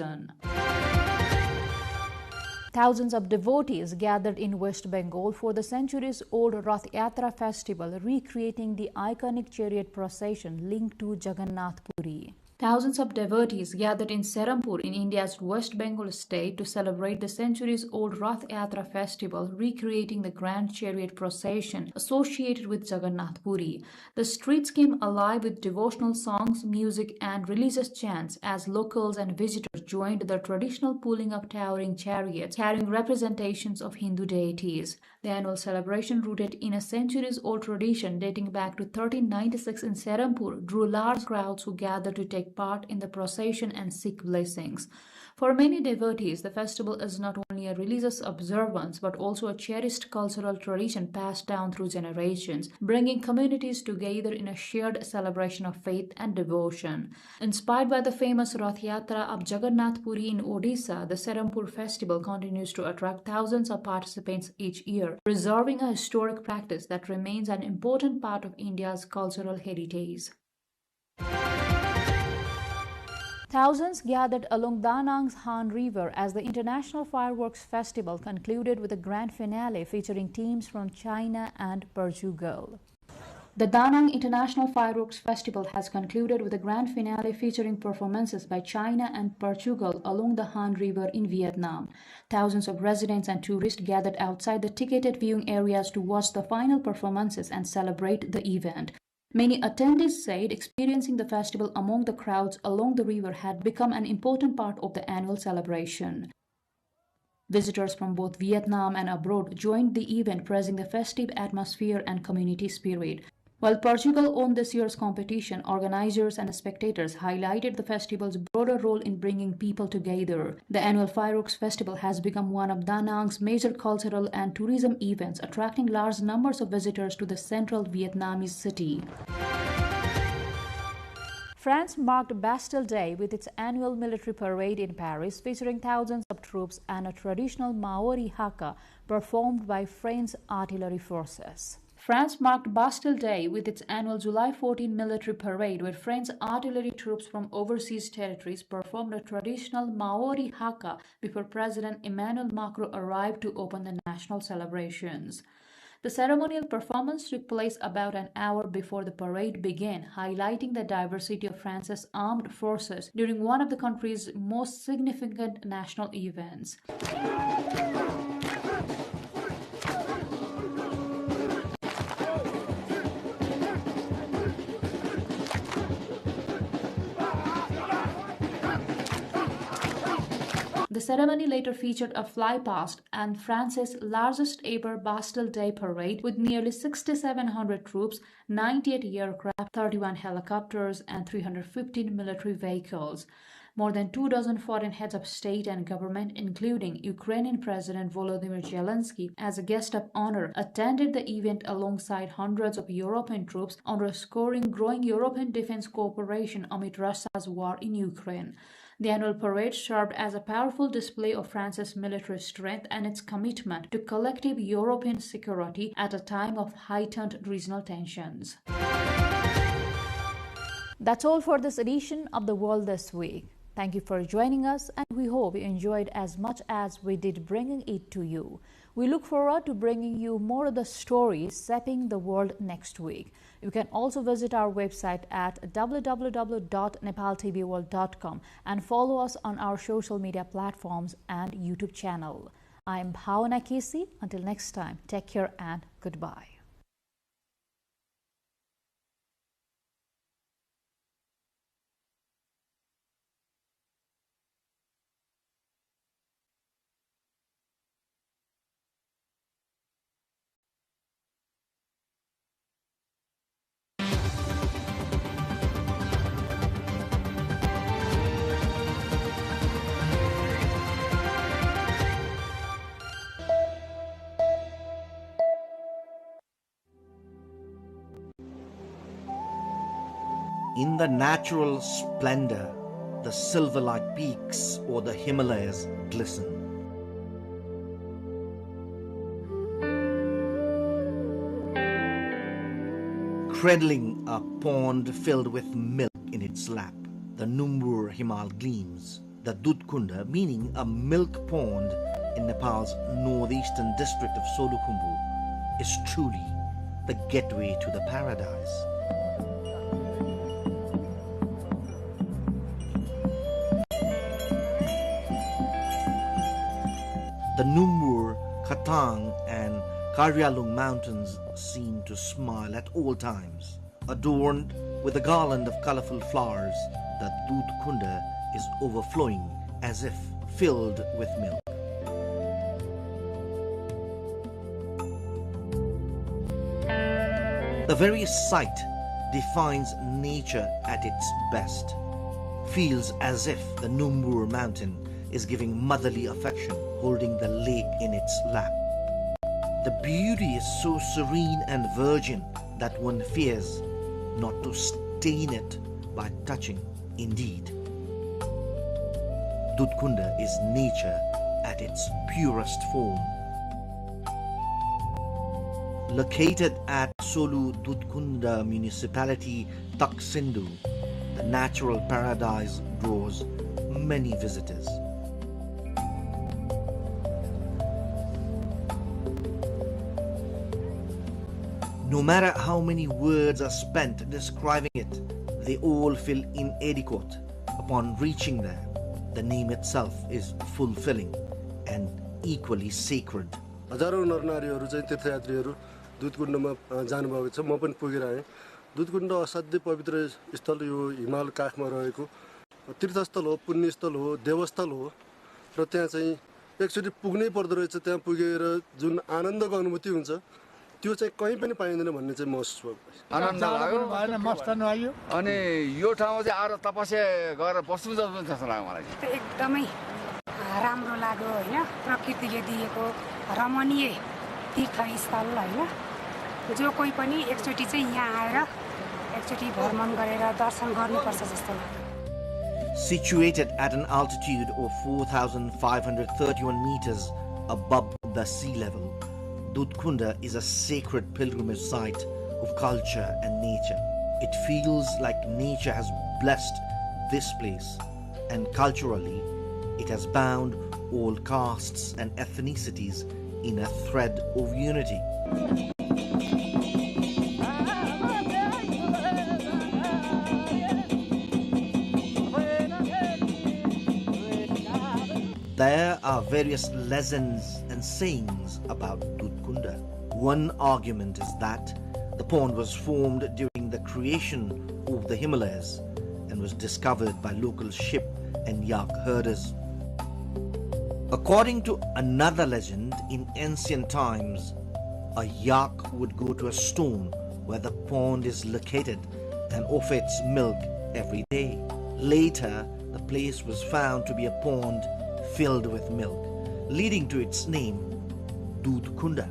Thousands of devotees gathered in West Bengal for the centuries-old Rath Yatra festival, recreating the iconic chariot procession linked to Jagannath Puri. Thousands of devotees gathered in Serampur in India's West Bengal state to celebrate the centuries-old Rath Yatra festival, recreating the grand chariot procession associated with Jagannath Puri. The streets came alive with devotional songs, music, and religious chants as locals and visitors joined the traditional pulling of towering chariots carrying representations of Hindu deities. The annual celebration, rooted in a centuries-old tradition dating back to 1396 in Serampur, drew large crowds who gathered to take part in the procession and seek blessings. For many devotees, the festival is not only a religious observance but also a cherished cultural tradition passed down through generations, bringing communities together in a shared celebration of faith and devotion. Inspired by the famous Rath Yatra of Jagannath Puri in Odisha, the Serampur festival continues to attract thousands of participants each year, preserving a historic practice that remains an important part of India's cultural heritage. Thousands gathered along Da Nang's Han River as the International Fireworks Festival concluded with a grand finale featuring teams from China and Portugal. The Da Nang International Fireworks Festival has concluded with a grand finale featuring performances by China and Portugal along the Han River in Vietnam. Thousands of residents and tourists gathered outside the ticketed viewing areas to watch the final performances and celebrate the event. Many attendees said experiencing the festival among the crowds along the river had become an important part of the annual celebration. Visitors from both Vietnam and abroad joined the event, praising the festive atmosphere and community spirit. While Portugal owned this year's competition, organizers and spectators highlighted the festival's broader role in bringing people together. The annual Fireworks Festival has become one of Da Nang's major cultural and tourism events, attracting large numbers of visitors to the central Vietnamese city. France marked Bastille Day with its annual military parade in Paris, featuring thousands of troops and a traditional Maori haka performed by French artillery forces. France marked Bastille Day with its annual July 14 military parade, where French artillery troops from overseas territories performed a traditional Maori haka before President Emmanuel Macron arrived to open the national celebrations. The ceremonial performance took place about an hour before the parade began, highlighting the diversity of France's armed forces during one of the country's most significant national events. The ceremony later featured a fly-past and France's largest ever Bastille Day parade with nearly 6,700 troops, 98 aircraft, 31 helicopters, and 315 military vehicles. More than 24 foreign heads of state and government, including Ukrainian President Volodymyr Zelensky, as a guest of honor, attended the event alongside hundreds of European troops, underscoring growing European defense cooperation amid Russia's war in Ukraine. The annual parade served as a powerful display of France's military strength and its commitment to collective European security at a time of heightened regional tensions. That's all for this edition of The World This Week. Thank you for joining us, and we hope you enjoyed as much as we did bringing it to you. We look forward to bringing you more of the stories shaping the world next week. You can also visit our website at www.nepaltelevision.com and follow us on our social media platforms and YouTube channel. I'm Bhavana Kesi. Until next time, take care and goodbye. In the natural splendor, the silver-like peaks or the Himalayas glisten. Cradling a pond filled with milk in its lap, the Numbur Himal gleams. The Dudkunda, meaning a milk pond in Nepal's northeastern district of Solukhumbu, is truly the gateway to the paradise. The Numbur, Khatang and Karyalung mountains seem to smile at all times. Adorned with a garland of colorful flowers, the Dudkunda is overflowing as if filled with milk. The very sight defines nature at its best. Feels as if the Numbur mountain is giving motherly affection, holding the lake in its lap. The beauty is so serene and virgin that one fears not to stain it by touching. Indeed, Dudkunda is nature at its purest form. Located at Solu Dudkunda municipality, Taksindu, the natural paradise draws many visitors. No matter how many words are spent describing it, they all feel inadequate upon reaching there. The name itself is fulfilling and equally sacred. हजारौं नरनारीहरू चाहिँ तीर्थयात्रीहरू दुधकुण्डमा जानुभएको छ। म पनि पुगेर आएँ। दुधकुण्ड असाध्यै पवित्र स्थल यो हिमाल काखमा रहेको तीर्थस्थल हो, पुण्यस्थल हो, देवस्थल हो र त्यहाँ चाहिँ एकचोटि पुग्नै पर्दो रहेछ। त्यहाँ पुगेर जुन आनन्दको अनुभूति हुन्छ त्यो चाहिँ कहीँ पनि पाइँदैन भन्ने चाहिँ महसुस भयो। आनन्द लाग्यो, भएन मस्त लाग्यो। अनि यो ठाउँमा चाहिँ आएर तपस्या गरेर बस्नु जस्तो जस्तो लाग्यो मलाई। एकदमै राम्रो लाग्यो हैन, प्रकृतिले दिएको रमणीय तीर्थस्थल हैन। जो कोही पनि एकचोटि चाहिँ यहाँ आएर एकचोटि भ्रमण गरेर दर्शन गर्नुपर्छ जस्तो लाग्यो। Situated at an altitude of 4,531 meters above the sea level, Dudkunda is a sacred pilgrimage site of culture and nature. It feels like nature has blessed this place, and culturally, it has bound all castes and ethnicities in a thread of unity. There are various legends and sayings about Dudkunda. One argument is that the pond was formed during the creation of the Himalayas and was discovered by local sheep and yak herders. According to another legend, in ancient times, a yak would go to a stone where the pond is located and offer its milk every day. Later, the place was found to be a pond filled with milk, leading to its name, Dudh Kunda.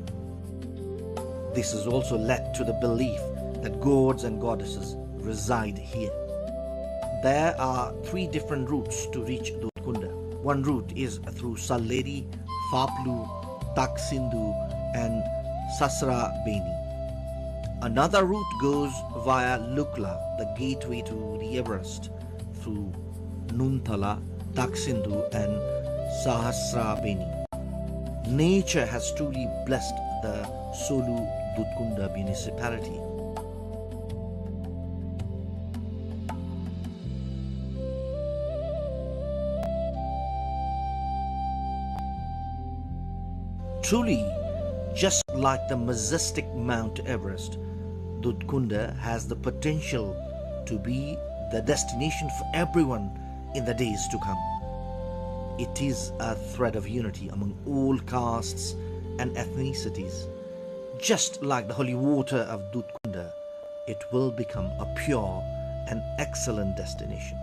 This has also led to the belief that gods and goddesses reside here. There are 3 different routes to reach Dudh Kunda. One route is through Salleri, Phaplu, Taksindu and Sasra Beni. Another route goes via Lukla, the gateway to the Everest, through Nunthala, Taksindu and Sahasra Beni. Nature has truly blessed the Solu Dudh Kunda municipality. Truly, just like the majestic Mount Everest, Dudh Kunda has the potential to be the destination for everyone in the days to come. It is a thread of unity among all castes and ethnicities. Just like the holy water of Dudh Kunda, it will become a pure and excellent destination.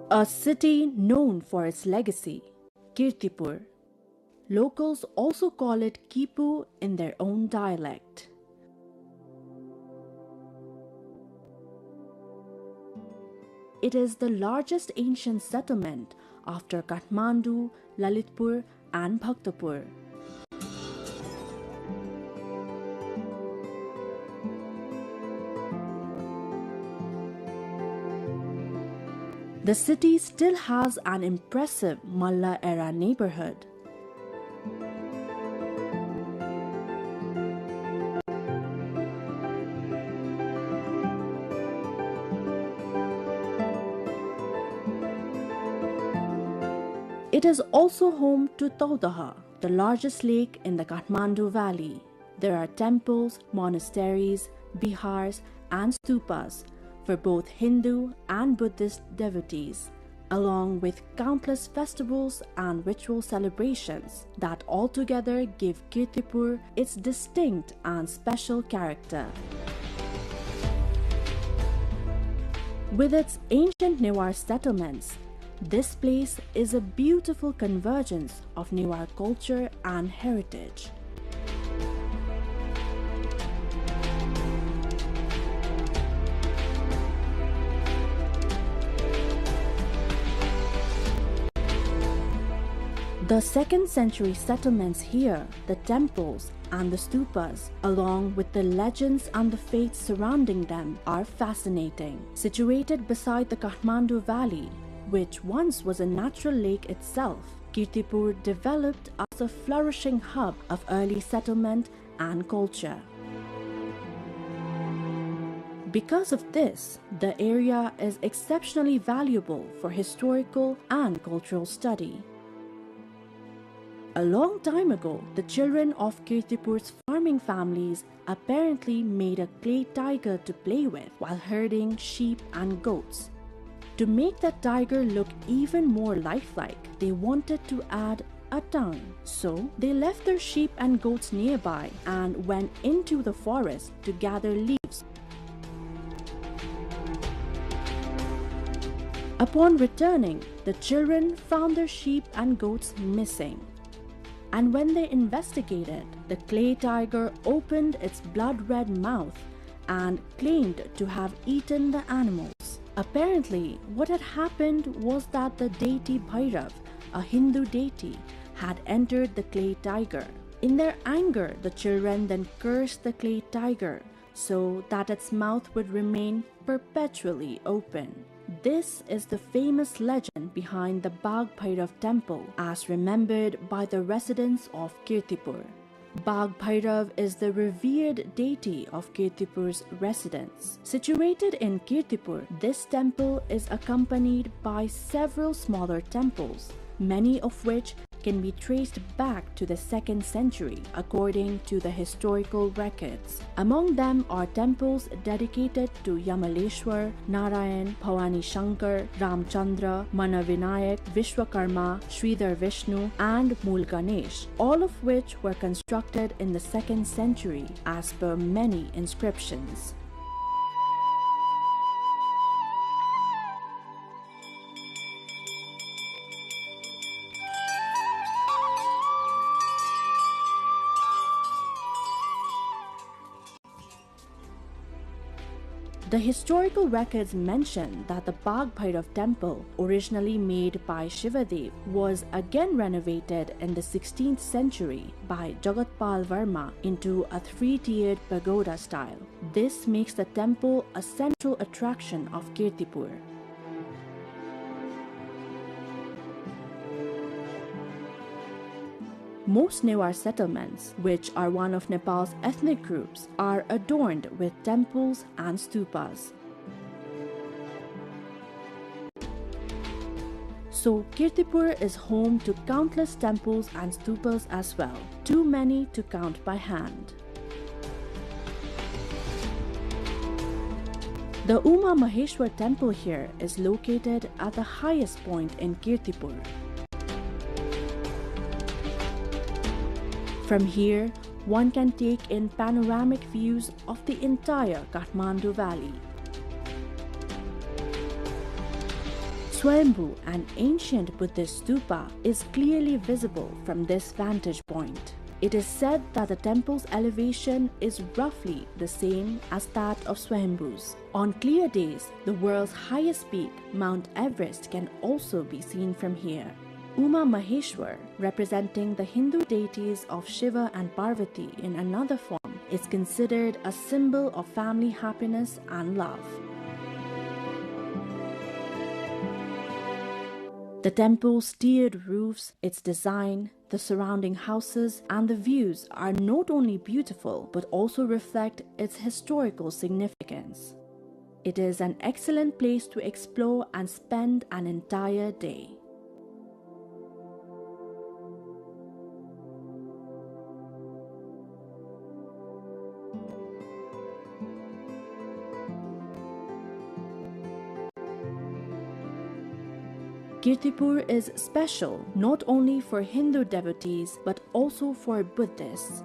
A city known for its legacy, Kirtipur. Locals also call it Kipu in their own dialect. It is the largest ancient settlement after Kathmandu, Lalitpur and Bhaktapur. The city still has an impressive Malla era neighborhood. It is also home to Taudaha, the largest lake in the Kathmandu Valley. There are temples, monasteries, bihars, and stupas for both Hindu and Buddhist devotees, along with countless festivals and ritual celebrations that altogether give Kirtipur its distinct and special character. With its ancient Newar settlements, this place is a beautiful convergence of Newar culture and heritage. The 2nd century settlements here, the temples and the stupas, along with the legends and the faiths surrounding them, are fascinating. Situated beside the Kathmandu Valley, which once was a natural lake itself, Kirtipur developed as a flourishing hub of early settlement and culture. Because of this, the area is exceptionally valuable for historical and cultural study. A long time ago, the children of Kirtipur's farming families apparently made a clay tiger to play with while herding sheep and goats. To make that tiger look even more lifelike, they wanted to add a tongue. So they left their sheep and goats nearby and went into the forest to gather leaves. Upon returning, the children found their sheep and goats missing. And when they investigated, the clay tiger opened its blood-red mouth and claimed to have eaten the animals. Apparently, what had happened was that the deity Bhairav, a Hindu deity, had entered the clay tiger. In their anger, the children then cursed the clay tiger so that its mouth would remain perpetually open. This is the famous legend behind the Bagh Bhairav temple as remembered by the residents of Kirtipur. Bagh Bhairav is the revered deity of Kirtipur's residents. Situated in Kirtipur, this temple is accompanied by several smaller temples many of which can be traced back to the 2nd century according to the historical records. Among them are temples dedicated to Yamaleshwar, Narayan, Bhavani Shankar, Ramchandra, Manavinayak, Vishwakarma, Sridhar Vishnu and Mool Ganesh, all of which were constructed in the 2nd century as per many inscriptions. The historical records mention that the Bagh Bhairav temple, originally made by Shivadev, was again renovated in the 16th century by Jagatpal Varma into a 3-tiered pagoda style. This makes the temple a central attraction of Kirtipur. Most Newar settlements, which are one of Nepal's ethnic groups, are adorned with temples and stupas. So Kirtipur is home to countless temples and stupas as well, too many to count by hand. The Uma Maheshwar temple here is located at the highest point in Kirtipur. From here, one can take in panoramic views of the entire Kathmandu Valley. Swayambhu, an ancient Buddhist stupa, is clearly visible from this vantage point. It is said that the temple's elevation is roughly the same as that of Swayambhu's. On clear days, the world's highest peak, Mount Everest, can also be seen from here. Uma Maheshwar, representing the Hindu deities of Shiva and Parvati in another form, is considered a symbol of family happiness and love. The temple's tiered roofs, its design, the surrounding houses, and the views are not only beautiful but also reflect its historical significance. It is an excellent place to explore and spend an entire day. Kirtipur is special not only for Hindu devotees but also for Buddhists.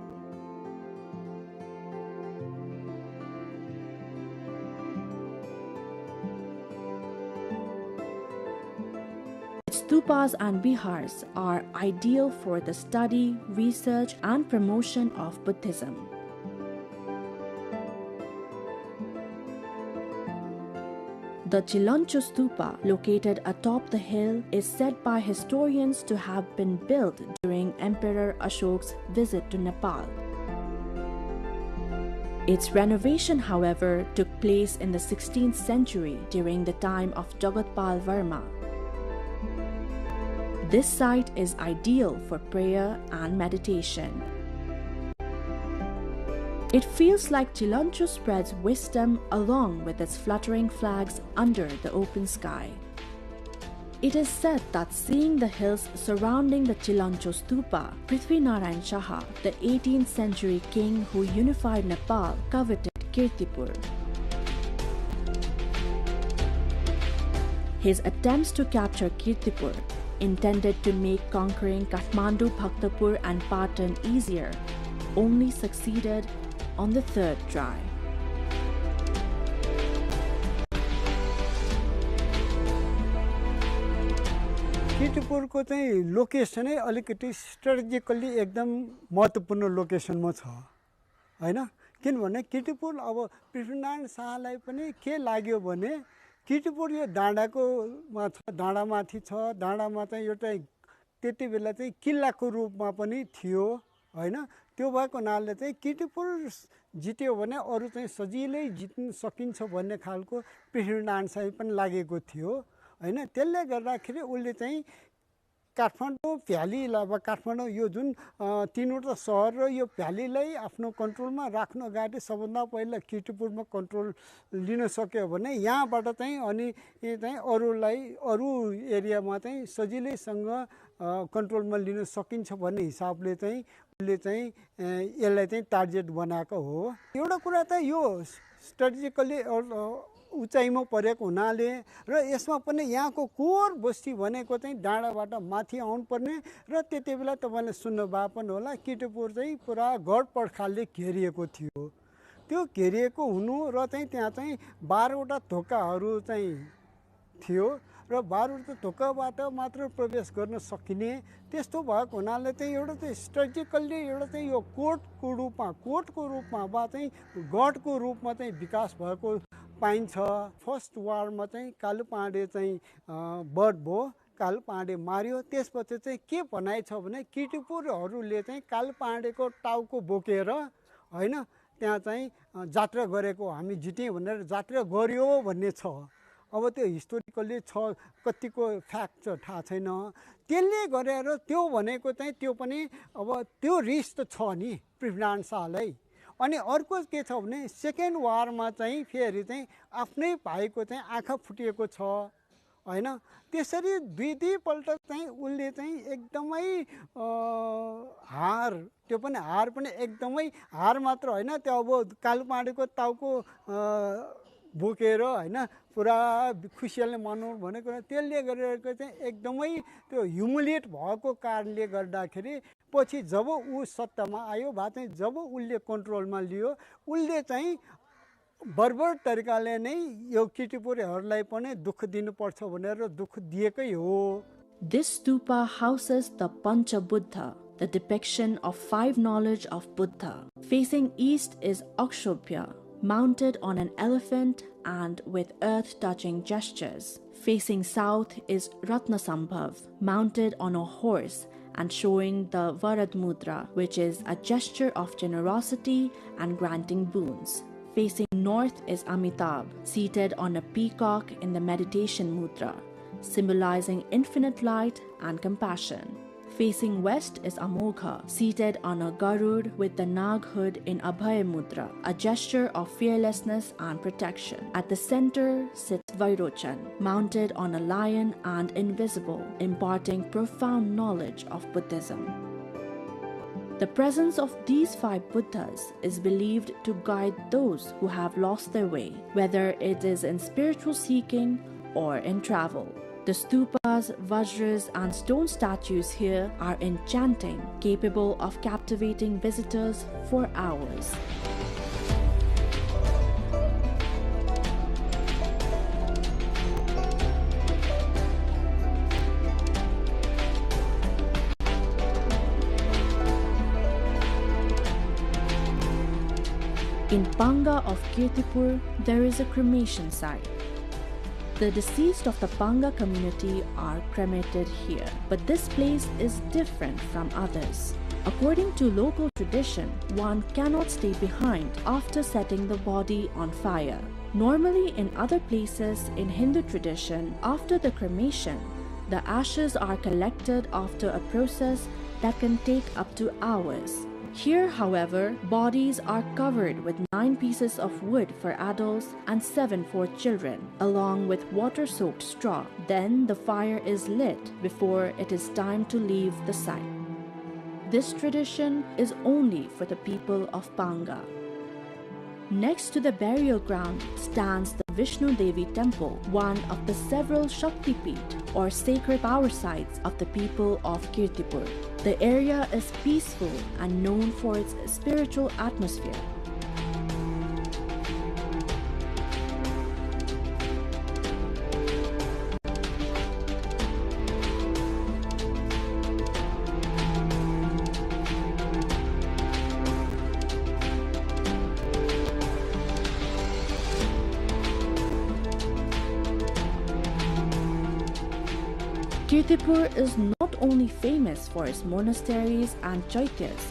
Its stupas and vihars are ideal for the study, research, and promotion of Buddhism. The Chilancho Stupa, located atop the hill, is said by historians to have been built during Emperor Ashok's visit to Nepal. Its renovation, however, took place in the 16th century during the time of Jagatpal Varma. This site is ideal for prayer and meditation. It feels like Chilancho spreads wisdom along with its fluttering flags under the open sky. It is said that seeing the hills surrounding the Chilancho Stupa, Prithvi Narayan Shaha, the 18th century king who unified Nepal, coveted Kirtipur. His attempts to capture Kirtipur, intended to make conquering Kathmandu, Bhaktapur and Patan easier, only succeeded on the third try. Kirtipur को चाहिँ लोकेसनै अलिकति strategically एकदम महत्त्वपूर्ण लोकेसनमा छ हैन किनभने किर्तिपुर अब पृथ्वीनारायण शाहलाई पनि के लाग्यो भने किर्तिपुर यो डाँडाको डाँडामाथि छ डाँडामा चाहिँ एउटा त्यति बेला चाहिँ किल्लाको रूपमा पनि थियो हैन त्यो भएको नालले चाहिँ किर्तिपुर जित्यो भने अरु चाहिँ सजिलै जित्न सकिन्छ भन्ने खालको पृथ्वीनारायण शाहलाई पनि लागेको थियो हैन त्यसले गर्दाखेरि उले चाहिँ काठमाडौँ भ्यालीलाई वा काठमाडौँ यो जुन तीनवटा सहर र यो भ्यालीलाई आफ्नो कन्ट्रोलमा राख्न अगाडि सबभन्दा पहिला किर्तिपुरमा कन्ट्रोल लिन सक्यो भने यहाँबाट चाहिँ अनि चाहिँ अरू एरियामा चाहिँ सजिलैसँग कन्ट्रोलमा लिन सकिन्छ भन्ने हिसाबले चाहिँ उसले चाहिँ यसलाई चाहिँ टार्गेट बनाएको हो। एउटा कुरा त यो स्ट्रेटेजिकली उचाइमा परेको हुनाले र यसमा पनि यहाँको कोर बस्ती भनेको चाहिँ डाँडाबाट माथि आउनुपर्ने र त्यति बेला तपाईँले सुन्नुभएको पनि होला किर्तिपुर चाहिँ पुरा गढ पर्खालले घेरिएको थियो। त्यो घेरिएको हुनु र चाहिँ त्यहाँ चाहिँ 12वटा ढोकाहरू चाहिँ थियो र 12वटा ढोकाबाट मात्र प्रवेश गर्न सकिने त्यस्तो भएको हुनाले चाहिँ एउटा चाहिँ स्ट्रेटेजिकल्ली एउटा चाहिँ यो कोर्टको रूपमा वा चाहिँ गढको रूपमा चाहिँ विकास भएको पाइन्छ। फर्स्ट वारमा चाहिँ कालुपाँडे चाहिँ बर्ड भयो, कालुपाँडे मार्यो। त्यसपछि चाहिँ के भनाइ छ भने किर्तिपुरहरूले चाहिँ कालुपाँडेको टाउको बोकेर हैन त्यहाँ चाहिँ जात्रा गरेको हामी जित्यौँ भनेर जात्रा गर्यो भन्ने छ। अब त्यो हिस्टोरिकल्ली छ कतिको फ्याक्ट छ थाहा छैन। त्यसले गरेर त्यो भनेको चाहिँ त्यो पनि अब त्यो रिस्क त छ नि पृथ्वीनारायण शाहलाई। अनि अर्को के छ भने सेकेन्ड वारमा चाहिँ फेरि चाहिँ आफ्नै भाइको चाहिँ आँखा फुटिएको छ हैन। त्यसरी दुईपल्ट चाहिँ उसले चाहिँ एकदमै हार, त्यो पनि हार पनि एकदमै हार मात्र होइन, त्यो अब कालुपाँडेको टाउको बोकेर हैन पुरा खुसियालले मनाउनु भनेको त्यसले गरेर चाहिँ एकदमै त्यो ह्युमिलिएट भएको कारणले गर्दाखेरि पछि जब ऊ सत्तामा आयो भए चाहिँ जब उसले कन्ट्रोलमा लियो उसले चाहिँ बर्बर तरिकाले नै यो किर्तिपुरहरूलाई पनि दुःख दिनुपर्छ भनेर दुःख दिएकै हो। This stupa houses the Pancha Buddha, the depiction of 5 knowledge of Buddha. Facing east is Akshobhya, mounted on an elephant and with earth-touching gestures. Facing south is Ratnasambhav, mounted on a horse and showing the Varad Mudra, which is a gesture of generosity and granting boons. Facing north is Amitabh, seated on a peacock in the meditation mudra, symbolizing infinite light and compassion. Facing west is Amogha, seated on a Garud with the Nag hood in Abhay Mudra, a gesture of fearlessness and protection. At the center sits Vairochan, mounted on a lion and invisible, imparting profound knowledge of Buddhism. The presence of these 5 Buddhas is believed to guide those who have lost their way, whether it is in spiritual seeking or in travel. The stupas, vajras and stone statues here are enchanting, capable of captivating visitors for hours. In Panga of Kirtipur, there is a cremation site. The deceased of the Panga community are cremated here, but this place is different from others. According to local tradition, one cannot stay behind after setting the body on fire. Normally in other places in Hindu tradition, after the cremation, the ashes are collected after a process that can take up to hours. Here, however, bodies are covered with 9 pieces of wood for adults and 7 for children, along with water-soaked straw. Then the fire is lit before it is time to leave the site. This tradition is only for the people of Panga. Next to the burial ground stands the Vishnu Devi temple, one of the several Shakti Peeth or sacred power sites of the people of Kirtipur. The area is peaceful and known for its spiritual atmosphere. Kirtipur is not only famous for its monasteries and chaityas,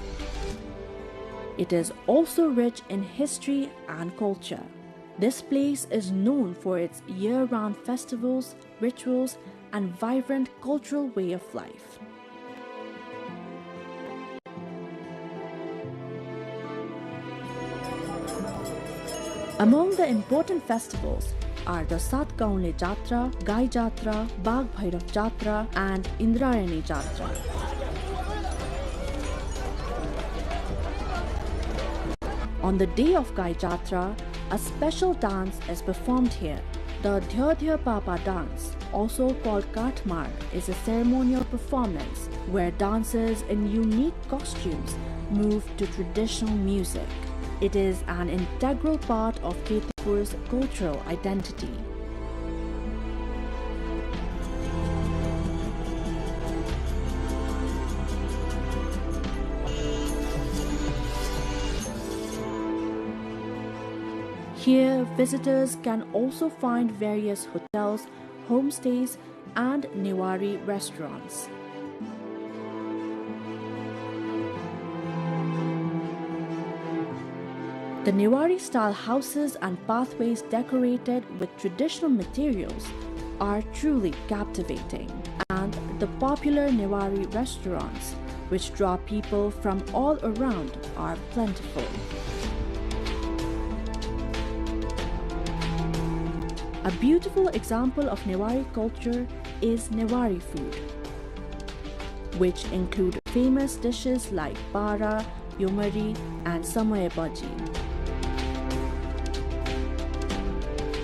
it is also rich in history and culture. This place is known for its year-round festivals, rituals, and vibrant cultural way of life. Among the important festivals are the Satgaunle Jatra, Gai Jatra, Bagh Bhairav Jatra, and Indrayani Jatra. On the day of Gai Jatra, a special dance is performed here. The Dhya Dhya Papa dance, also called Katmar, is a ceremonial performance where dancers in unique costumes move to traditional music. It is an integral part of Kirtipur's cultural identity. Here, visitors can also find various hotels, homestays, and Newari restaurants. The Newari-style houses and pathways decorated with traditional materials are truly captivating, and the popular Newari restaurants, which draw people from all around, are plentiful. A beautiful example of Newari culture is Newari food, which include famous dishes like bara, yomari, and samay bhaji.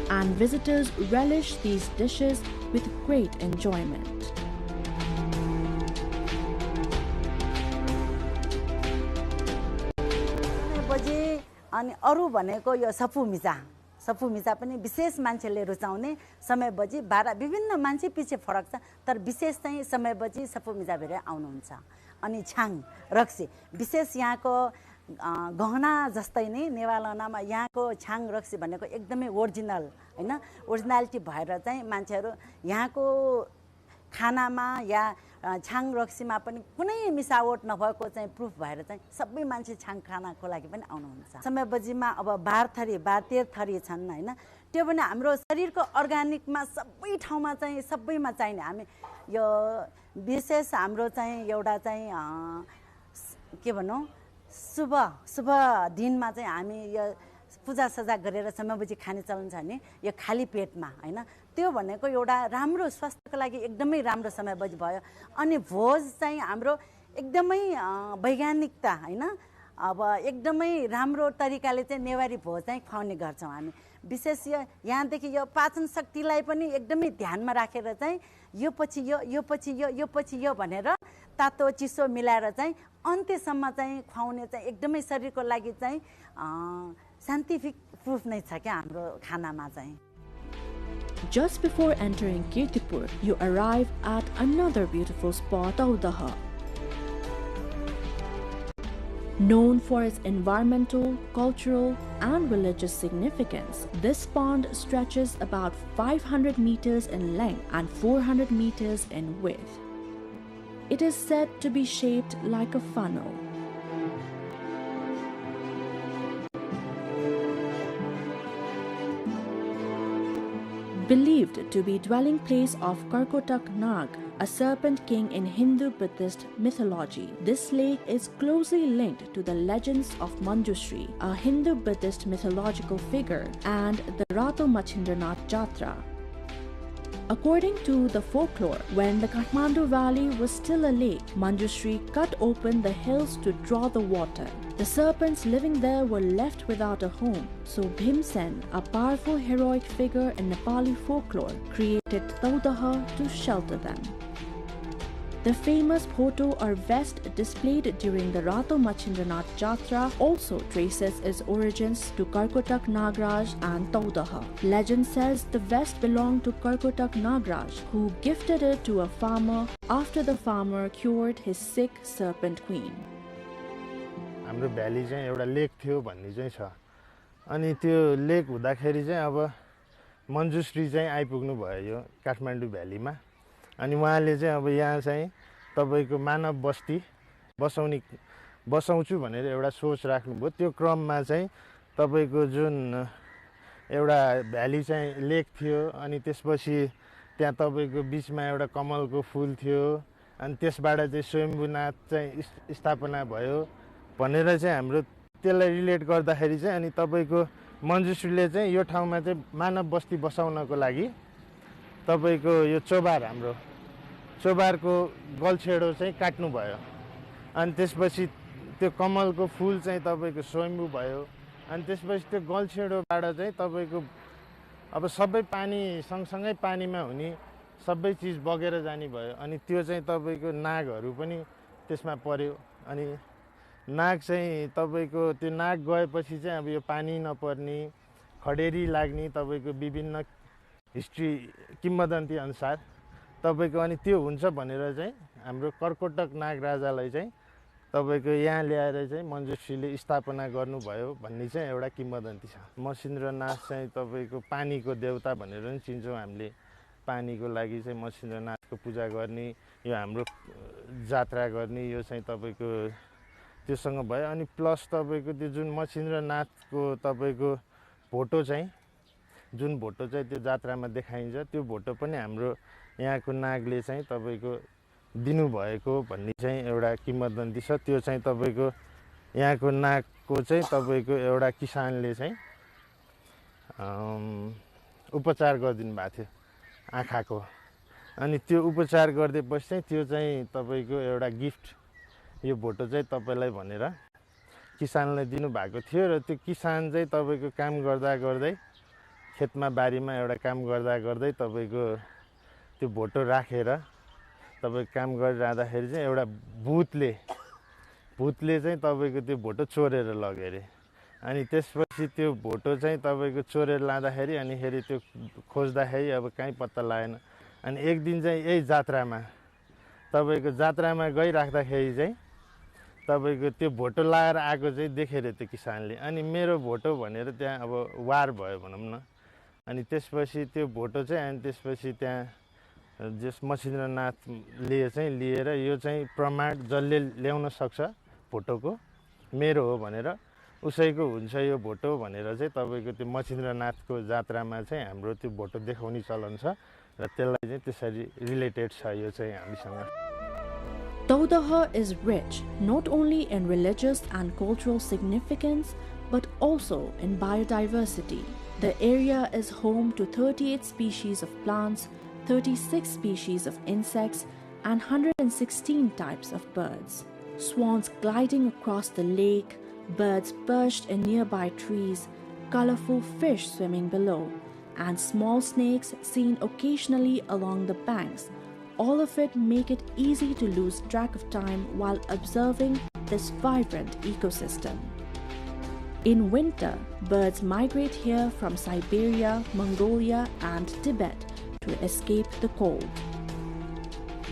And visitors relish these dishes with great enjoyment. अनि अरु भनेको यो सफु मिजा पनि विशेष मान्छेले रुचाउने समय बजी बारा विभिन्न मान्छे पछि फरक छ तर विशेष चाहिँ समय बजी सफु मिजा भेरे आउनुहुन्छ अनि छाङ रक्सी विशेष यहाँको गहना जस्तै नै नेवालानामा यहाँको छाङ रक्सी भनेको एकदमै ओरिजिनल हैन ओरिजिनालिटी भएर चाहिँ मान्छेहरु यहाँको खानामा या छाङ रक्सीमा पनि कुनै मिसावट नभएको चाहिँ प्रुफ भएर चाहिँ सबै मान्छे छाङ खानाको लागि पनि आउनुहुन्छ समय बजीमा अब 12 थरी छन् हैन त्यो पनि हाम्रो शरीरको अर्गानिकमा सबै ठाउँमा चाहिँ सबैमा चाहिने हामी यो विशेष हाम्रो चाहिँ एउटा चाहिँ के भनौं शुभ दिनमा चाहिँ हामी यो पूजा सजा गरेर समयबजी खाने चलन छ नि यो खाली पेटमा हैन त्यो भनेको एउटा राम्रो स्वास्थ्यको लागि एकदमै राम्रो समयबजी भयो अनि भोज चाहिँ हाम्रो एकदमै वैज्ञानिकता हैन अब एकदमै राम्रो तरिकाले चाहिँ नेवारी भोज चाहिँ खुवाउने गर्छौं हामी विशेष यहाँ देखि यो पाचन शक्तिलाई पनि एकदमै ध्यानमा राखेर चाहिँ यो पछि यो भनेर तातो चिसो मिलाएर चाहिँ अन्त्यसम्म चाहिँ खुवाउने चाहिँ एकदमै शरीरको लागि चाहिँ साइन्टिफिक प्रुफ नै छ के हाम्रो खानामा चाहिँ Just before entering Kirtipur, you arrive at another beautiful spot, Taudaha. Known for its environmental, cultural, and religious significance, this pond stretches about 500 meters in length and 400 meters in width. It is said to be shaped like a funnel. Believed to be dwelling place of Karkotak Nag, a serpent king in Hindu-Buddhist mythology. This lake is closely linked to the legends of Manjushri, a Hindu-Buddhist mythological figure, and the Rato Machindranath Jatra. According to the folklore, when the Kathmandu Valley was still a lake, Manjushri cut open the hills to draw the water. The serpents living there were left without a home, so Bhimsen, a powerful heroic figure in Nepali folklore, created Taudaha to shelter them. The famous photo or vest displayed during the Rato Machindranath Jatra also traces its origins to Karkotak Nagraj and Taudaha. Legend says the vest belonged to Karkotak Nagraj, who gifted it to a farmer after the farmer cured his sick serpent queen. हाम्रो valley चाहिँ एउटा lake थियो भन्ने चाहिँ छ अनि त्यो lake हुँदाखेरि चाहिँ अब मञ्जुश्री चाहिँ आइपुग्नु भयो यो काठमाडौँ भ्यालीमा अनि उहाँले चाहिँ अब यहाँ चाहिँ तपाईको मानव बस्ती बसाउँछु भनेर एउटा सोच राख्नुभयो त्यो क्रममा चाहिँ तपाईको जुन एउटा भ्याली चाहिँ लेक थियो अनि त्यसपछि त्यहाँ तपाईँको बिचमा एउटा कमलको फुल थियो अनि त्यसबाट चाहिँ स्वयम्भूनाथ चाहिँ स्थापना भयो भनेर चाहिँ हाम्रो त्यसलाई रिलेट गर्दाखेरि चाहिँ अनि तपाईँको मञ्जुश्रीले चाहिँ यो ठाउँमा चाहिँ मानव बस्ती बसाउनको लागि तपाईँको यो चोबार हाम्रो चोबारको गलछेडो चाहिँ काट्नुभयो अनि त्यसपछि त्यो कमलको फुल चाहिँ तपाईँको स्वयम्भू भयो अनि त्यसपछि त्यो गलछेडोबाट चाहिँ तपाईँको अब सबै पानी सँगसँगै पानीमा हुने सबै चिज बगेर जाने भयो अनि त्यो चाहिँ तपाईँको नागहरू पनि त्यसमा पर्यो अनि नाग चाहिँ तपाईँको त्यो नाग गएपछि चाहिँ अब यो पानी नपर्ने खडेरी लाग्ने तपाईँको विभिन्न हिस्ट्री किम्वदन्ती अनुसार तपाईँको अनि त्यो हुन्छ भनेर चाहिँ हाम्रो कर्कोटक नाग राजालाई चाहिँ तपाईँको यहाँ ल्याएर चाहिँ मञ्जुश्रीले स्थापना गर्नुभयो भन्ने चाहिँ एउटा किम्वदन्ती छ। मसिन्द्रनाथ चाहिँ तपाईँको पानीको देवता भनेर पनि चिन्छौँ हामीले। पानीको लागि चाहिँ मसिन्द्रनाथको पूजा गर्ने यो हाम्रो जात्रा गर्ने यो चाहिँ तपाईँको त्योसँग भयो अनि प्लस तपाईँको त्यो जुन मसिन्द्रनाथको तपाईँको भोटो चाहिँ जुन भोटो चाहिँ त्यो जात्रामा देखाइन्छ त्यो भोटो पनि हाम्रो यहाँको नागले चाहिँ तपाईँको दिनुभएको भन्ने चाहिँ एउटा किम्वदन्ती छ। त्यो चाहिँ तपाईँको यहाँको नागको चाहिँ तपाईँको एउटा किसानले चाहिँ उपचार गरिदिनु भएको थियो आँखाको अनि त्यो उपचार गरिदिएपछि चाहिँ त्यो चाहिँ तपाईँको एउटा गिफ्ट यो भोटो चाहिँ तपाईँलाई भनेर किसानलाई दिनुभएको थियो र त्यो किसान चाहिँ तपाईँको काम गर्दा गर्दै खेतमा बारीमा एउटा काम गर्दा गर्दै तपाईँको त्यो भोटो राखेर तपाईँको काम गरिरहँदाखेरि चाहिँ एउटा भूतले चाहिँ तपाईँको त्यो भोटो चोरेर लग्यो अरे अनि त्यसपछि त्यो भोटो चाहिँ तपाईँको चोरेर लाँदाखेरि अनिखेरि त्यो खोज्दाखेरि अब कहीँ पत्ता लागेन अनि एक दिन चाहिँ यही जात्रामा तपाईँको जात्रामा गइराख्दाखेरि चाहिँ तपाईँको त्यो भोटो लाएर आएको चाहिँ देखेर त्यो किसानले अनि मेरो भोटो भनेर त्यहाँ अब वार भयो भनौँ न अनि त्यसपछि त्यो भोटो चाहिँ अनि त्यसपछि त्यहाँ जस मसिन्द्रनाथले चाहिँ लिएर यो चाहिँ प्रमाण जसले ल्याउन सक्छ भोटोको मेरो हो भनेर उसैको हुन्छ यो भोटो भनेर चाहिँ तपाईँको त्यो मसिन्द्रनाथको जात्रामा चाहिँ हाम्रो त्यो भोटो देखाउने चलन छ र त्यसलाई चाहिँ त्यसरी रिलेटेड छ यो चाहिँ हामीसँग। Taudaha is rich not only in religious and cultural significance but also in biodiversity. The area is home to 38 species of plants, 36 species of insects, and 116 types of birds. Swans gliding across the lake, birds perched in nearby trees, colorful fish swimming below, and small snakes seen occasionally along the banks. All of it make it easy to lose track of time while observing this vibrant ecosystem. In winter, birds migrate here from Siberia, Mongolia, and Tibet to escape the cold.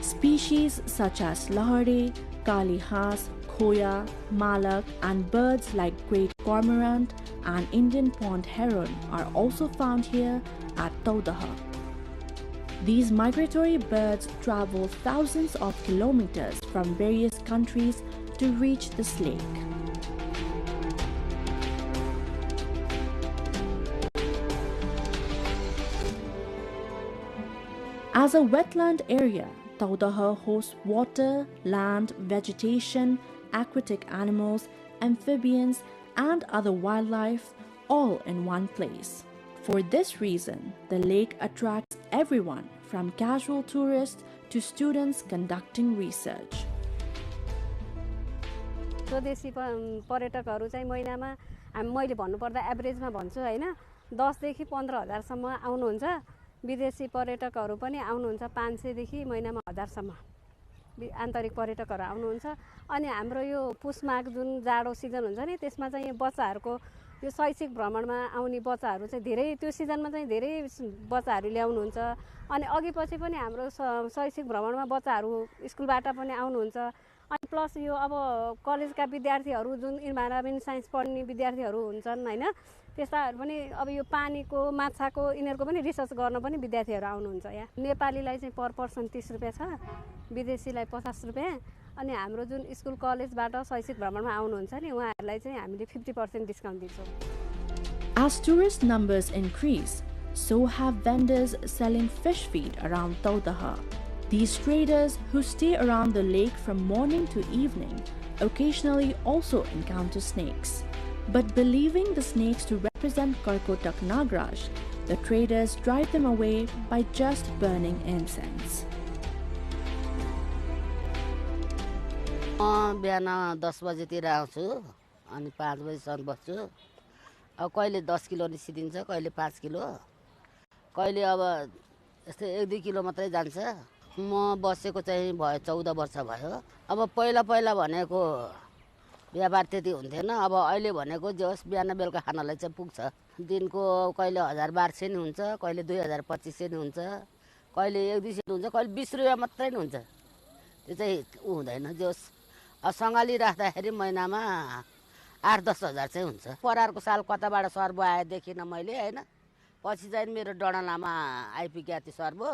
Species such as lahari, kalihas, khoya, malak, and birds like great cormorant and Indian pond heron are also found here at Taudaha. These migratory birds travel thousands of kilometers from various countries to reach this lake. As a wetland area, Taudaha hosts water, land, vegetation, aquatic animals, amphibians, and other wildlife all in one place. For this reason, the lake attracts everyone from casual tourists to students conducting research. स्वदेशी पर्यटकहरू चाहिँ महिनामा मैले भन्नुपर्दा एभरेजमा भन्छु हैन 10 देखि 15,000 सम्म आउनुहुन्छ विदेशी पर्यटकहरू पनि आउनुहुन्छ 500 देखि महिनामा 1000 सम्म आन्तरिक पर्यटकहरू आउनुहुन्छ अनि हाम्रो यो पुस माघ जुन जाडो सिजन हुन्छ नि त्यसमा चाहिँ बच्चाहरूको यो शैक्षिक भ्रमणमा आउने बच्चाहरू चाहिँ धेरै त्यो सिजनमा चाहिँ धेरै बच्चाहरू ल्याउनुहुन्छ अनि अघि पछि पनि हाम्रो शैक्षिक भ्रमणमा बच्चाहरू स्कुलबाट पनि आउनुहुन्छ अनि प्लस यो अब कलेजका विद्यार्थीहरू जुन इन्भाइरोमेन्ट साइन्स पढ्ने विद्यार्थीहरू हुन्छन् हैन त्यस्ताहरू पनि अब यो पानीको माछाको इनेरको पनि रिसर्च गर्न पनि विद्यार्थीहरू आउनुहुन्छ यहाँ नेपालीलाई चाहिँ पर पर्सन 30 रुपैयाँ छ विदेशीलाई 50 रुपैयाँ अनि हाम्रो जुन स्कुल कलेजबाट शैक्षिक भ्रमणमा आउनुहुन्छ नि उहाँहरूलाई चाहिँ हामीले 50% डिस्काउन्ट दिन्छौँ। As tourist numbers increase, so have vendors selling fish feed around Taudaha. These traders who stay around the lake from morning to evening occasionally also encounter snakes. But believing the snakes to represent Karkotak Nagraj, the traders drive them away by just burning incense. बिहान 10 बजेतिर आउँछु अनि 5 बजेसम्म बस्छु अब कहिले 10 kilo निस्किदिन्छ कहिले 5 kilo कहिले अब यस्तै 1-2 किलो मात्रै जान्छ म बसेको चाहिँ भयो 14 वर्ष भयो अब पहिला भनेको व्यापार त्यति हुन्थेन अब अहिले भनेको जस बिहान बेलुका खानालाई चाहिँ पुग्छ दिनको कहिले 1012 नि हुन्छ कहिले 2025 नि हुन्छ कहिले 1-2 हुन्छ कहिले 20 रुपैयाँ मात्रै नि हुन्छ त्यो चाहिँ हुँदैन जस सँगाली राख्दाखेरि महिनामा 8-10 हजार चाहिँ हुन्छ परारको साल कताबाट सर्व आए देखिन मैले हैन पछि चाहिँ मेरो डडालामा आइपुग्या त्यो सर्व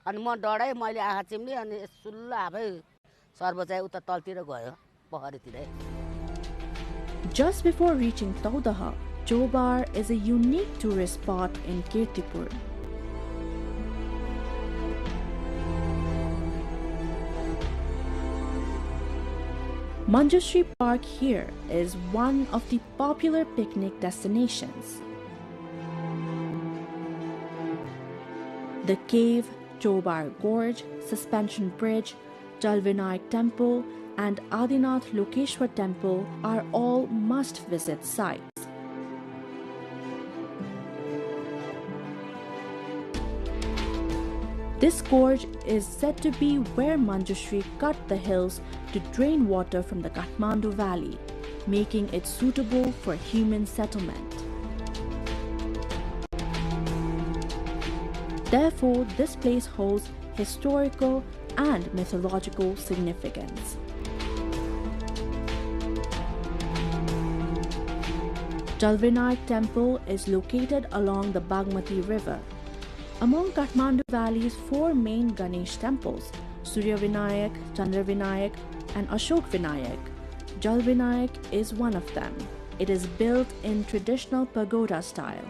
अनि म डडै मैले आँखा चिम्ली अनि सुल्ल आफै सर्व चाहिँ उता तलतिर गयो पहरीतिरै. Just before reaching Taudaha, Chobar is a unique tourist spot in Kirtipur. Manjushri Park here is one of the popular picnic destinations. The cave, Chobar Gorge, Suspension Bridge, Jalvinayak Temple and Adinath Lokeshwar Temple are all must-visit sites. This gorge is said to be where Manjushri cut the hills to drain water from the Kathmandu Valley, making it suitable for human settlement. Therefore, this place holds historical and mythological significance. Jalvinayak Temple is located along the Bagmati River. Among Kathmandu Valley's 4 main Ganesh temples, Surya Vinayak, Chandra Vinayak and Ashok Vinayak, Jalvinayak is one of them. It is built in traditional pagoda style.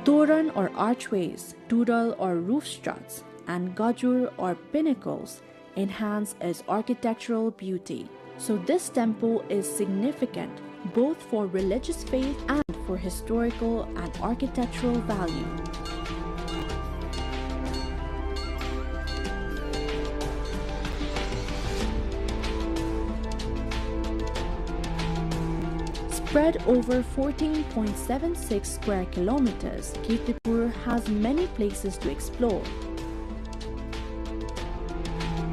Toran or archways, tudal or roof struts, and gajur or pinnacles enhance its architectural beauty. So this temple is significant both for religious faith and for historical and architectural value. Spread over 14.76 square kilometers, Kirtipur has many places to explore,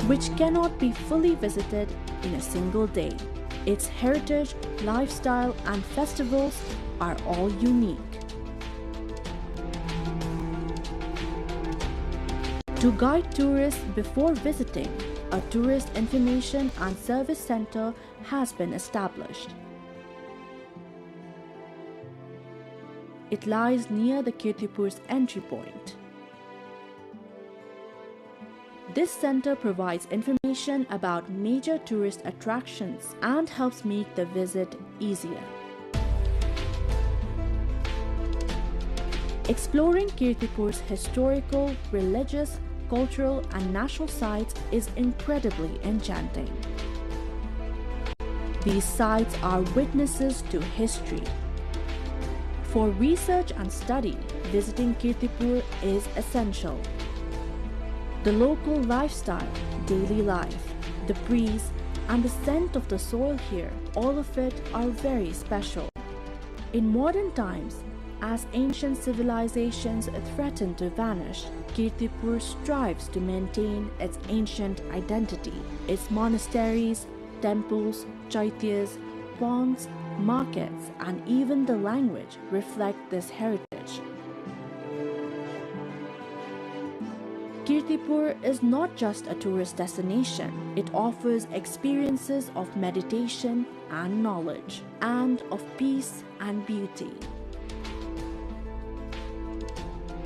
which cannot be fully visited in a single day. Its heritage, lifestyle, and festivals are all unique. To guide tourists before visiting, a tourist information and service center has been established. It lies near the Kirtipur's entry point. This center provides information about major tourist attractions and helps make the visit easier. Exploring Kirtipur's historical, religious, cultural, and natural sites is incredibly enchanting. These sites are witnesses to history. For research and study, visiting Kirtipur is essential. The local lifestyle, daily life, the breeze, and the scent of the soil here, all of it are very special. In modern times, as ancient civilizations threaten to vanish, Kirtipur strives to maintain its ancient identity. Its monasteries, temples, chaityas, ponds, markets, and even the language reflect this heritage. Kirtipur is not just a tourist destination. It offers experiences of meditation and knowledge, and of peace and beauty.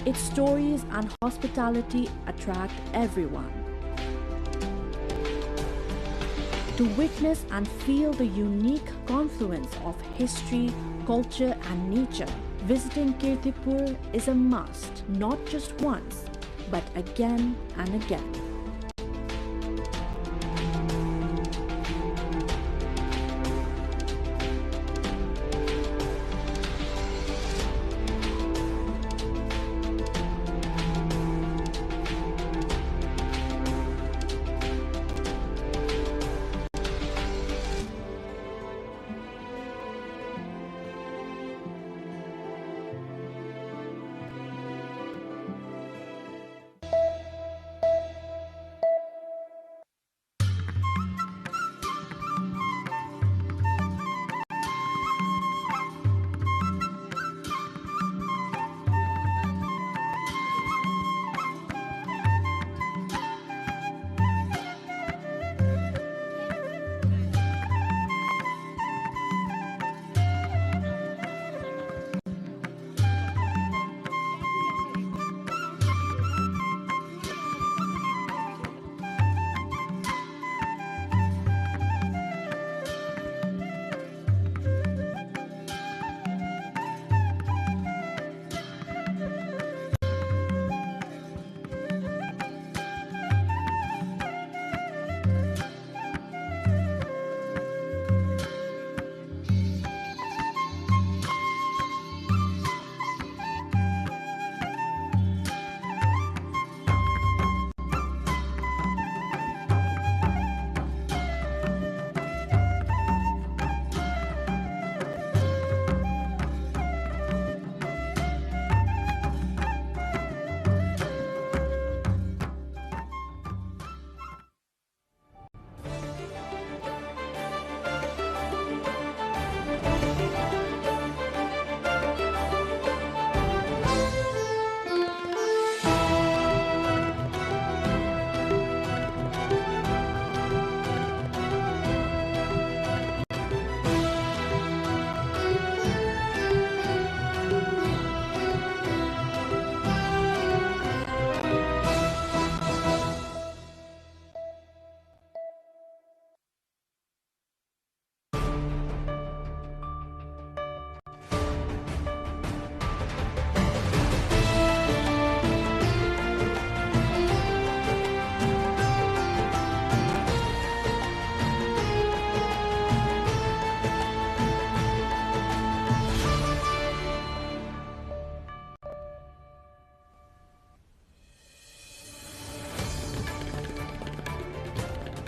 Its stories and hospitality attract everyone. To witness and feel the unique confluence of history, culture and nature, visiting Kirtipur is a must, not just once, but again and again.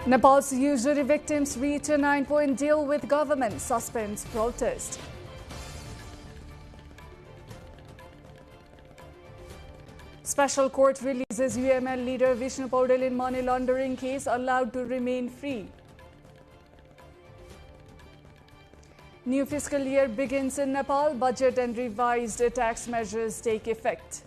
Nepal's usury victims reach a 9-point deal with government, suspends protest. Special court releases UML leader Vishnu Paudel in money laundering case, allowed to remain free. New fiscal year begins in Nepal. Budget and revised tax measures take effect.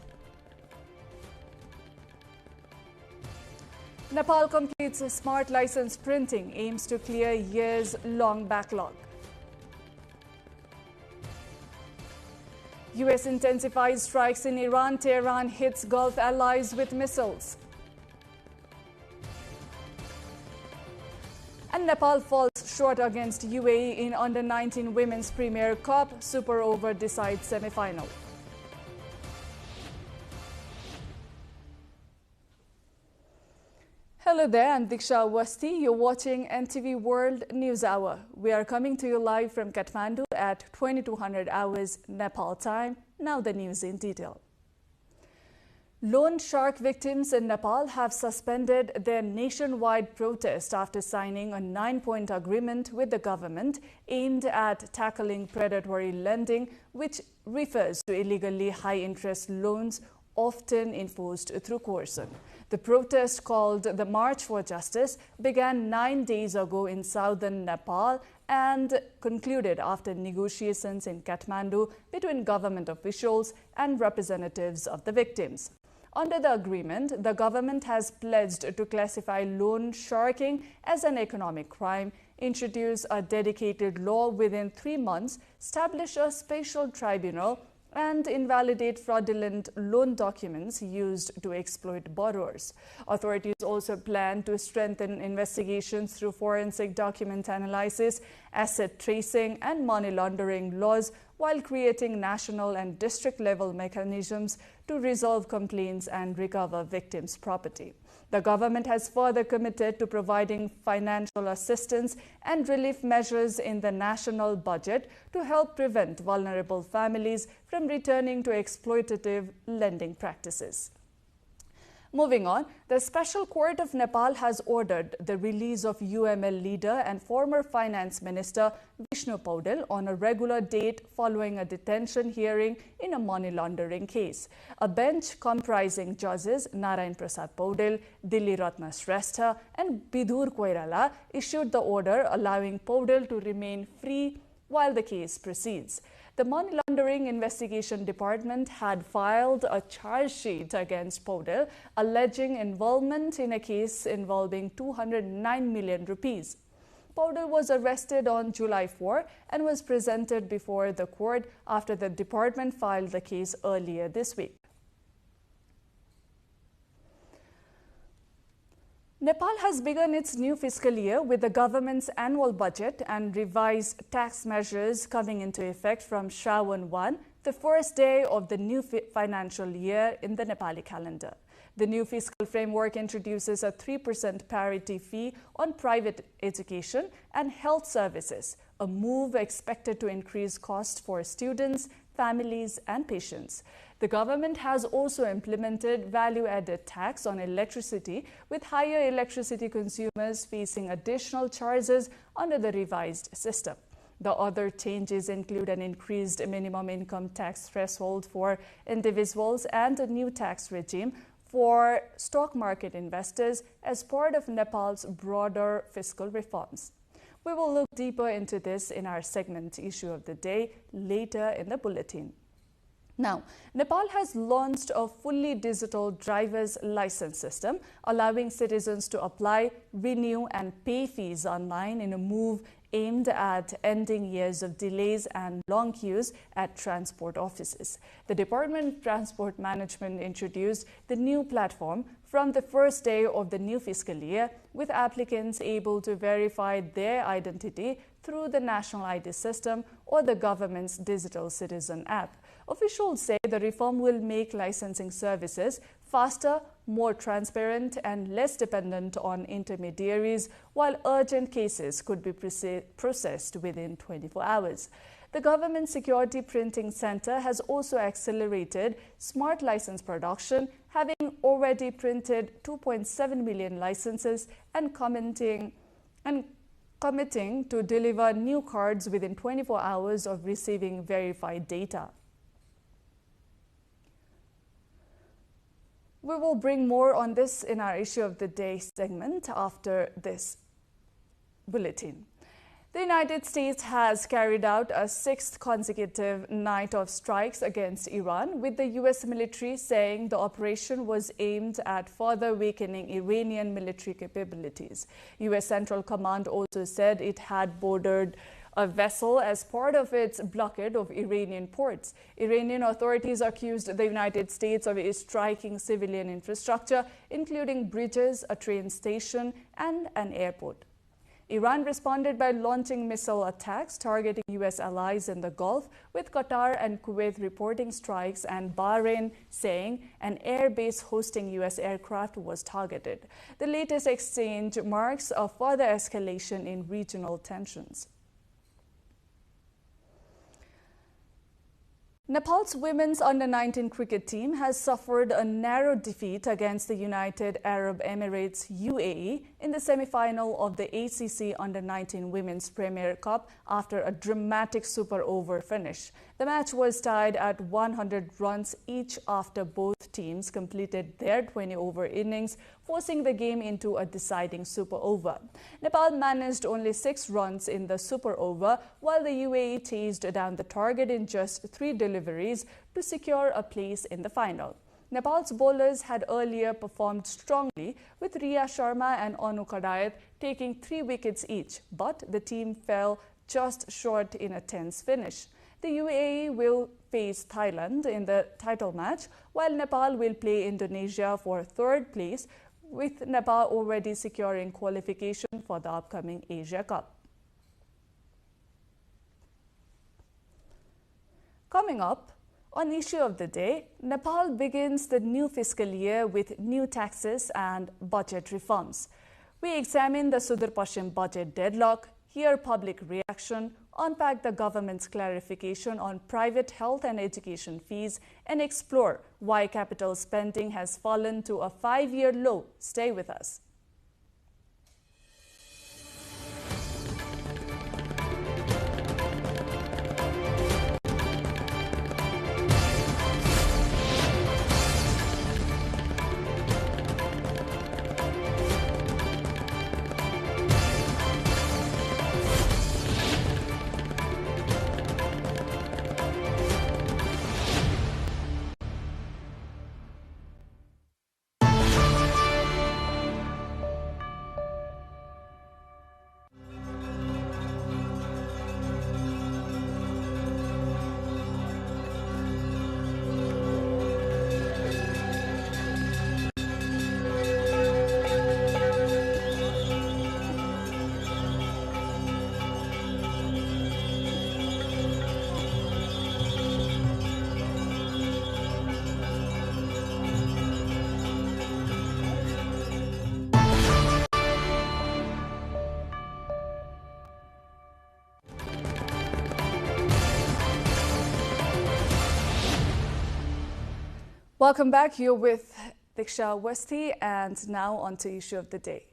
Nepal completes smart license printing, aims to clear years-long backlog. US intensifies strikes in Iran. Tehran hits Gulf allies with missiles. And Nepal falls short against UAE in Under-19 Women's Premier Cup. Super Over decides semi-final. Hello there, I'm Diksha Awasthi. You're watching NTV World News Hour. We are coming to you live from Kathmandu at 2200 hours Nepal time. Now the news in detail. Loan shark victims in Nepal have suspended their nationwide protest after signing a 9-point agreement with the government aimed at tackling predatory lending, which refers to illegally high-interest loans often enforced through coercion. The protest, called the March for Justice, began 9 days ago in southern Nepal and concluded after negotiations in Kathmandu between government officials and representatives of the victims. Under the agreement, the government has pledged to classify loan sharking as an economic crime, introduce a dedicated law within 3 months, establish a special tribunal, and invalidate fraudulent loan documents used to exploit borrowers. Authorities also plan to strengthen investigations through forensic document analysis, asset tracing, and money laundering laws, while creating national and district-level mechanisms to resolve complaints and recover victims' property. The government has further committed to providing financial assistance and relief measures in the national budget to help prevent vulnerable families from returning to exploitative lending practices. Moving on, the Special Court of Nepal has ordered the release of UML leader and former finance minister Vishnu Paudel on a regular date following a detention hearing in a money laundering case. A bench comprising judges Narayan Prasad Paudel, Dilli Ratna Shrestha and Bidur Koirala issued the order allowing Paudel to remain free while the case proceeds. The Money Laundering Investigation Department had filed a charge sheet against Paudel, alleging involvement in a case involving 209 million rupees. Paudel was arrested on July 4 and was presented before the court after the department filed the case earlier this week. Nepal has begun its new fiscal year with the government's annual budget and revised tax measures coming into effect from Shravan 1, the first day of the new financial year in the Nepali calendar. The new fiscal framework introduces a 3% parity fee on private education and health services, a move expected to increase costs for students, families, and patients. The government has also implemented value-added tax on electricity, with higher electricity consumers facing additional charges under the revised system. The other changes include an increased minimum income tax threshold for individuals and a new tax regime for stock market investors as part of Nepal's broader fiscal reforms. We will look deeper into this in our segment issue of the day later in the bulletin. Now, Nepal has launched a fully digital driver's license system, allowing citizens to apply, renew, and pay fees online in a move aimed at ending years of delays and long queues at transport offices. The Department of Transport Management introduced the new platform from the first day of the new fiscal year, with applicants able to verify their identity through the National ID system or the government's Digital Citizen app. Officials say the reform will make licensing services faster, more transparent, and less dependent on intermediaries, while urgent cases could be processed within 24 hours. The Government Security Printing Center has also accelerated smart license production, having already printed 2.7 million licenses and committing to deliver new cards within 24 hours of receiving verified data. We will bring more on this in our issue of the day segment after this bulletin. The United States has carried out a sixth consecutive night of strikes against Iran, with the U.S. military saying the operation was aimed at further weakening Iranian military capabilities. U.S. Central Command also said it had boarded a vessel as part of its blockade of Iranian ports. Iranian authorities accused the United States of striking civilian infrastructure, including bridges, a train station, and an airport. Iran responded by launching missile attacks targeting U.S. allies in the Gulf, with Qatar and Kuwait reporting strikes and Bahrain saying an air base hosting U.S. aircraft was targeted. The latest exchange marks a further escalation in regional tensions. Nepal's women's under-19 cricket team has suffered a narrow defeat against the United Arab Emirates UAE in the semi-final of the ACC Under-19 Women's Premier Cup after a dramatic super over finish. The match was tied at 100 runs each after both teams completed their 20-over innings, forcing the game into a deciding super over. Nepal managed only 6 runs in the super over, while the UAE chased down the target in just 3 deliveries to secure a place in the final. Nepal's bowlers had earlier performed strongly, with Riya Sharma and Anu Kadayat taking 3 wickets each, but the team fell just short in a tense finish. The UAE will face Thailand in the title match, while Nepal will play Indonesia for third place, with Nepal already securing qualification for the upcoming Asia Cup. Coming up, on issue of the day, Nepal begins the new fiscal year with new taxes and budget reforms. We examine the Sudur Paschim budget deadlock, hear public reaction, unpack the government's clarification on private health and education fees, and explore why capital spending has fallen to a 5-year low. Stay with us. Welcome back. You're with Diksha Westy, and now on to issue of the day.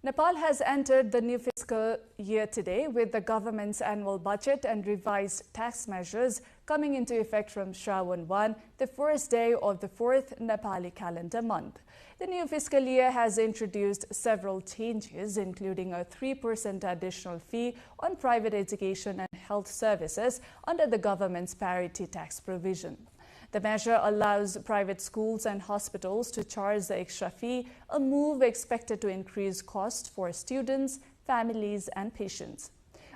Nepal has entered the new fiscal year today with the government's annual budget and revised tax measures coming into effect from Shravan 1, the first day of the 4th Nepali calendar month. The new fiscal year has introduced several changes, including a 3% additional fee on private education and health services under the government's parity tax provision. The measure allows private schools and hospitals to charge the extra fee, a move expected to increase cost for students, families, and patients.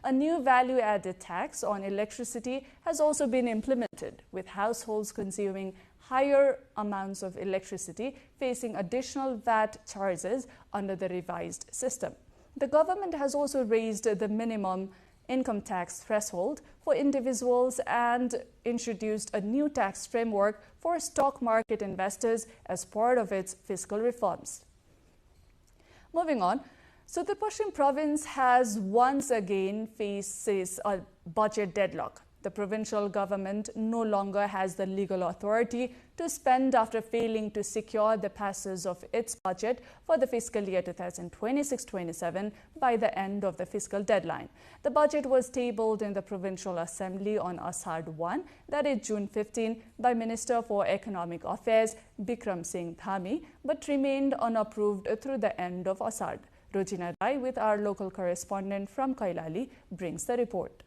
A new value-added tax on electricity has also been implemented, with households consuming higher amounts of electricity facing additional VAT charges under the revised system. The government has also raised the minimum income tax threshold for individuals and introduced a new tax framework for stock market investors as part of its fiscal reforms. Moving on, Sudur Paschim province has once again faces a budget deadlock. The provincial government no longer has the legal authority to spend after failing to secure the passage of its budget for the fiscal year 2026-27 by the end of the fiscal deadline. The budget was tabled in the Provincial Assembly on Asad 1, that is June 15, by Minister for Economic Affairs Bikram Singh Dhami, but remained unapproved through the end of Asad. Rojina Rai, with our local correspondent from Kailali, brings the report.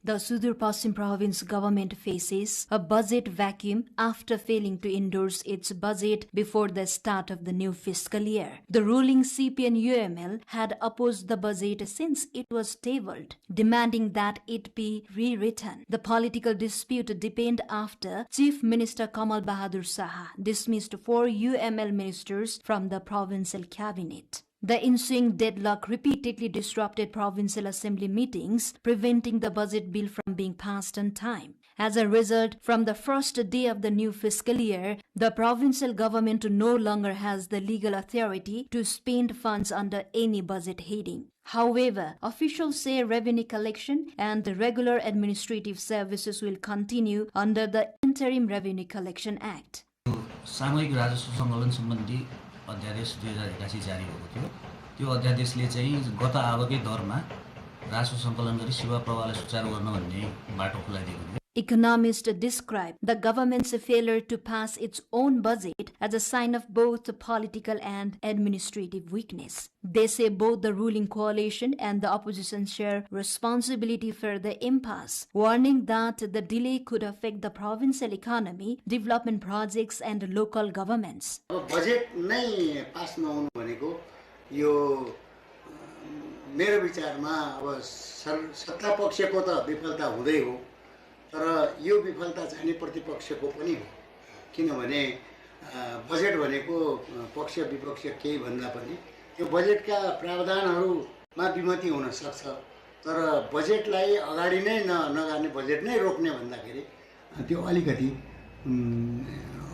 The Sudur Paschim province government faces a budget vacuum after failing to endorse its budget before the start of the new fiscal year. The ruling CPN-UML had opposed the budget since it was tabled, demanding that it be rewritten. The political dispute deepened after Chief Minister Kamal Bahadur Saha dismissed 4 UML ministers from the provincial cabinet. The ensuing deadlock repeatedly disrupted provincial assembly meetings, preventing the budget bill from being passed on time. As a result, from the first day of the new fiscal year, the provincial government no longer has the legal authority to spend funds under any budget heading. However, officials say revenue collection and the regular administrative services will continue under the Interim Revenue Collection Act. अध्यादेश 2081 जारी भएको थियो त्यो अध्यादेशले चाहिँ गत आवकै दरमा राजस्व सङ्कलन गरी सेवा प्रवाहलाई सुचारू गर्न भन्ने बाटो खुलाइदिएको थियो. Economists describe the government's failure to pass its own budget as a sign of both political and administrative weakness. They say both the ruling coalition and the opposition share responsibility for the impasse, warning that the delay could affect the provincial economy, development projects and local governments. Budget नै पास नहुनु भनेको यो मेरो विचारमा अब सत्ता पक्षको त विफलता हुँदै हो तर यो विफलता चाहिँ प्रतिपक्षको पनि हो, किनभने बजेट भनेको पक्ष विपक्ष केही भन्दा पनि यो बजेटका प्रावधानहरूमा विमति हुन सक्छ, तर बजेटलाई अगाडि नै नगार्ने, बजेट नै रोक्ने भन्दाखेरि त्यो अलिकति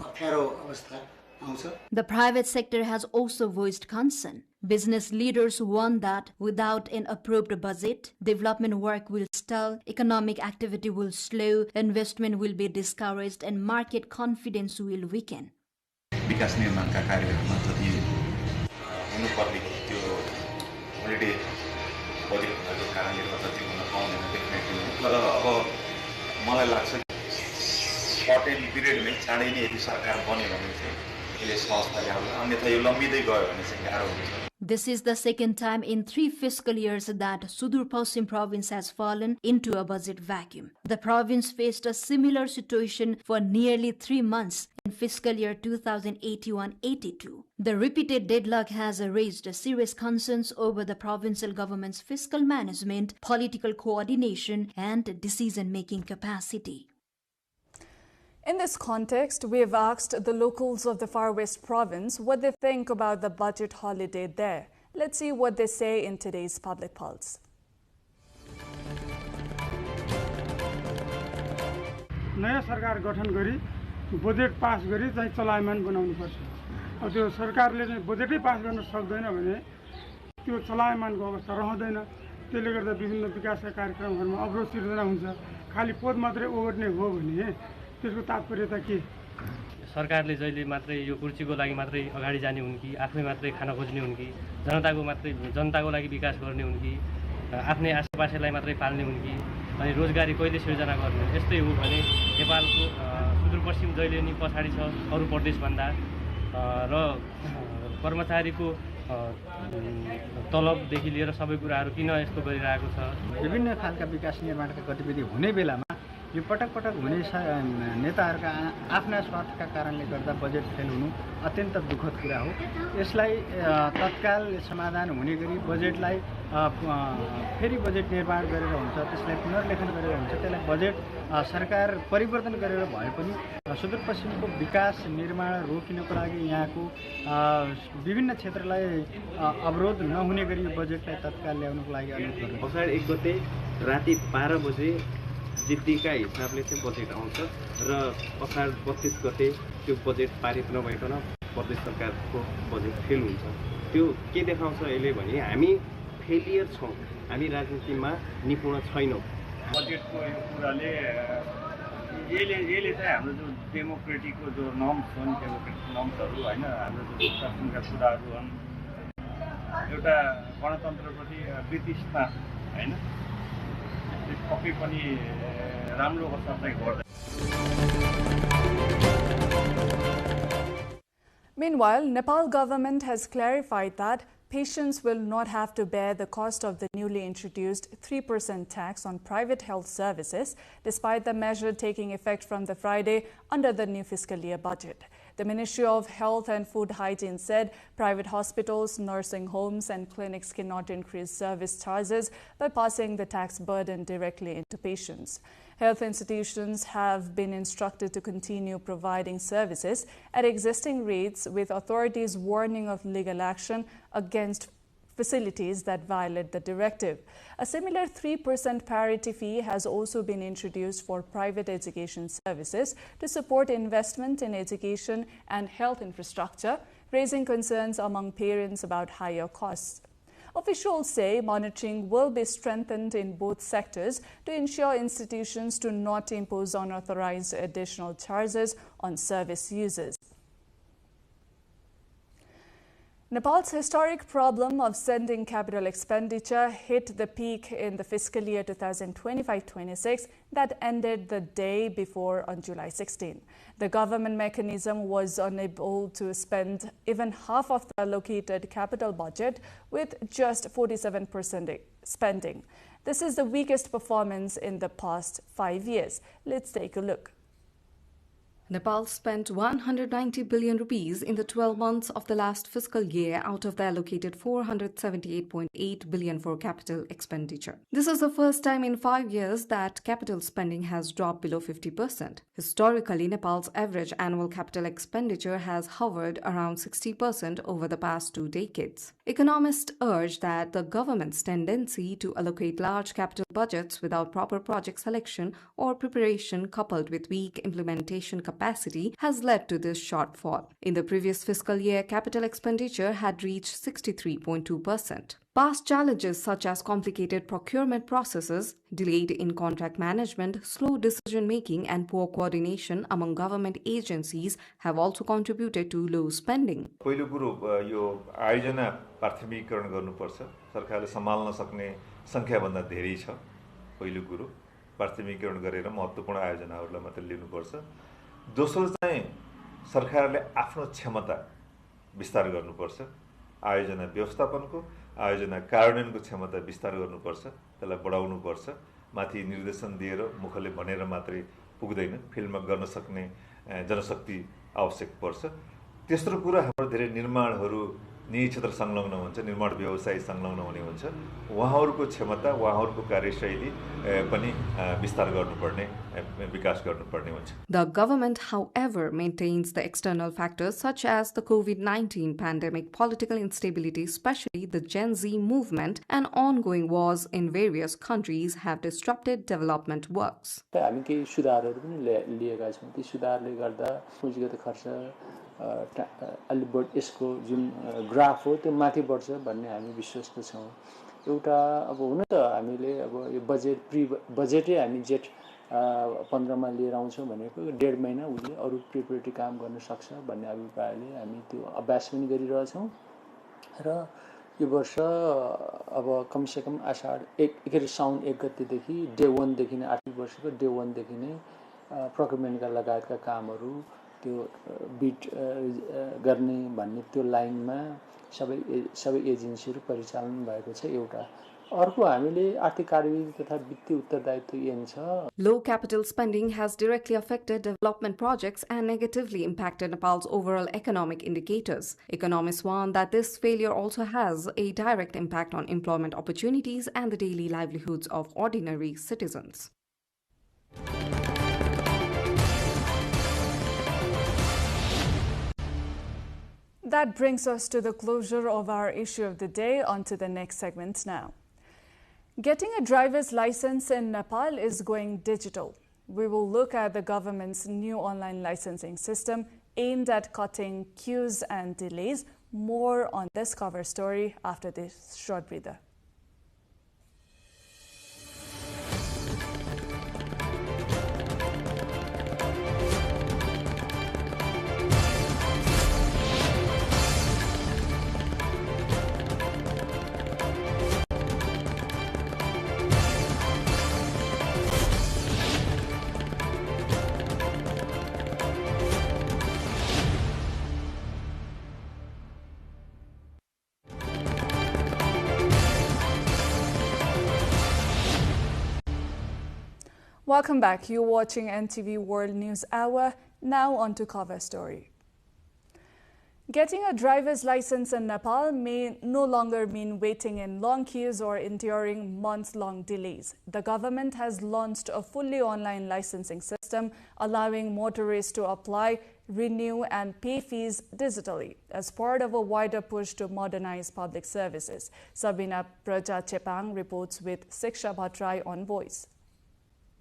अप्ठ्यारो अवस्था आउँछ। The private sector has also voiced concern. Business leaders warn that without an approved budget, development work will stall, economic activity will slow, investment will be discouraged, and market confidence will weaken. विकास निर्माणका कार्यहरूमा जति हुनुपर्ने त्यो already budget भएको कारणले गर्दा त्यो हुन पाउँदैन डेफिनेटली, तर अब मलाई लाग्छ सर्टेन पिरियडमै चाँडै नै यदि सरकार बन्यो भने चाहिँ यसले सहजता ल्याउला, अन्यथा यो लम्बिँदै गयो भने चाहिँ गाह्रो हुन्छ। This is the second time in 3 fiscal years that Sudur Paschim province has fallen into a budget vacuum. The province faced a similar situation for nearly 3 months in fiscal year 2081-82. The repeated deadlock has raised serious concerns over the provincial government's fiscal management, political coordination, and decision-making capacity. In this context, we have asked the locals of the Far West province what they think about the budget holiday there. Let's see what they say in today's Public Pulse. नयाँ सरकार गठन गरी budget pass गरी चाहिँ चलायमान बनाउनु पर्छ। अब त्यो सरकारले चाहिँ बजेटै पास गर्न सक्दैन भने त्यो चलायमानको अवस्था रहँदैन। त्यसले गर्दा विभिन्न विकासका कार्यक्रमहरुमा अवरोध सिर्जना हुन्छ। खाली पद मात्रै ओगट्ने हो भने त्यसको तात्पर्यता के? सरकारले जहिले मात्रै यो कुर्सीको लागि मात्रै अगाडि जाने हुन् कि आफै मात्रै खान खोज्ने हुन् कि जनताको लागि विकास गर्ने हुन् कि आफ्नै आसपासलाई मात्रै पाल्ने हुन् कि अनि रोजगारी कहिले सिर्जना गर्ने? यस्तै हो भने नेपालको सुदूरपश्चिम जहिले नि पछाडी छ अरु प्रदेश भन्दा र कर्मचारीको तलबदेखि लिएर सबै कुराहरू किन यस्तो गरिरहेको छ? विभिन्न खालका विकास निर्माणका गतिविधि हुने बेलामा यो पटक हुने नेताहरूका आफ्ना स्वार्थका कारणले गर्दा बजेट फेल हुनु अत्यन्त दुःखद कुरा हो। यसलाई तत्काल समाधान हुने गरी बजेटलाई फेरि बजेट निर्माण गरेर हुन्छ, त्यसलाई पुनर्लेखन गरेर हुन्छ, त्यसलाई बजेट सरकार परिवर्तन गरेर भए पनि सुदूरपश्चिमको विकास निर्माण रोकिनको लागि यहाँको विभिन्न क्षेत्रलाई अवरोध नहुने गरी यो बजेटलाई तत्काल ल्याउनको लागि अनुरोध गर्नु। असार 1 गते राति 12 बजे जिद्दीका हिसाबले चाहिँ बजेट आउँछ र असार 32 गते त्यो बजेट पारित नभइकन प्रदेश सरकारको बजेट फेल हुन्छ। त्यो के देखाउँछ अहिले भने हामी फेलियर छौँ, हामी राजनीतिमा निपुण छैनौँ। बजेटको यो कुराले यसले चाहिँ हाम्रो जो डेमोक्रेटिकको जो नर्म्स छन्, डेमोक्रेटिक नर्म्सहरू होइन, हाम्रो जो शासनका कुराहरू हुन्, एउटा गणतन्त्रप्रति वितृष्णा होइन, पक्कै पनि राम्रो असर चाहिँ गर्दैन। Meanwhile, Nepal government has clarified that patients will not have to bear the cost of the newly introduced 3% tax on private health services, despite the measure taking effect from the Friday under the new fiscal year budget. The Ministry of Health and Food Hygiene said private hospitals, nursing homes and clinics cannot increase service charges by passing the tax burden directly into patients. Health institutions have been instructed to continue providing services at existing rates, with authorities warning of legal action against facilities that violate the directive. A similar 3% parity fee has also been introduced for private education services to support investment in education and health infrastructure, raising concerns among parents about higher costs. Officials say monitoring will be strengthened in both sectors to ensure institutions do not impose unauthorized additional charges on service users. Nepal's historic problem of sending capital expenditure hit the peak in the fiscal year 2025-26 that ended the day before on July 16. The government mechanism was unable to spend even half of the allocated capital budget, with just 47% spending. This is the weakest performance in the past 5 years. Let's take a look. Nepal spent 190 billion rupees in the 12 months of the last fiscal year out of the allocated 478.8 billion for capital expenditure. This is the first time in 5 years that capital spending has dropped below 50%. Historically, Nepal's average annual capital expenditure has hovered around 60% over the past 2 decades. Economists urge that the government's tendency to allocate large capital budgets without proper project selection or preparation coupled with weak implementation capacity has led to this shortfall. In the previous fiscal year, capital expenditure had reached 63.2%. Past challenges such as complicated procurement processes, delayed in contract management, slow decision-making and poor coordination among government agencies have also contributed to low spending. पहिलो कुरो यो आयोजना प्राथमिकीकरण गर्नुपर्छ। सरकारले सम्हाल्न सक्ने संख्याभन्दा धेरै छ। पहिलो कुरो प्राथमिकीकरण गरेर महत्त्वपूर्ण आयोजनाहरूलाई मात्र लिनुपर्छ। दोस्रो चाहिँ सरकारले आफ्नो क्षमता विस्तार गर्नुपर्छ। आयोजना व्यवस्थापनको आयोजना कार्यान्वयनको क्षमता विस्तार गर्नुपर्छ, त्यसलाई बढाउनुपर्छ। माथि निर्देशन दिएर मुखले भनेर मात्रै पुग्दैन, फिल्डमा गर्न सक्ने जनशक्ति आवश्यक पर्छ। तेस्रो कुरा हाम्रो धेरै निर्माणहरू निजी क्षेत्र संलग्न हुन्छ, निर्माण व्यवसाय संलग्न हुने हुन्छ। उहाँहरूको क्षमता, उहाँहरूको कार्यशैली पनि विस्तार गर्नुपर्ने, विकास गर्नुपर्ने हुन्छ। The government, however, maintains the external factors such as the COVID-19 pandemic, political instability, especially the Gen Z movement, and ongoing wars in various countries have disrupted development works. हामी केही सुधारहरू पनि लिएका छौँ। ती सुधारले गर्दा पुँजीगत खर्च अलि बढी यसको जुन ग्राफ हो त्यो माथि बढ्छ भन्ने हामी विश्वस्त छौँ। एउटा अब हुन त हामीले अब यो बजेटै हामी जेठ 15 मा लिएर आउँछौँ भनेको 1.5 महिना उसले अरू प्रिपरेटरी काम गर्न सक्छ भन्ने अभिप्रायले हामी त्यो अभ्यास पनि गरिरहेछौँ। र यो वर्ष अब कमसेकम आषाढ साउन 1 गतेदेखि डे 1 देखि नै 8 वर्षको डे 1 देखि नै प्रोक्युरमेन्टका लगायतका कामहरू त्यो बिट गर्ने भन्ने त्यो लाइनमा सबै एजेन्सीहरू परिचालन भएको छ। एउटा अर्को हामीले आर्थिक कार्यविधि तथा वित्तीय उत्तरदायित्व ऐन छ। Low capital spending has directly affected development projects and negatively impacted Nepal's overall economic indicators. Economists warn that this failure also has a direct impact on employment opportunities and the daily livelihoods of ordinary citizens. That brings us to the closure of our issue of the day. On to the next segment now. Getting a driver's license in Nepal is going digital. We will look at the government's new online licensing system aimed at cutting queues and delays. More on this cover story after this short breather. Welcome back. You're watching NTV World News Hour. Now on to cover story. Getting a driver's license in Nepal may no longer mean waiting in long queues or enduring months-long delays. The government has launched a fully online licensing system allowing motorists to apply, renew and pay fees digitally as part of a wider push to modernize public services. Sabina Prajachepang reports with Siksha Bhattrai on Voice.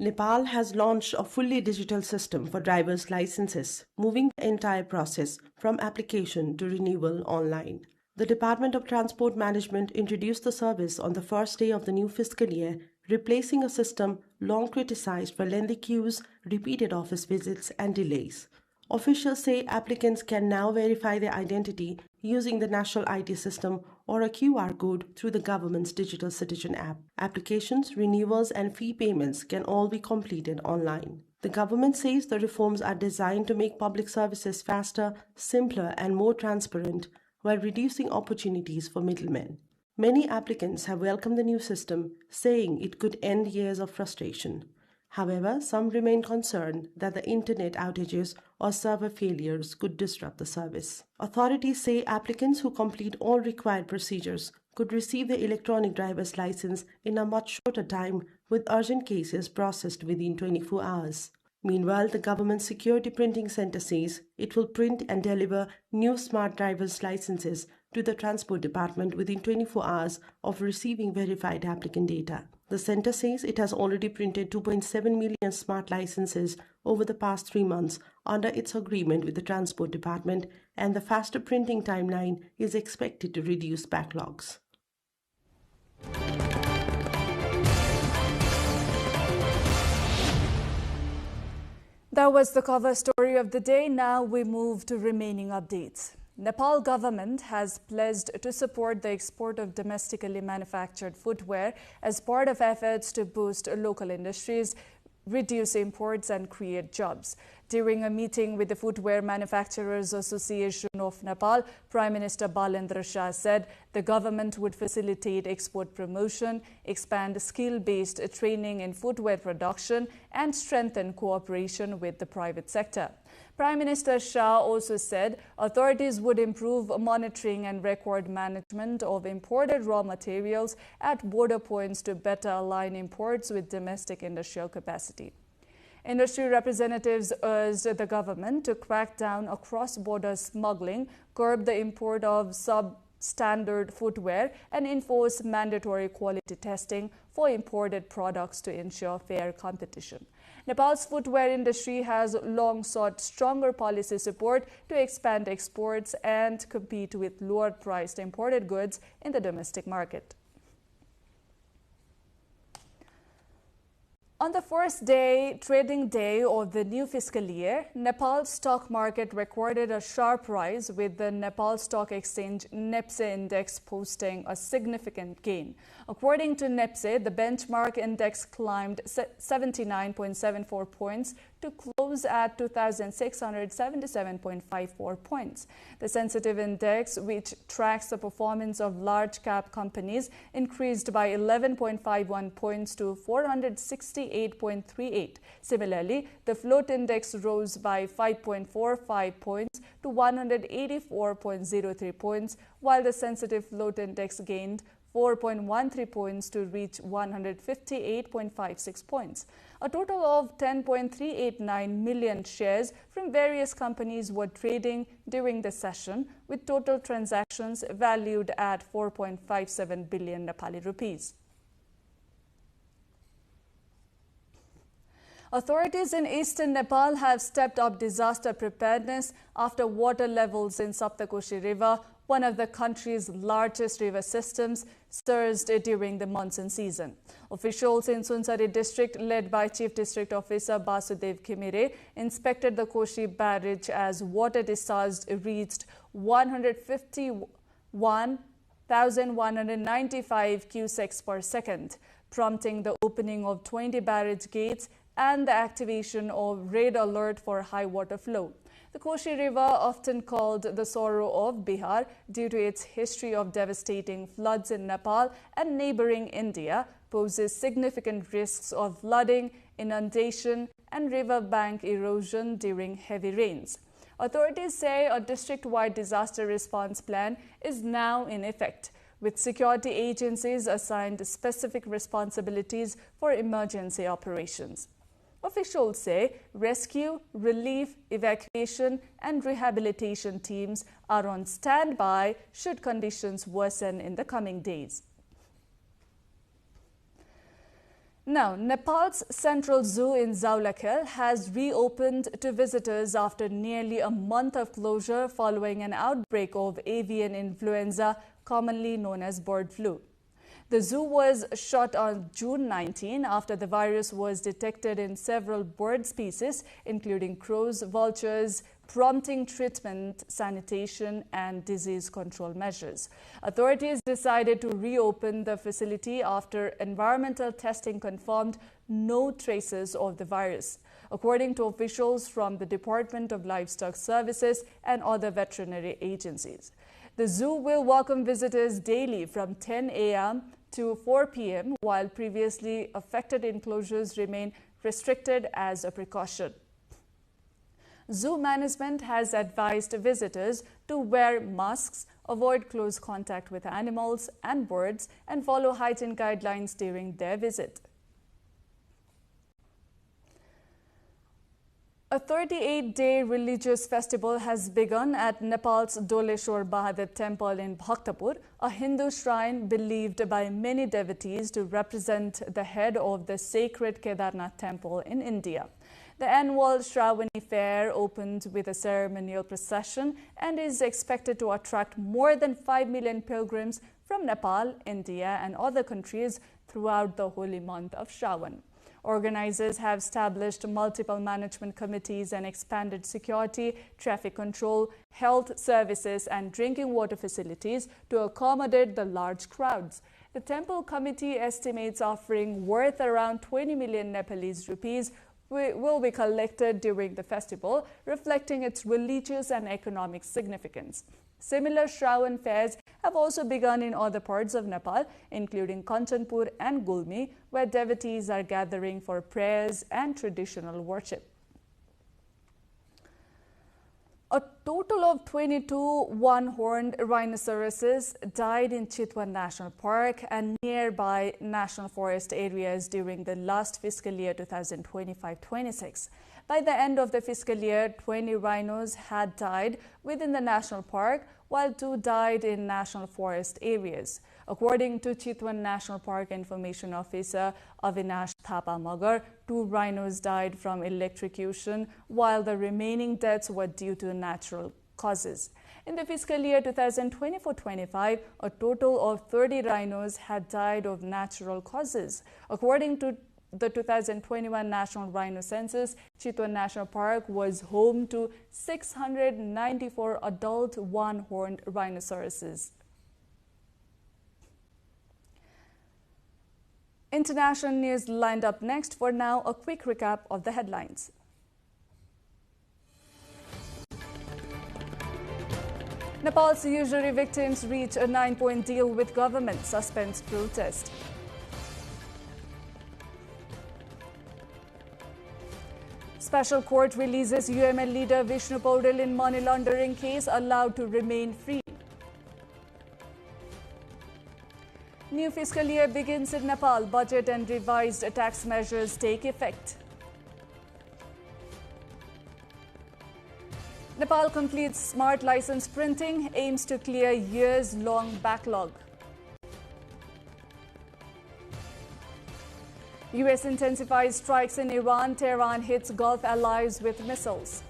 Nepal has launched a fully digital system for driver's licenses, moving the entire process from application to renewal online. The Department of Transport Management introduced the service on the first day of the new fiscal year, replacing a system long criticized for lengthy queues, repeated office visits, and delays. Officials say applicants can now verify their identity using the national ID system or a QR code through the government's digital citizen app. Applications, renewals, and fee payments can all be completed online. The government says the reforms are designed to make public services faster, simpler, and more transparent while reducing opportunities for middlemen. Many applicants have welcomed the new system, saying it could end years of frustration. However, some remain concerned that the internet outages or server failures could disrupt the service. Authorities say applicants who complete all required procedures could receive their electronic driver's license in a much shorter time, with urgent cases processed within 24 hours. Meanwhile, the government security printing center says it will print and deliver new smart driver's licenses to the Transport Department within 24 hours of receiving verified applicant data. The center says it has already printed 2.7 million smart licenses over the past 3 months under its agreement with the Transport Department, and the faster printing timeline is expected to reduce backlogs. That was the cover story of the day. Now we move to remaining updates. Nepal government has pledged to support the export of domestically manufactured footwear as part of efforts to boost local industries, reduce imports and create jobs. During a meeting with the Footwear Manufacturers Association of Nepal, Prime Minister Balendra Shah said the government would facilitate export promotion, expand skill-based training in footwear production, and strengthen cooperation with the private sector. Prime Minister Shah also said authorities would improve monitoring and record management of imported raw materials at border points to better align imports with domestic industrial capacity. Industry representatives urged the government to crack down on cross-border smuggling, curb the import of substandard footwear, and enforce mandatory quality testing for imported products to ensure fair competition. Nepal's footwear industry has long sought stronger policy support to expand exports and compete with lower-priced imported goods in the domestic market. On the first trading day of the new fiscal year, Nepal's stock market recorded a sharp rise, with the Nepal Stock Exchange NEPSE index posting a significant gain. According to NEPSE, the benchmark index climbed 79.74 points to close at 2,677.54 points. The sensitive index, which tracks the performance of large-cap companies, increased by 11.51 points to 468.38. Similarly, the float index rose by 5.45 points to 184.03 points, while the sensitive float index gained 4.13 points to reach 158.56 points. A total of 10.389 million shares from various companies were trading during the session, with total transactions valued at 4.57 billion Nepali rupees. Authorities in eastern Nepal have stepped up disaster preparedness after water levels in Saptakoshi River, one of the country's largest river systems, surged during the monsoon season. Officials in Sunsari district, led by Chief District Officer Basudev Khimire, inspected the Koshi barrage as water discharge reached 151,195 cusecs per second, prompting the opening of 20 barrage gates and the activation of red alert for high water flow. The Koshi River, often called the sorrow of Bihar due to its history of devastating floods in Nepal and neighboring India, poses significant risks of flooding, inundation, and riverbank erosion during heavy rains. Authorities say a district-wide disaster response plan is now in effect, with security agencies assigned specific responsibilities for emergency operations. Officials say rescue, relief, evacuation, and rehabilitation teams are on standby should conditions worsen in the coming days. Now, Nepal's Central Zoo in Zaulakhel has reopened to visitors after nearly a month of closure following an outbreak of avian influenza, commonly known as bird flu. The zoo was shut on June 19 after the virus was detected in several bird species, including crows, vultures, prompting treatment, sanitation, and disease control measures. Authorities decided to reopen the facility after environmental testing confirmed no traces of the virus, according to officials from the Department of Livestock Services and other veterinary agencies. The zoo will welcome visitors daily from 10 a.m. to 4 p.m., while previously affected enclosures remain restricted as a precaution. Zoo management has advised visitors to wear masks, avoid close contact with animals and birds, and follow hygiene guidelines during their visit. A 38-day religious festival has begun at Nepal's Doleshwar Bahadur Temple in Bhaktapur, a Hindu shrine believed by many devotees to represent the head of the sacred Kedarnath temple in India. The annual Shravani fair opened with a ceremonial procession and is expected to attract more than 5 million pilgrims from Nepal, India, and other countries throughout the holy month of Shravan. Organizers have established multiple management committees and expanded security, traffic control, health services, and drinking water facilities to accommodate the large crowds. The temple committee estimates offering worth around 20 million Nepalese rupees will be collected during the festival, reflecting its religious and economic significance. Similar Shravan fairs have also begun in other parts of Nepal, including Kanchanpur and Gulmi, where devotees are gathering for prayers and traditional worship. A total of 22 one-horned rhinoceroses died in Chitwan National Park and nearby national forest areas during the last fiscal year 2025-26. By the end of the fiscal year, 20 rhinos had died within the national park, while 2 died in national forest areas. According to Chitwan National Park Information Officer Avinash Thapa Magar, 2 rhinos died from electrocution, while the remaining deaths were due to natural causes. In the fiscal year 2024-25, a total of 30 rhinos had died of natural causes. According to the 2021 National Rhino Census, Chitwan National Park was home to 694 adult one-horned rhinoceroses. International news lined up next. For now, a quick recap of the headlines. Nepal's usury victims reach a 9-point deal with government, suspends protest. Special court releases UML leader Vishnu Paudel in money laundering case, allowed to remain free. New fiscal year begins in Nepal. Budget and revised tax measures take effect. Nepal completes smart license printing, aims to clear years-long backlog. US intensifies strikes in Iran. Tehran hits Gulf allies with missiles.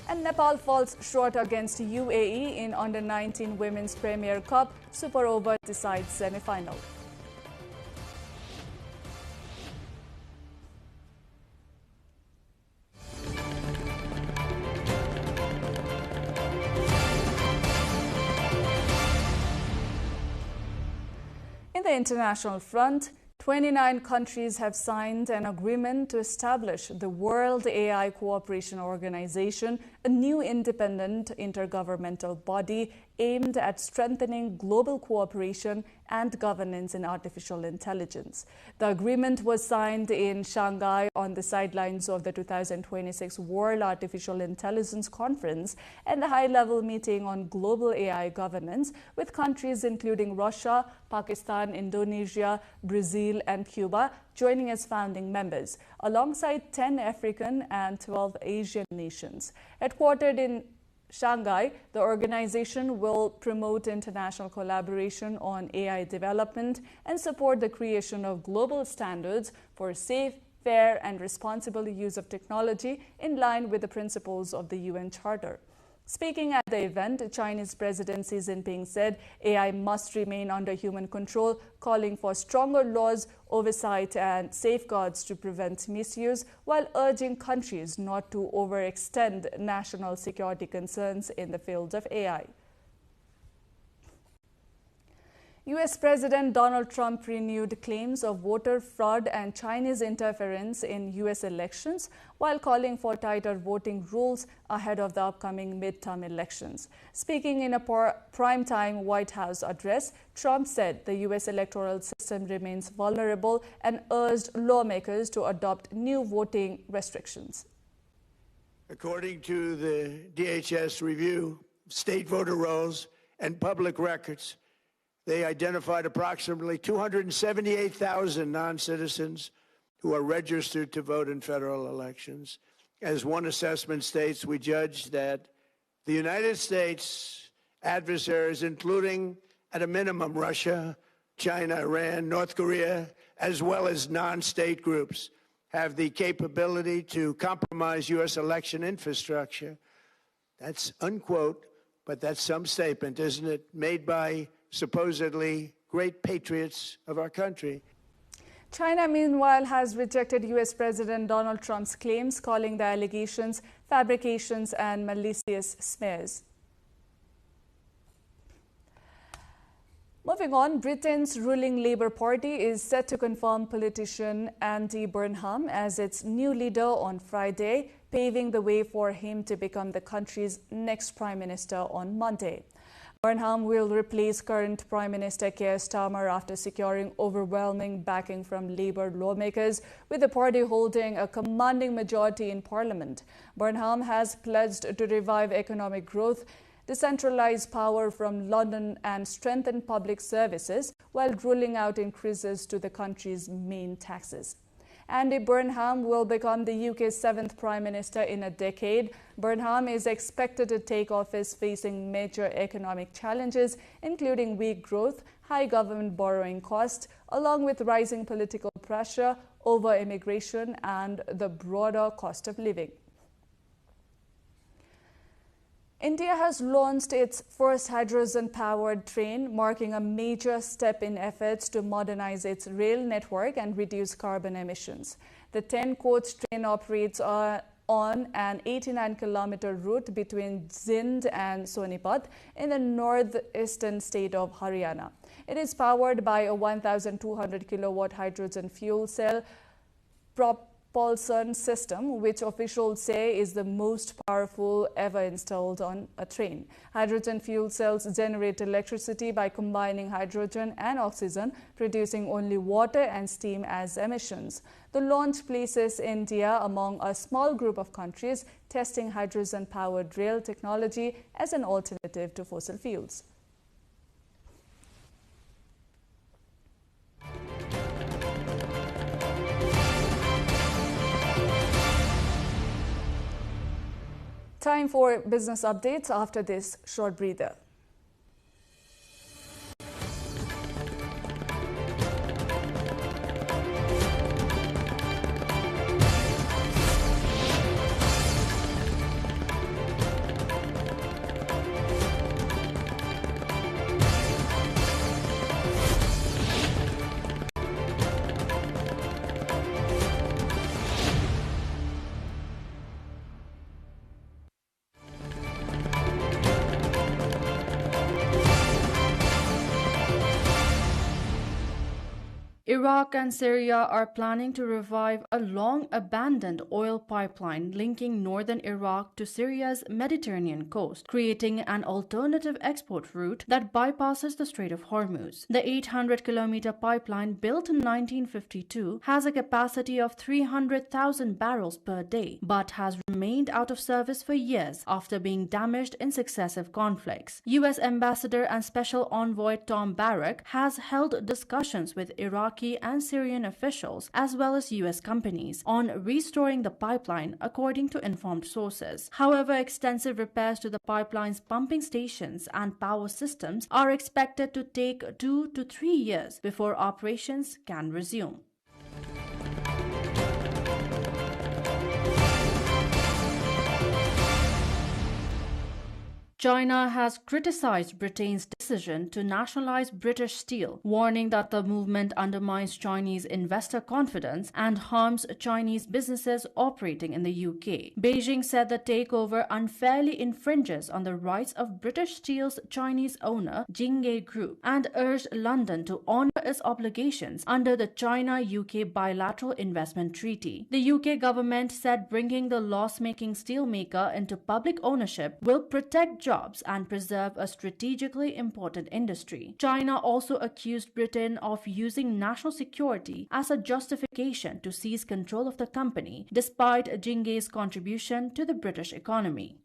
And Nepal falls short against UAE in Under-19 Women's Premier Cup. Super Over decides semi-final. In the international front, 29 countries have signed an agreement to establish the World AI Cooperation Organization, a new independent intergovernmental body aimed at strengthening global cooperation and governance in artificial intelligence. The agreement was signed in Shanghai on the sidelines of the 2026 World Artificial Intelligence Conference and the high-level meeting on global AI governance, with countries including Russia, Pakistan, Indonesia, Brazil, and Cuba joining as founding members, alongside 10 African and 12 Asian nations. Headquartered in Shanghai, the organization will promote international collaboration on AI development and support the creation of global standards for safe, fair, and responsible use of technology in line with the principles of the UN Charter. Speaking at the event, Chinese President Xi Jinping said AI must remain under human control, calling for stronger laws, oversight, and safeguards to prevent misuse, while urging countries not to overextend national security concerns in the field of AI. U.S. President Donald Trump renewed claims of voter fraud and Chinese interference in U.S. elections while calling for tighter voting rules ahead of the upcoming midterm elections. Speaking in a primetime White House address, Trump said the U.S. electoral system remains vulnerable and urged lawmakers to adopt new voting restrictions. According to the DHS review, state voter rolls and public records, they identified approximately 278,000 non-citizens who are registered to vote in federal elections. As one assessment states, we judged that the United States adversaries, including at a minimum Russia, China, Iran, North Korea, as well as non-state groups, have the capability to compromise U.S. election infrastructure. That's unquote, but that's some statement, isn't it, made by supposedly great patriots of our country. China, meanwhile, has rejected U.S. President Donald Trump's claims, calling the allegations fabrications and malicious smears. Moving on, Britain's ruling Labour Party is set to confirm politician Andy Burnham as its new leader on Friday, paving the way for him to become the country's next Prime Minister on Monday. Burnham will replace current Prime Minister Keir Starmer after securing overwhelming backing from Labour lawmakers, with the party holding a commanding majority in Parliament. Burnham has pledged to revive economic growth, decentralize power from London and strengthen public services while ruling out increases to the country's main taxes. Andy Burnham will become the UK's 7th Prime Minister in a decade. Burnham is expected to take office facing major economic challenges, including weak growth, high government borrowing costs, along with rising political pressure over immigration and the broader cost of living. India has launched its first hydrogen-powered train, marking a major step in efforts to modernize its rail network and reduce carbon emissions. The 10-coach train operates on an 89-kilometer route between Jind and Sonipat in the northeastern state of Haryana. It is powered by a 1,200-kilowatt hydrogen fuel cell propulsion system, which officials say is the most powerful ever installed on a train. Hydrogen fuel cells generate electricity by combining hydrogen and oxygen, producing only water and steam as emissions. The launch places India among a small group of countries testing hydrogen-powered rail technology as an alternative to fossil fuels. Time for business updates after this short breather. Iraq and Syria are planning to revive a long-abandoned oil pipeline linking northern Iraq to Syria's Mediterranean coast, creating an alternative export route that bypasses the Strait of Hormuz. The 800-kilometer pipeline, built in 1952, has a capacity of 300,000 barrels per day, but has remained out of service for years after being damaged in successive conflicts. U.S. Ambassador and Special Envoy Tom Barrack has held discussions with Iraqi and Syrian officials as well as U.S. companies on restoring the pipeline, according to informed sources. However, extensive repairs to the pipeline's pumping stations and power systems are expected to take 2 to 3 years before operations can resume. China has criticized Britain's decision to nationalize British steel, warning that the movement undermines Chinese investor confidence and harms Chinese businesses operating in the UK. Beijing said the takeover unfairly infringes on the rights of British Steel's Chinese owner, Jingye Group, and urged London to honor its obligations under the China-UK Bilateral Investment Treaty. The UK government said bringing the loss-making steelmaker into public ownership will protect jobs and preserve a strategically important industry. China also accused Britain of using national security as a justification to seize control of the company, despite Jingye's contribution to the British economy.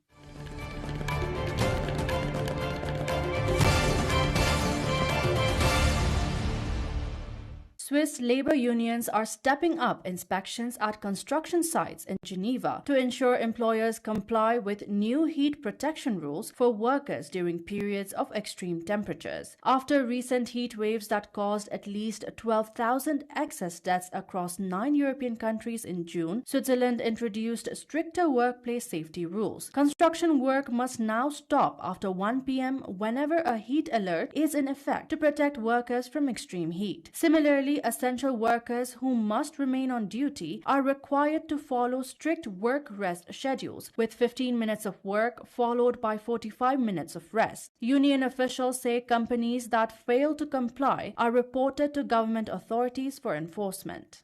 Swiss labor unions are stepping up inspections at construction sites in Geneva to ensure employers comply with new heat protection rules for workers during periods of extreme temperatures. After recent heat waves that caused at least 12,000 excess deaths across 9 European countries in June, Switzerland introduced stricter workplace safety rules. Construction work must now stop after 1 p.m. whenever a heat alert is in effect to protect workers from extreme heat. Similarly, essential workers who must remain on duty are required to follow strict work-rest schedules, with 15 minutes of work followed by 45 minutes of rest. Union officials say companies that fail to comply are reported to government authorities for enforcement.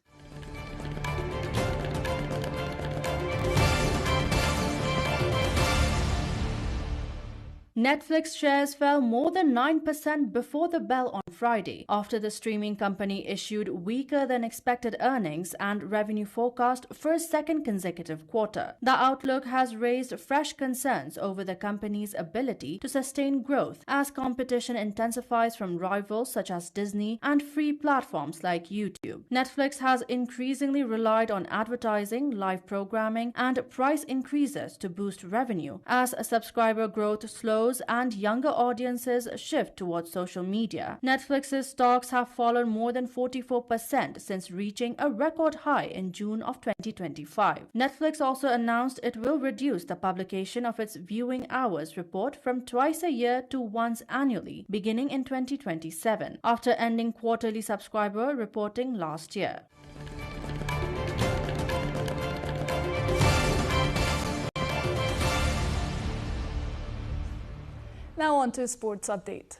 Netflix shares fell more than 9% before the bell on Friday after the streaming company issued weaker than expected earnings and revenue forecast for a second consecutive quarter. The outlook has raised fresh concerns over the company's ability to sustain growth as competition intensifies from rivals such as Disney and free platforms like YouTube. Netflix has increasingly relied on advertising, live programming, and price increases to boost revenue as subscriber growth slows and younger audiences shift towards social media. Netflix's stocks have fallen more than 44% since reaching a record high in June of 2025. Netflix also announced it will reduce the publication of its viewing hours report from twice a year to once annually, beginning in 2027, after ending quarterly subscriber reporting last year. Now on to sports update.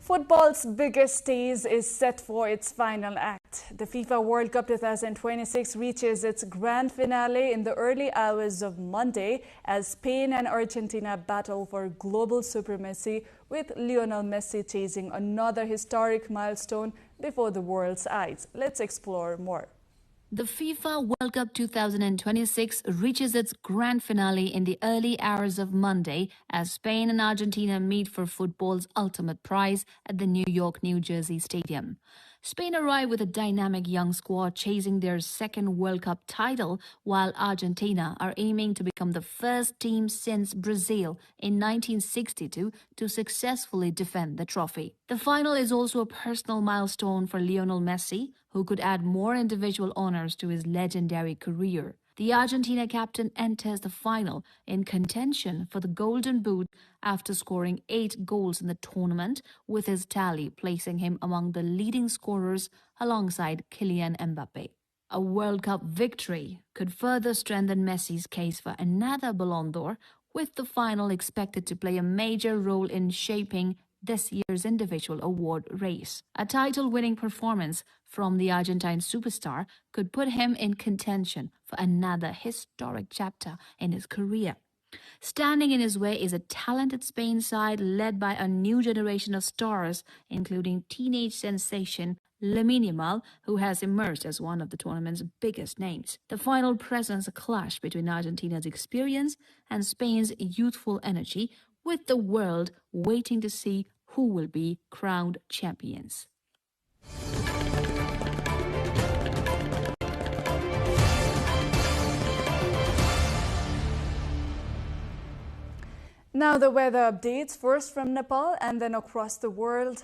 Football's biggest stage is set for its final act. The FIFA World Cup 2026 reaches its grand finale in the early hours of Monday as Spain and Argentina battle for global supremacy, with Lionel Messi chasing another historic milestone before the world's eyes. Let's explore more. The FIFA World Cup 2026 reaches its grand finale in the early hours of Monday as Spain and Argentina meet for football's ultimate prize at the New York, New Jersey Stadium. Spain arrive with a dynamic young squad chasing their second World Cup title, while Argentina are aiming to become the first team since Brazil in 1962 to successfully defend the trophy. The final is also a personal milestone for Lionel Messi, who could add more individual honors to his legendary career. The Argentina captain enters the final in contention for the Golden Boot after scoring 8 goals in the tournament, with his tally placing him among the leading scorers alongside Kylian Mbappe. A World Cup victory could further strengthen Messi's case for another Ballon d'Or, with the final expected to play a major role in shaping this year's individual award race. A title-winning performance from the Argentine superstar could put him in contention for another historic chapter in his career. Standing in his way is a talented Spain side led by a new generation of stars, including teenage sensation Lamine Yamal, who has emerged as one of the tournament's biggest names. The final presents a clash between Argentina's experience and Spain's youthful energy, with the world waiting to see who will be crowned champions. Now the weather updates, first from Nepal and then across the world.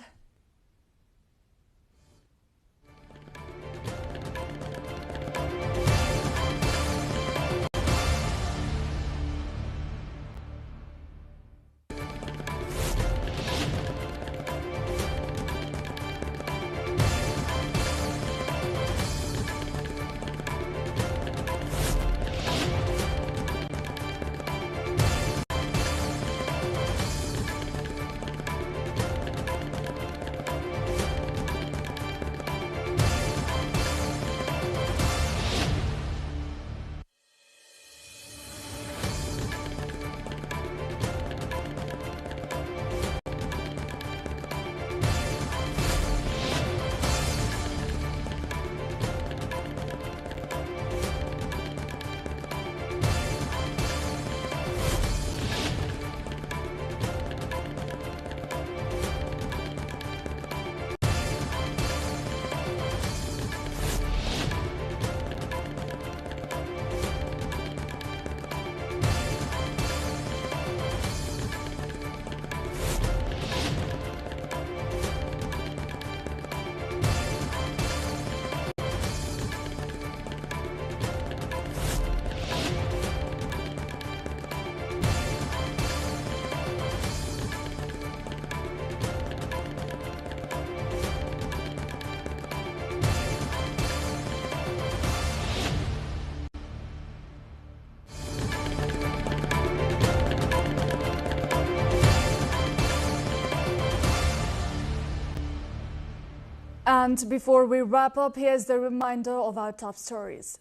And before we wrap up, here's the reminder of our top stories.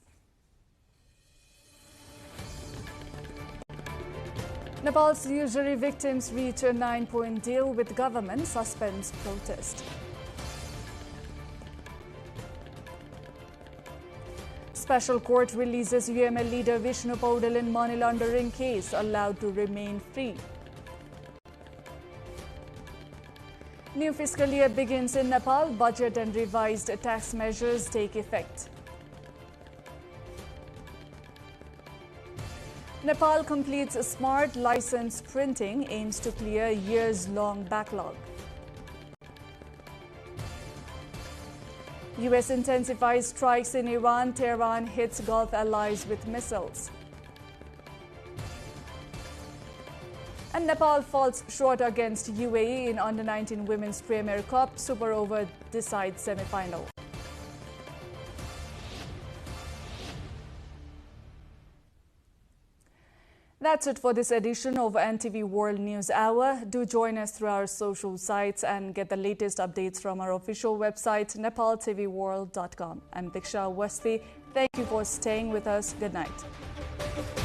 Nepal's usury victims reach a 9-point deal with government suspends protest. Special court releases UML leader Vishnu Paudel in money laundering case, allowed to remain free. New fiscal year begins in Nepal. Budget and revised tax measures take effect. Nepal completes smart license printing, aims to clear years-long backlog. US intensifies strikes in Iran. Tehran hits Gulf allies with missiles. And Nepal falls short against UAE in Under-19 Women's Premier Cup. Super Over decides semi-final. That's it for this edition of NTV World News Hour. Do join us through our social sites and get the latest updates from our official website, nepaltelevision.com. I'm Diksha Wasti. Thank you for staying with us. Good night.